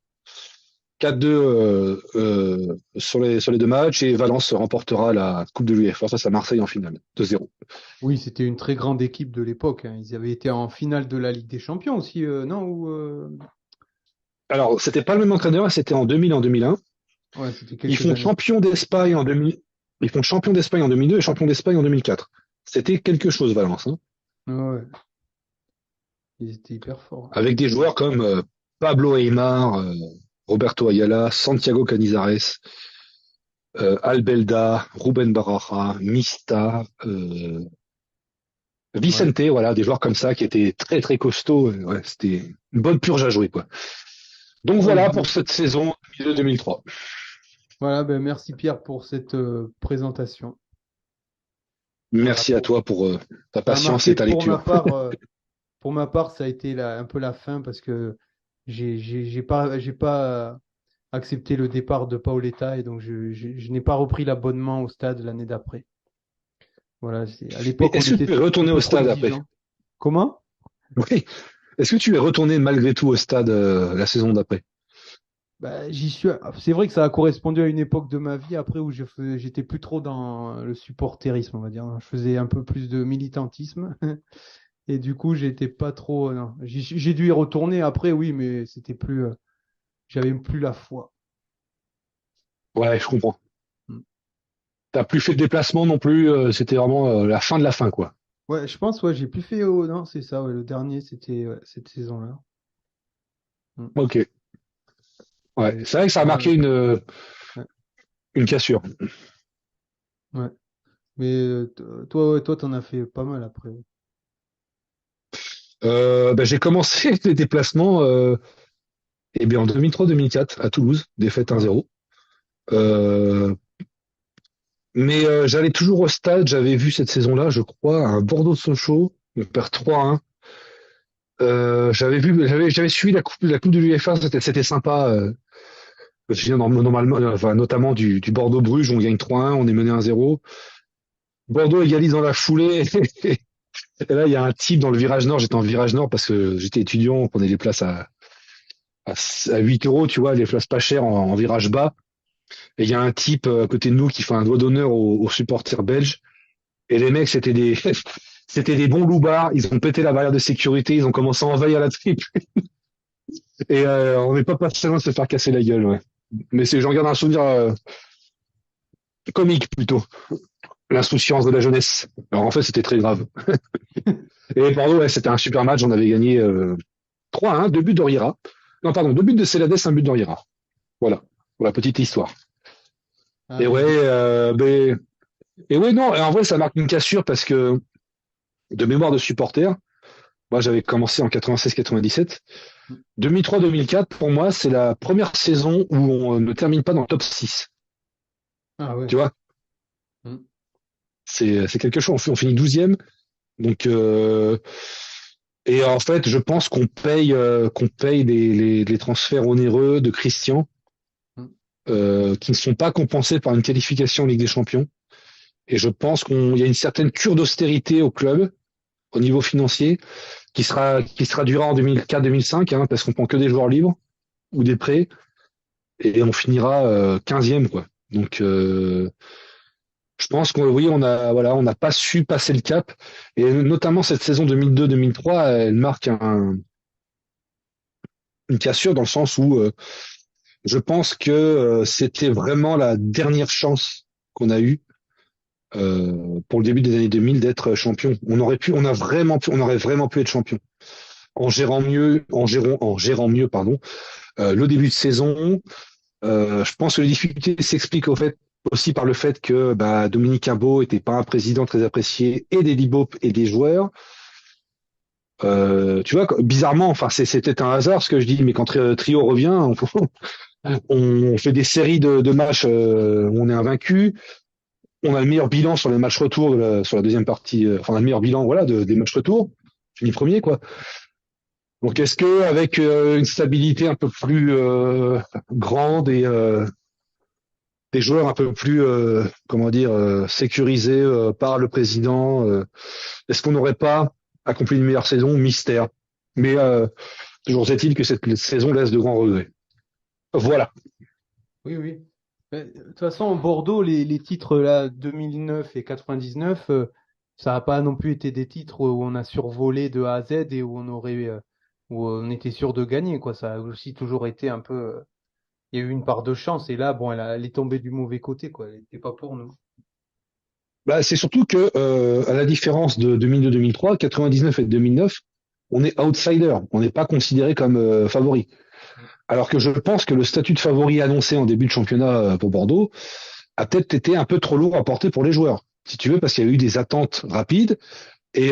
Speaker 2: 4-2 sur les deux matchs et Valence remportera la Coupe de l'UEFA face à Marseille en finale, 2-0.
Speaker 1: Oui, c'était une très grande équipe de l'époque, hein. Ils avaient été en finale de la Ligue des Champions aussi, non?
Speaker 2: Alors, c'était pas le même entraîneur, c'était en 2000 et en 2001.
Speaker 1: Ouais, c'était
Speaker 2: Ils
Speaker 1: quelques
Speaker 2: font
Speaker 1: années.
Speaker 2: champion d'Espagne en 2000, ils font champion d'Espagne en 2002 et champion d'Espagne en 2004. C'était quelque chose Valence, hein,
Speaker 1: Ouais, ouais. Ils étaient hyper forts.
Speaker 2: avec des joueurs comme Pablo Aimar, Roberto Ayala, Santiago Canizares, Albelda, Ruben Baraja, Mista,
Speaker 1: Ouais.
Speaker 2: Vicente, voilà, des joueurs comme ça qui étaient très très costauds. Ouais, c'était une bonne purge à jouer, quoi. Donc
Speaker 1: Ouais,
Speaker 2: voilà pour cette saison 2002-2003.
Speaker 1: voilà, ben merci Pierre pour cette présentation. Voilà,
Speaker 2: Merci à toi pour ta
Speaker 1: ça a
Speaker 2: patience
Speaker 1: marqué
Speaker 2: et ta lecture.
Speaker 1: pour ma part, ça a été un peu la fin parce que j'ai pas accepté le départ de Paoletta et donc je n'ai pas repris l'abonnement au stade l'année d'après. Voilà, à
Speaker 2: Mais
Speaker 1: l'époque, on
Speaker 2: est-ce que
Speaker 1: était
Speaker 2: tu es
Speaker 1: un
Speaker 2: retourné
Speaker 1: peu
Speaker 2: au
Speaker 1: trop
Speaker 2: stade après?
Speaker 1: exigeants. Comment?
Speaker 2: Oui. Est-ce que tu es retourné malgré tout au stade la saison d'après?
Speaker 1: Bah, j'y suis. C'est vrai que ça a correspondu à une époque de ma vie après où j'étais plus trop dans le supporterisme, on va dire. Je faisais un peu plus de militantisme et du coup, j'étais pas trop. Non, j'ai dû y retourner après, oui, mais c'était plus. J'avais plus la foi.
Speaker 2: Ouais, je comprends.
Speaker 1: Mm.
Speaker 2: T'as plus fait de déplacement non plus. C'était vraiment la fin de la fin, quoi.
Speaker 1: Ouais, je pense, ouais, j'ai plus fait. Non, c'est ça, ouais, le dernier, c'était ouais, cette saison-là. Mm.
Speaker 2: Ok. Ouais, c'est vrai que ça a
Speaker 1: Voilà.
Speaker 2: marqué
Speaker 1: Ouais,
Speaker 2: une cassure.
Speaker 1: ouais. Mais toi, ouais, toi, t'en as fait pas mal après.
Speaker 2: Bah, j'ai commencé les déplacements eh bien, en 2003-2004 à Toulouse, défaite
Speaker 1: Ah,
Speaker 2: 1-0. Euh, mais j'allais toujours au stade. J'avais vu cette saison-là, je crois, un Bordeaux-Sochaux. On perd 3-1. J'avais suivi la coupe de l'UEFA. C'était sympa. Je me souviens normalement, enfin, notamment du Bordeaux-Bruges. On gagne 3-1, on est mené 1-0. Bordeaux égalise dans la foulée. Et là, il y a un type dans le virage nord. J'étais en virage nord parce que j'étais étudiant. On prenait les places à 8 euros, tu vois, les places pas chères en virage bas. Et il y a un type à côté de nous qui fait un doigt d'honneur aux supporters belges. Et les mecs, c'était des bons loupards. Ils ont pété la barrière de sécurité. Ils ont commencé à envahir la triple. Et on n'est pas passé loin de se faire casser la gueule, ouais. Mais j'en garde un souvenir comique plutôt. L'insouciance de la jeunesse. Alors en fait, c'était très grave. Et Bordeaux, ouais, c'était un super match. On avait gagné 3-1, 2 buts d'Orira. Non, pardon, 2 buts de Celades, un but d'Orira. Voilà, pour la petite histoire.
Speaker 1: ah
Speaker 2: Et ouais,
Speaker 1: oui,
Speaker 2: et ouais, non, et en vrai, ça marque une cassure parce que de mémoire de supporter, moi j'avais commencé en 96-97. 2003-2004, pour moi, c'est la première saison où on ne termine pas dans le top 6.
Speaker 1: ah ouais.
Speaker 2: Tu vois,
Speaker 1: Mm.
Speaker 2: c'est quelque chose. On finit 12e. Donc, et en fait, je pense qu'on paye les transferts onéreux de Christian
Speaker 1: Mm.
Speaker 2: qui ne sont pas compensés par une qualification en Ligue des Champions. Et je pense qu'il y a une certaine cure d'austérité au club, au niveau financier, qui se traduira en 2004-2005, hein, parce qu'on prend que des joueurs libres ou des prêts, et on finira 15e, quoi. Donc, je pense qu'on oui, on n'a pas su passer le cap, et notamment cette saison 2002-2003, elle marque une cassure dans le sens où je pense que c'était vraiment la dernière chance qu'on a eue pour le début des années 2000 d'être champion. On aurait vraiment pu être champion en gérant mieux, pardon, le début de saison. Je pense que les difficultés s'expliquent aussi par le fait que bah, Dominique Imbeau était pas un président très apprécié et des Libop et des joueurs. Tu vois, bizarrement, enfin c'était un hasard ce que je dis, mais quand Trio revient, on fait des séries de matchs où on est invaincu. On a le meilleur bilan sur les matchs retour sur la deuxième partie, enfin le meilleur bilan voilà des matchs retour. Fini premier quoi. Donc est-ce que avec une stabilité un peu plus grande et des joueurs un peu plus comment dire sécurisés par le président, est-ce qu'on n'aurait pas accompli une meilleure saison? Mystère. Mais toujours est-il que cette saison laisse de grands regrets. Voilà.
Speaker 1: Oui, oui. De toute façon, Bordeaux, les titres là, 2009 et 99, ça n'a pas non plus été des titres où on a survolé de A à Z et où on était sûr de gagner, quoi. Ça a aussi toujours été un peu, il y a eu une part de chance et là, bon, elle est tombée du mauvais côté, quoi. Elle n'était pas pour nous.
Speaker 2: Bah, c'est surtout que à la différence de 2002-2003, 99 et 2009, on est outsider. On n'est pas considéré comme favori. Alors que je pense que le statut de favori annoncé en début de championnat pour Bordeaux a peut-être été un peu trop lourd à porter pour les joueurs. Si tu veux, parce qu'il y a eu des attentes rapides. Et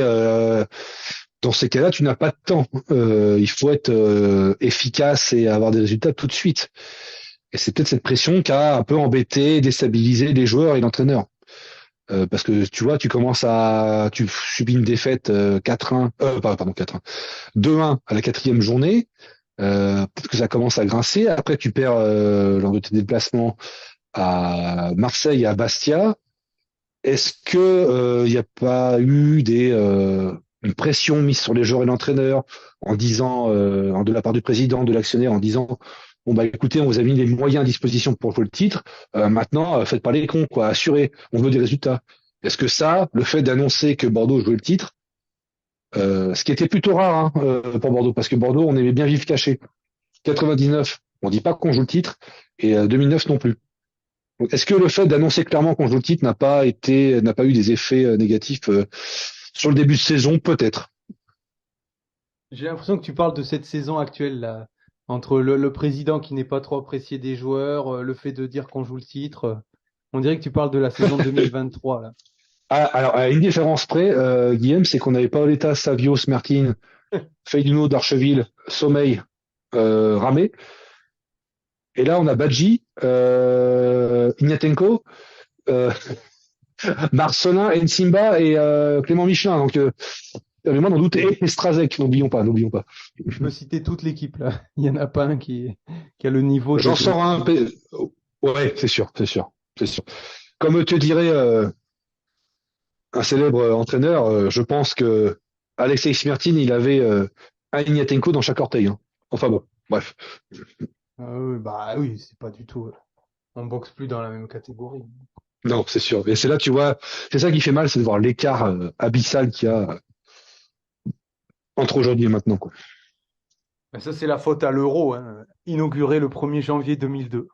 Speaker 2: dans ces cas-là, tu n'as pas de temps. Il faut être efficace et avoir des résultats tout de suite. Et c'est peut-être cette pression qui a un peu embêté, déstabilisé les joueurs et l'entraîneur. Parce que tu vois, tu subis une défaite 4-1, pardon 4-1, 2-1 à la quatrième journée. Peut-être que ça commence à grincer. Après, tu perds lors de tes déplacements à Marseille et à Bastia. Est-ce que il n'y a pas eu une pression mise sur les joueurs et l'entraîneur en disant, de la part du président, de l'actionnaire, en disant, bon bah écoutez, on vous a mis les moyens à disposition pour jouer le titre. Maintenant, faites pas les cons, quoi. Assurez, on veut des résultats. Est-ce que ça, le fait d'annoncer que Bordeaux jouait le titre, ce qui était plutôt rare pour Bordeaux, parce que Bordeaux, on aimait bien vivre caché. 99, on dit pas qu'on joue le titre, et 2009 non plus. Donc, est-ce que le fait d'annoncer clairement qu'on joue le titre n'a pas eu des effets négatifs sur le début de saison, peut-être?
Speaker 1: J'ai l'impression que tu parles de cette saison actuelle là, entre le président qui n'est pas trop apprécié des joueurs, le fait de dire qu'on joue le titre. On dirait que tu parles de la saison 2023 là.
Speaker 2: Ah, alors, à une différence près, Guillaume, c'est qu'on n'avait pas Paoletta, Savio, Smertin, Feiduno, Darcheville, Sommeil, Ramé. Et là, on a Badji, Ignatenko, euh, Marcelin, Nsimba et Clément Michelin. Donc, mais moi, d'en doute, et Strazek, n'oublions pas, n'oublions pas.
Speaker 1: Tu peux citer toute l'équipe là. Il y en a pas un qui a le niveau
Speaker 2: J'en
Speaker 1: de...
Speaker 2: sors un. Ouais, c'est sûr, c'est sûr, c'est sûr. Comme te dirait un célèbre entraîneur, je pense que Alexei Smirtin, il avait un Ignatenko dans chaque orteil, hein. Enfin bon, bref.
Speaker 1: Bah oui, c'est pas du tout. On boxe plus dans la même catégorie.
Speaker 2: Non, c'est sûr. Et c'est là, tu vois, c'est ça qui fait mal, c'est de voir l'écart abyssal qu'il y a entre aujourd'hui et maintenant, quoi.
Speaker 1: Mais ça, c'est la faute à l'euro, hein, inauguré le 1er janvier 2002.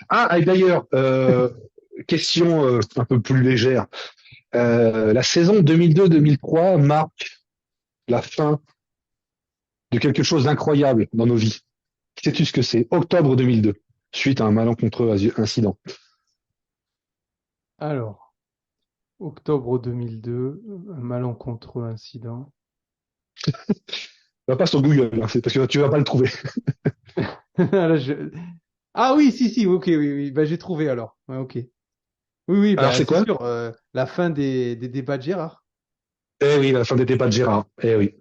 Speaker 2: Ah, et d'ailleurs, question un peu plus légère. La saison 2002-2003 marque la fin de quelque chose d'incroyable dans nos vies. Sais-tu ce que c'est? Octobre 2002, suite à un malencontreux incident.
Speaker 1: Alors, octobre 2002, un malencontreux incident.
Speaker 2: Va pas sur Google, hein, c'est parce que tu vas pas le trouver.
Speaker 1: Là, ah oui, si, si, ok, oui, oui, bah, j'ai trouvé alors. Ouais, ok. Oui, oui,
Speaker 2: Alors
Speaker 1: bah,
Speaker 2: c'est
Speaker 1: c'est
Speaker 2: quoi?
Speaker 1: sûr, la fin des débats de Gérard.
Speaker 2: Eh oui, la fin des débats de Gérard. Eh oui.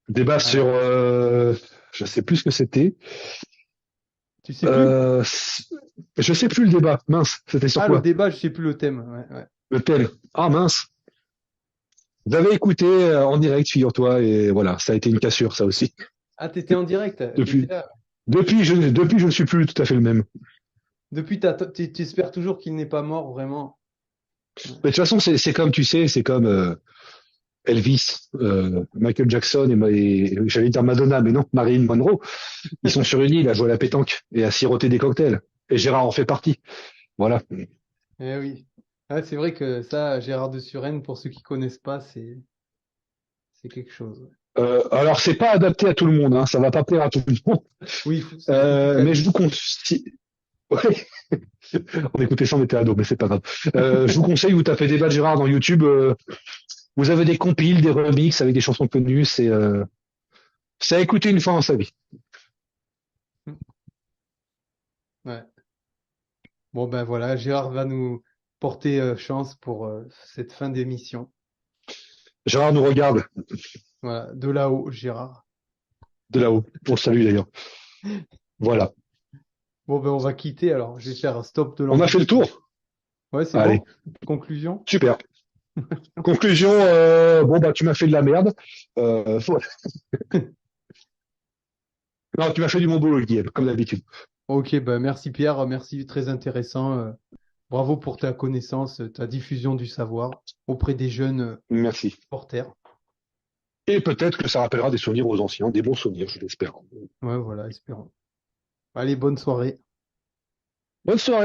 Speaker 2: Débat
Speaker 1: Ouais.
Speaker 2: sur, je sais plus ce que c'était.
Speaker 1: Tu sais plus?
Speaker 2: Euh, je sais plus le débat. Mince, c'était sur
Speaker 1: Ah, le
Speaker 2: quoi?
Speaker 1: débat, je sais plus le thème. Ouais, ouais.
Speaker 2: Le tel. Ah mince. J'avais écouté en direct, figure-toi, et voilà, ça a été une cassure, ça aussi.
Speaker 1: Ah, t'étais en direct, t'étais
Speaker 2: Depuis,
Speaker 1: là.
Speaker 2: depuis, je ne suis plus tout à fait le même.
Speaker 1: Depuis, tu espères toujours qu'il n'est pas mort, vraiment.
Speaker 2: Mais de toute façon, c'est comme tu sais, c'est comme Elvis, Michael Jackson et j'allais dire Madonna, mais non, Marilyn Monroe. Ils sont sur une île à jouer à la pétanque et à siroter des cocktails. Et Gérard en fait partie. Voilà.
Speaker 1: Eh oui. Ah, c'est vrai que ça, Gérard de Suresnes, pour ceux qui connaissent pas, c'est quelque chose.
Speaker 2: Alors, c'est pas adapté à tout le monde, hein, ça va pas plaire à tout le monde.
Speaker 1: Oui, c'est un peu plus
Speaker 2: Mais je vous
Speaker 1: calvitie.
Speaker 2: conseille. Ouais, on écoutait ça, on était ados, mais c'est pas grave. Je vous conseille, vous tapez débat de Gérard dans YouTube. Vous avez des compiles, des remixes avec des chansons connues. C'est à écouter une fois dans sa vie.
Speaker 1: Ouais. Bon, ben voilà, Gérard va nous porter chance pour cette fin d'émission.
Speaker 2: Gérard nous regarde
Speaker 1: Voilà, de là-haut, Gérard.
Speaker 2: de là-haut. On le salue d'ailleurs. Voilà.
Speaker 1: Bon, ben on va quitter alors. Je vais faire un stop de
Speaker 2: On a fait le
Speaker 1: l'enregistrement.
Speaker 2: tour.
Speaker 1: Ouais, c'est
Speaker 2: Allez,
Speaker 1: bon? Conclusion?
Speaker 2: super. Conclusion, bon bah tu m'as fait de la merde. Ouais. Non, tu m'as fait du bon boulot, Guillaume, comme d'habitude.
Speaker 1: Ok, ben merci Pierre, merci, très intéressant. Bravo pour ta connaissance, ta diffusion du savoir auprès des jeunes
Speaker 2: Merci.
Speaker 1: porteurs.
Speaker 2: Et peut-être que ça rappellera des souvenirs aux anciens, des bons souvenirs, je l'espère.
Speaker 1: Ouais, voilà, espérons. Allez, bonne soirée.
Speaker 2: Bonne soirée.